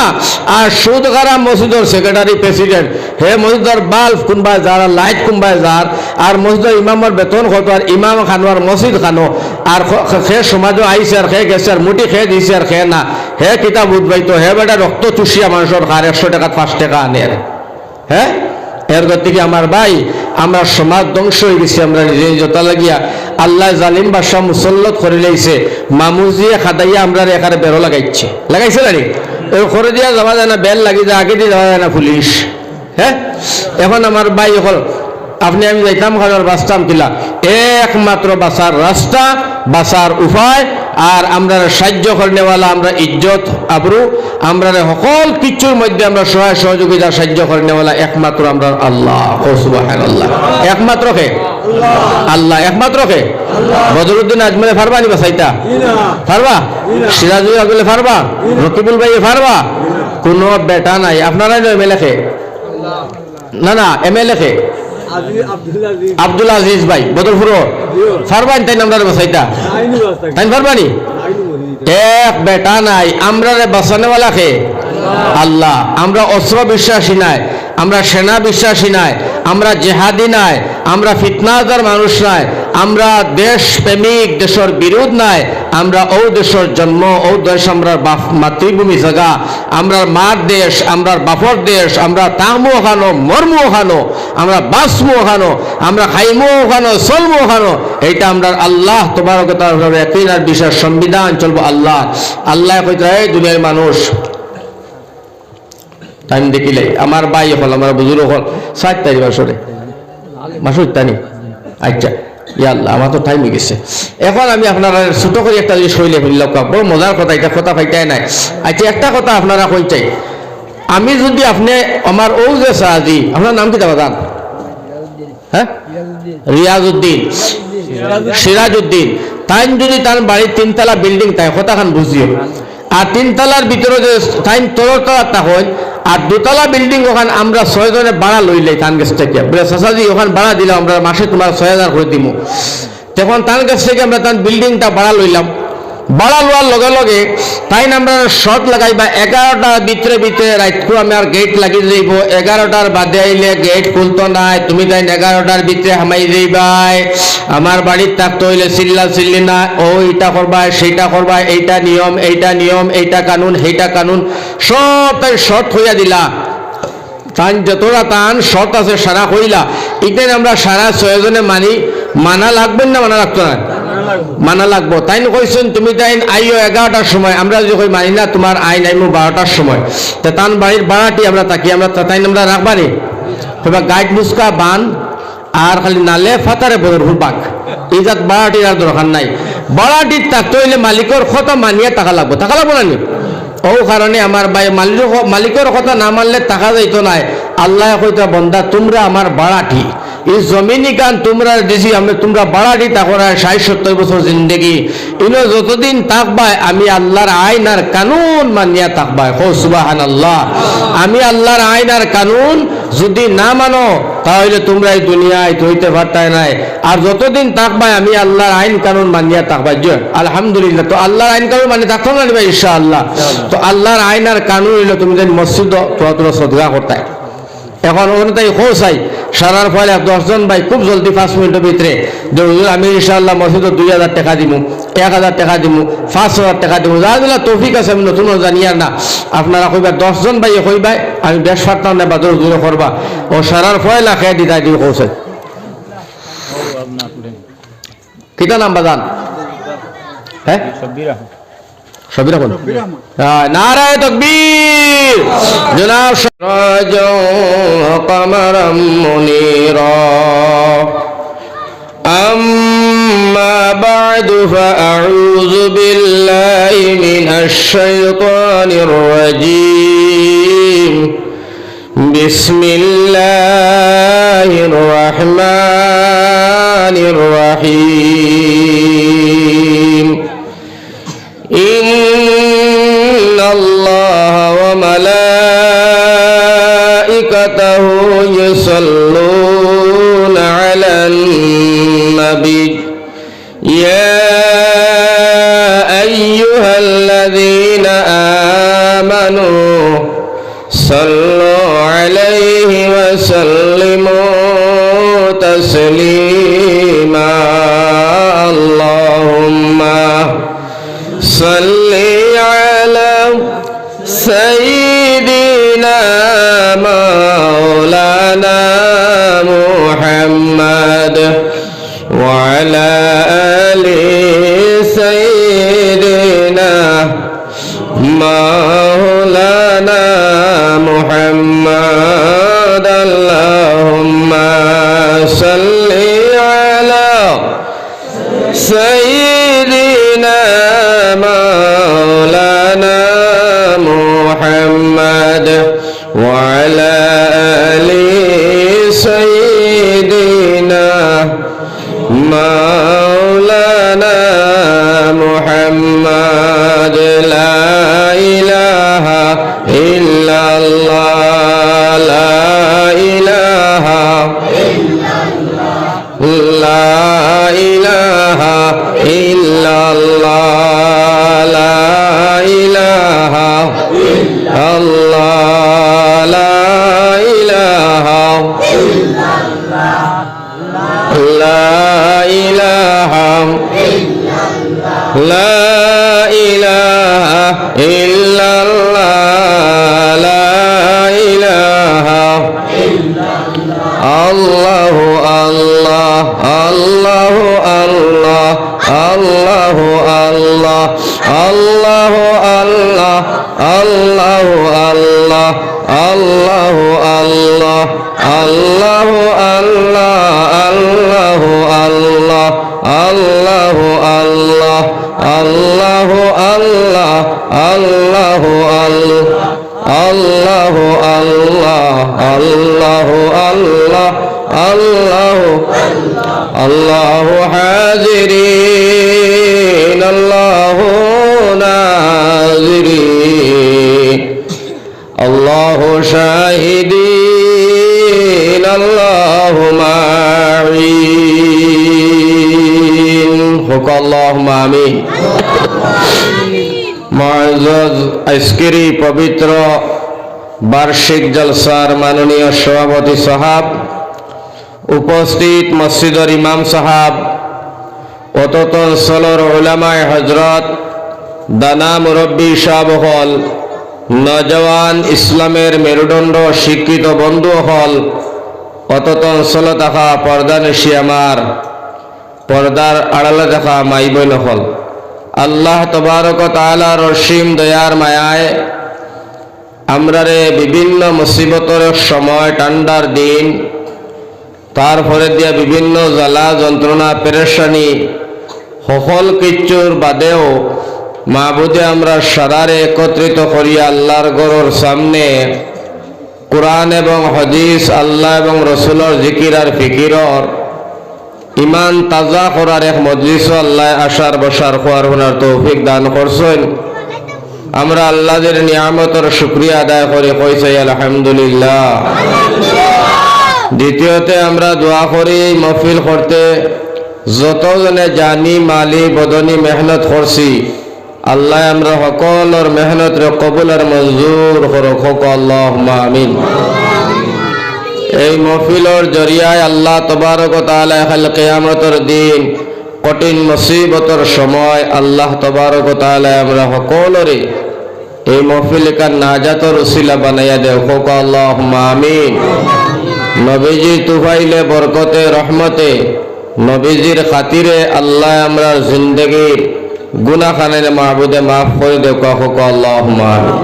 আর সুদ খারা মসজিদের সেক্রেটারি প্রেসিডেন্ট হে মসজিদের বাল্ব কোনবাই যার লাইট কোনবাই যার আর মসজিদের ইমামের বেতন কত আর ইমাম খানো আর মসজিদ খানো আর সে সমাজও আইসে আর খেয়ে গেছে আর মুটি খেয়ে দিছে আর খেয়ে না হে কিতাব উদ্বাইত হে বেটা রক্ত চুষিয়া মানুষের খার 100 টাকা 5 টাকা আনে হ্যাঁ এর গতিকে আমার ভাই আমরা সমাজ ধ্বংস হয়ে গেছি আমরা নিজে জোতা লাগিয়া আল্লাহ জালিম বাদশা মুসল্লত করে লাইছে মামুজিয়ে খাদাইয়া আমরা এখানে বেরো লাগাইছে না রে ওই করে দিয়া যাওয়া যায় না বেল লাগি যায় আগে দিয়ে যাওয়া যায় না পুলিশ হ্যাঁ এখন আমার ভাই হল আপনি আমি যাইতাম খাবার বাঁচতাম কিলা একমাত্র বাঁচার রাস্তা বাঁচার উপায় আর আমরা সাহায্য করেনেওয়ালা আমরা ইজ্জত আবরু আমরা সকল কিছুর মধ্যে আমরা সহায় সহযোগিতা সাহায্য করেনেওয়ালা একমাত্র আমরা আল্লাহ সুবহানাল্লাহ একমাত্র কে আল্লাহ বদরুদ্দিন আজমেরে পারবা নি বাসাইতা পারবা সিরাজুল আবদুল্লাহ পারবা রকিবুল ভাই পারবা কোনো বেটা নাই। আপনারাই এম এল এ না না এম এল এ আব্দুল আজিজ ভাই বদরপুর ফারবান তাই আমরা বসাইতা তাই ফারবানি এক বেটা নাই আমরা বাঁচানেওয়ালা খে আল্লাহ। আমরা অস্ত্র বিশ্বাসী নাই, আমরা সেনা বিশ্বাসী নাই, আমরা জেহাদি নাই, আমরা ফিতনাদার মানুষ নাই, আমরা দেশ প্রেমিক দেশের বিরোধ নাই, আমরা ও দেশের জন্ম ও দেশ আমরা মাতৃভূমি জায়গা, আমরা মার দেশ, আমরা বাপর দেশ, আমরা তামো ওখানো মর্মো ওখানো, আমরা বাসমো ওখানো, আমরা খাইমো ওখানো চলমো ওখানো। এইটা আমরা আল্লাহ তোমার আর বিশ্বাস সংবিধান চলবো আল্লাহ। আল্লাহ কইতে এই দুনিয়ার মানুষ টাইম দেখিলে আমার ভাই হল আমার বুজুর্গ হল 7 তারিখ বছরে মাসুর তানি। আচ্ছা ইয়া আল্লাহ আমার তো টাইম হয়ে গেছে। এখন আমি আপনারা ছোট করে একটা জিনিস হইলে বললাম বড় মজার কথা, এটা কথা পাইটাই নাই। আচ্ছা একটা কথা আপনারা কই চাই, আমি যদি আপনি আমার ও যে সাহাজি আপনার নাম কি দেওয়া যান? হ্যাঁ রিয়াজউদ্দিন সিরাজউদ্দিন তাই যদি তার বাড়ির 3 তলা বিল্ডিং তাই কথা খান বুঝিও, আর 3 তলার ভিতরে যে তাই তলা তা হয় আর 2 তলা বিল্ডিং ওখানে আমরা 6 জনে ভাড়া লইলে তার কাছ থেকে বলে চাচাজি ওখানে ভাড়া দিলাম আমরা মাসে তোমার 6000 করে দিব। তখন তার কাছ থেকে আমরা তার বিল্ডিংটা ভাড়া লইলাম। ভাড়া লওয়ার লগে লগে তাই আমরা শর্ট লাগাইবা 11টার ভিতরে রাতকু আমি আর গেট লাগিয়ে যাইব। 11টার বাদে আইলে গেট খুলতো নাই, তুমি তাই 11টার ভিতরে হামাই যাইবাই। আমার বাড়ির থাকতে হইলে চিল্লা চিল্লি না, ও এইটা করবা সেইটা করবা, এইটা নিয়ম এইটা কানুন সেইটা কানুন সব তাই শর্ট হইয়া দিলা। তান যতটা তান শর্ট আছে সারা হইলা। এখানে আমরা সারা 6 জনে মানা লাগবেন না মানা লাগতো না? মানা লাগবো। তাই কইছেন তুমি তাই আইও 11টার সময়, আমরা যদি কই মানি না তোমার আইন আইমু 12টার সময়। তা তান বাড়ির ভাড়াটি আমরা তাকি আমরা তাই আমরা রাখবানি তবে গাইড মুসকা বান আর খালি নালে ফাতারে বদরপুর বাঘ এই জাত ভাড়াটির আর দরকার নাই। ভাড়াটির থাকতে হইলে মালিকের কথা মানিয়ে টাকা লাগবো না নি? ও কারণে আমার ভাই মালিকের কথা না মানলে টাকা যাইতো নাই। আল্লাহ কইতা বন্দা তোমরা আমার ভাড়াটি, এই জমিনি কান তোমরা দিছি আমি তোমরা ভাড়াটি থাকো 60-70 বছর জিন্দগি ইনো যতদিন থাকবাই আমি আল্লাহর আইন আর কানুন মানিয়া থাকবাই। হো সুবহানাল্লাহ। আমি আল্লাহর আইন আর কানুন যদি না মানো তাহলে তোমরা এই দুনিয়ায় হইতে পারতাই নাই। আর যতদিন থাকবাই আমি আল্লাহর আইন কানুন মানিয়া থাকবাই। আলহামদুলিল্লাহ। তো আল্লাহর আইন কানুন মানিয়ে থাকতো না ভাই ইনশাআল্লাহ। তো আল্লাহর আইন আর কানুন হইলো তুমি যেন মসজিদ তোরা সদগা করতাই। এখন ওখানে তাই খোঁজাই সারার ফলে 10 জন ভাই খুব জলদি 5 মিনিটের ভিতরে যে আমি ইনশাআল্লাহ মসজিদে 2000 টাকা দিব, 1000 টাকা দিব, 5000 টাকা দিব, যা দিলা তৌফিক আছে। আমি নতুন জানিয়ার না আপনারা কইবা 10 জন ভাই কইবাই আমি বেশ পারতাম না বাদর দূরে করবা ও সারার ফয়লা খেয়ে দিতাই দিব খোঁজাই। কিটা নাম বাজান? হ্যাঁ সবির এখন নারায়ে তাকবীর। জনাব রাজা কমরম মুনীরা আম্মা বা'দু ফাআউযু বিল্লাহি মিনাশ শাইতানির রাজীম। বিসমিল্লাহির রহমানির রহিম। إن الله وملائكته يصلون على النبي يا أيها الذين آمنوا صلوا عليه وسلموا تسليما اللهم صل على سيدنا مولانا محمد وعلى آل سيدنا مولانا محمد اللهم صل على سيدنا مولانا محمد وعلى آل سيدنا مولانا محمد لا إله إلا আল্লাহু আল্লাহ আল্লাহু আল্লাহ আল্লাহু আল্লাহ আল্লাহু আল্লাহ আল্লাহু আল্লাহ আল্লাহু আল্লাহ আল্লাহু আল্লাহ আল্লাহু হাজিরিন আল্লাহু নাজিরিন আল্লাহু শাহিদিন আল্লাহু মাঈন হুক আল্লাহুম্মা আমিন। মুআজ্জাজ আজকের এই পবিত্র বার্ষিক জলসার মাননীয় সভাপতি সাহাব, উপস্থিত মসজিদের ইমাম সাহাব, অতত অঞ্চলের উলামায়ে হজরত, দানা মুরব্বী সাহেব হল, নজওয়ান ইসলামের মেরুদণ্ড শিক্ষিত বন্ধু হল, অতত অঞ্চল থাকা পর্দানিশী আমার পর্দার আড়ালে দেখা মাই বোন হল, আল্লাহ তবারক তাআলার অসীম দয়ার মায়ায় আমরারে বিভিন্ন মুসিবতের সময় ঠান্ডার দিন, তারপরে দিয়া বিভিন্ন জ্বালা যন্ত্রণা পেরেশানি সকল কিচ্ছুর বাদেও মাহবুদে আমরা সারারে একত্রিত করিয়া আল্লাহর ঘরের সামনে কোরআন এবং হাদিস, আল্লাহ এবং রসুলের জিকির আর ফিকিরর ইমান তাজা করার এক মজলিস আল্লাহ আশার বসার খোয়ার হোনার তৌফিক দান করছেন। আমরা আল্লাহদের নিয়ামতের শুকরিয়া আদায় করে কইছি আলহামদুলিল্লাহ। দ্বিতীয়তে আমরা দোয়া করি মহফিল করতে যতজনে জানি মালি বদনি মেহনত করছি, আল্লাহ আমরা সকলের মেহনত কবুল আর মঞ্জুর করুক আল্লাহুম্মা আমিন। এই মহফিলের জরিয়ায় আল্লাহ তবারক তাআলা কাল কিয়ামতের দিন কঠিন মুসিবতের সময় আল্লাহ তবারক তাআলা আমরা সকলরে এই মহফিলকার নাজাতের উসিলা বানাইয়া দেও আল্লাহুম্মা আমিন। নবীজির তুফাইলে বরকতে রহমতে নবীজির খাতিরে আল্লাহ আমরা জিন্দগির গুনাহ খানের মাহবুদে মাফ করে দেও আল্লাহুম্মা আমিন।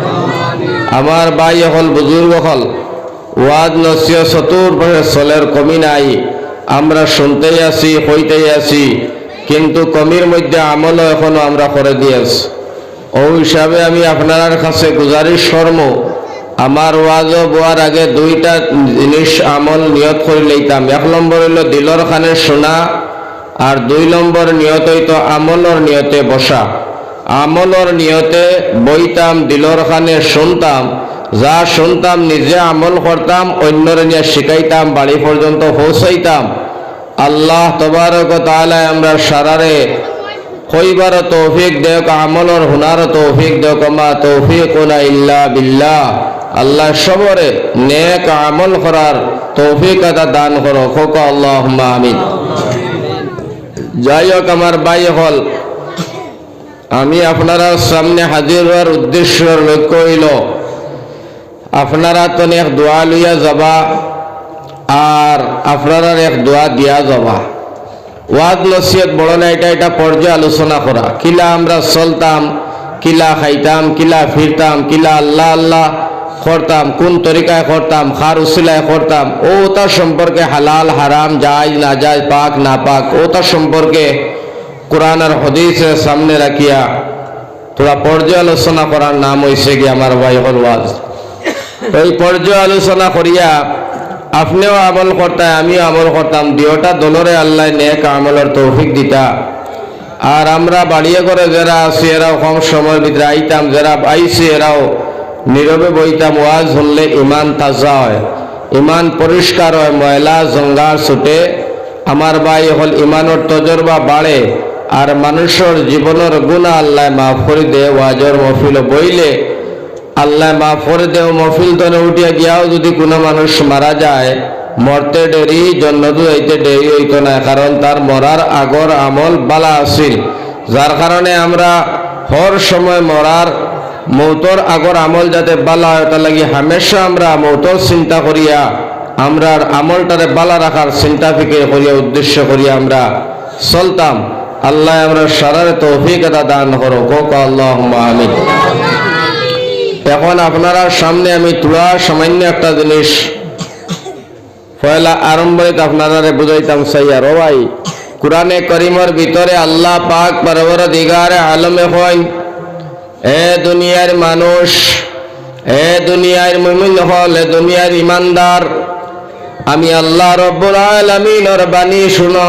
আমার ভাই হল বুজুর্গ হল ওয়াজ নসিহত চতুর্পাশে চলের কমি নাই, আমরা শুনতেই আছি হইতেই আছি, কিন্তু কমির মধ্যে আমলও এখনো আমরা করে দিয়েছি। ও হিসাবে আমি আপনার কাছে গুজারিশ করব, আমার ওয়াজও বোয়ার আগে দুইটা জিনিস আমল নিয়ত করে লইতাম। এক নম্বর হইল দিলর খানে শোনা, আর 2 নম্বর নিয়ত হইতো আমলর নিয়তে বসা। আমলর নিয়তে বইতাম, দিলর খানে শুনতাম, যা শুনতাম নিজে আমল করতাম, অন্যরে নিয়ে শিখাইতাম, বাড়ি পর্যন্ত পৌঁছাইতাম। আল্লাহ তবারক তাআলা আমরা সারারে কইবার তৌফিক দেওক, আমলর হুনার তৌফিক দেওক, মা তৌফিকুনা ইল্লা বিল্লাহ। আল্লাহ সবরে নেক আমল করার তৌফিক আদা দান করো আল্লাহুম্মা আমিন। যাই হোক আমার ভাই হল, আমি আপনারা সামনে হাজির হওয়ার উদ্দেশ্যের লক্ষ্য হইল আপনারা তো এক দোয়া লইয়া যাবা আর আপনারা এক দোয়া দিয়া যাবা। ওয়াজ নসিহত বড় না, এটা পর্যায়ে আলোচনা করা, কিলা আমরা চলতাম, কিলা খাইতাম, কিলা ফিরতাম, কিলা আল্লাহ আল্লাহ করতাম, কোন তরিকায় করতাম, খার উসিলায় করতাম, ও তার সম্পর্কে হালাল হারাম জায়েজ না জায়েজ পাক না পাক, ও তার সম্পর্কে কোরআন আর হাদিসের সামনে রাখিয়া তোরা পর্যায়ে আলোচনা করার নাম হইছে কি আমার ভাই হল ওয়াজ। এই পর্যায়ে আলোচনা করিয়া আপনিও আমল করতাম, আমিও আমল করতাম, দুইটা দলরে আল্লাহ নেক আমলের তৌফিক দিতা। আর আমরা বাড়িয়ে করে যারা আছি এরাও কম সময়ের ভিতরে আইতাম, যারা আইছি এরাও নীরবে বইতাম। ওয়াজ শুনলে ইমান তাজা হয়, ইমান পরিষ্কার হয়, ময়লা জঙ্গার ছুটে। আমার ভাই হল ইমানের তজরবা বাড়ে আর মানুষের জীবনের গুণা আল্লাহ মাফ করে দে। ওয়াজর মহফিল বইলে আল্লাহ মাফ করে দেও। মহফিল তনে উঠিয়া গিয়াও যদি কোনো মানুষ মারা যায়, মরতে দেরি জন্নত হইতে দেরি হইতো না, কারণ তার মরার আগর আমল বালা আছিল। যার কারণে আমরা হর সময় মরার মৌতর আগর আমল যাতে বালা হয় তার লাগি হামেশা আমরা মৌতর চিন্তা করিয়া আমরা আমলটারে বালা রাখার চিন্তা ফিকির করিয়া উদ্দেশ্য করিয়া আমরা চলতাম। আল্লাহ আমরা সারার তৌফিক আদা দান করো আল্লাহুম্মা আমিন। এখন আপনারা সামনে আমি তুলা সামান্য একটা জিনিস পয়লা আরম্ভে আপনারা বুঝাইতাম সাইয়ার ও ভাই কুরআনে করিমের ভিতরে আল্লাহ পাক পরবর্তীগারে আলমে কইন এ দুনিয়ার মানুষ এ দুনিয়ার মুমিন হল এ দুনিয়ার ইমানদার আমি আল্লাহ রব্বুল আলামিনের বাণী শুনো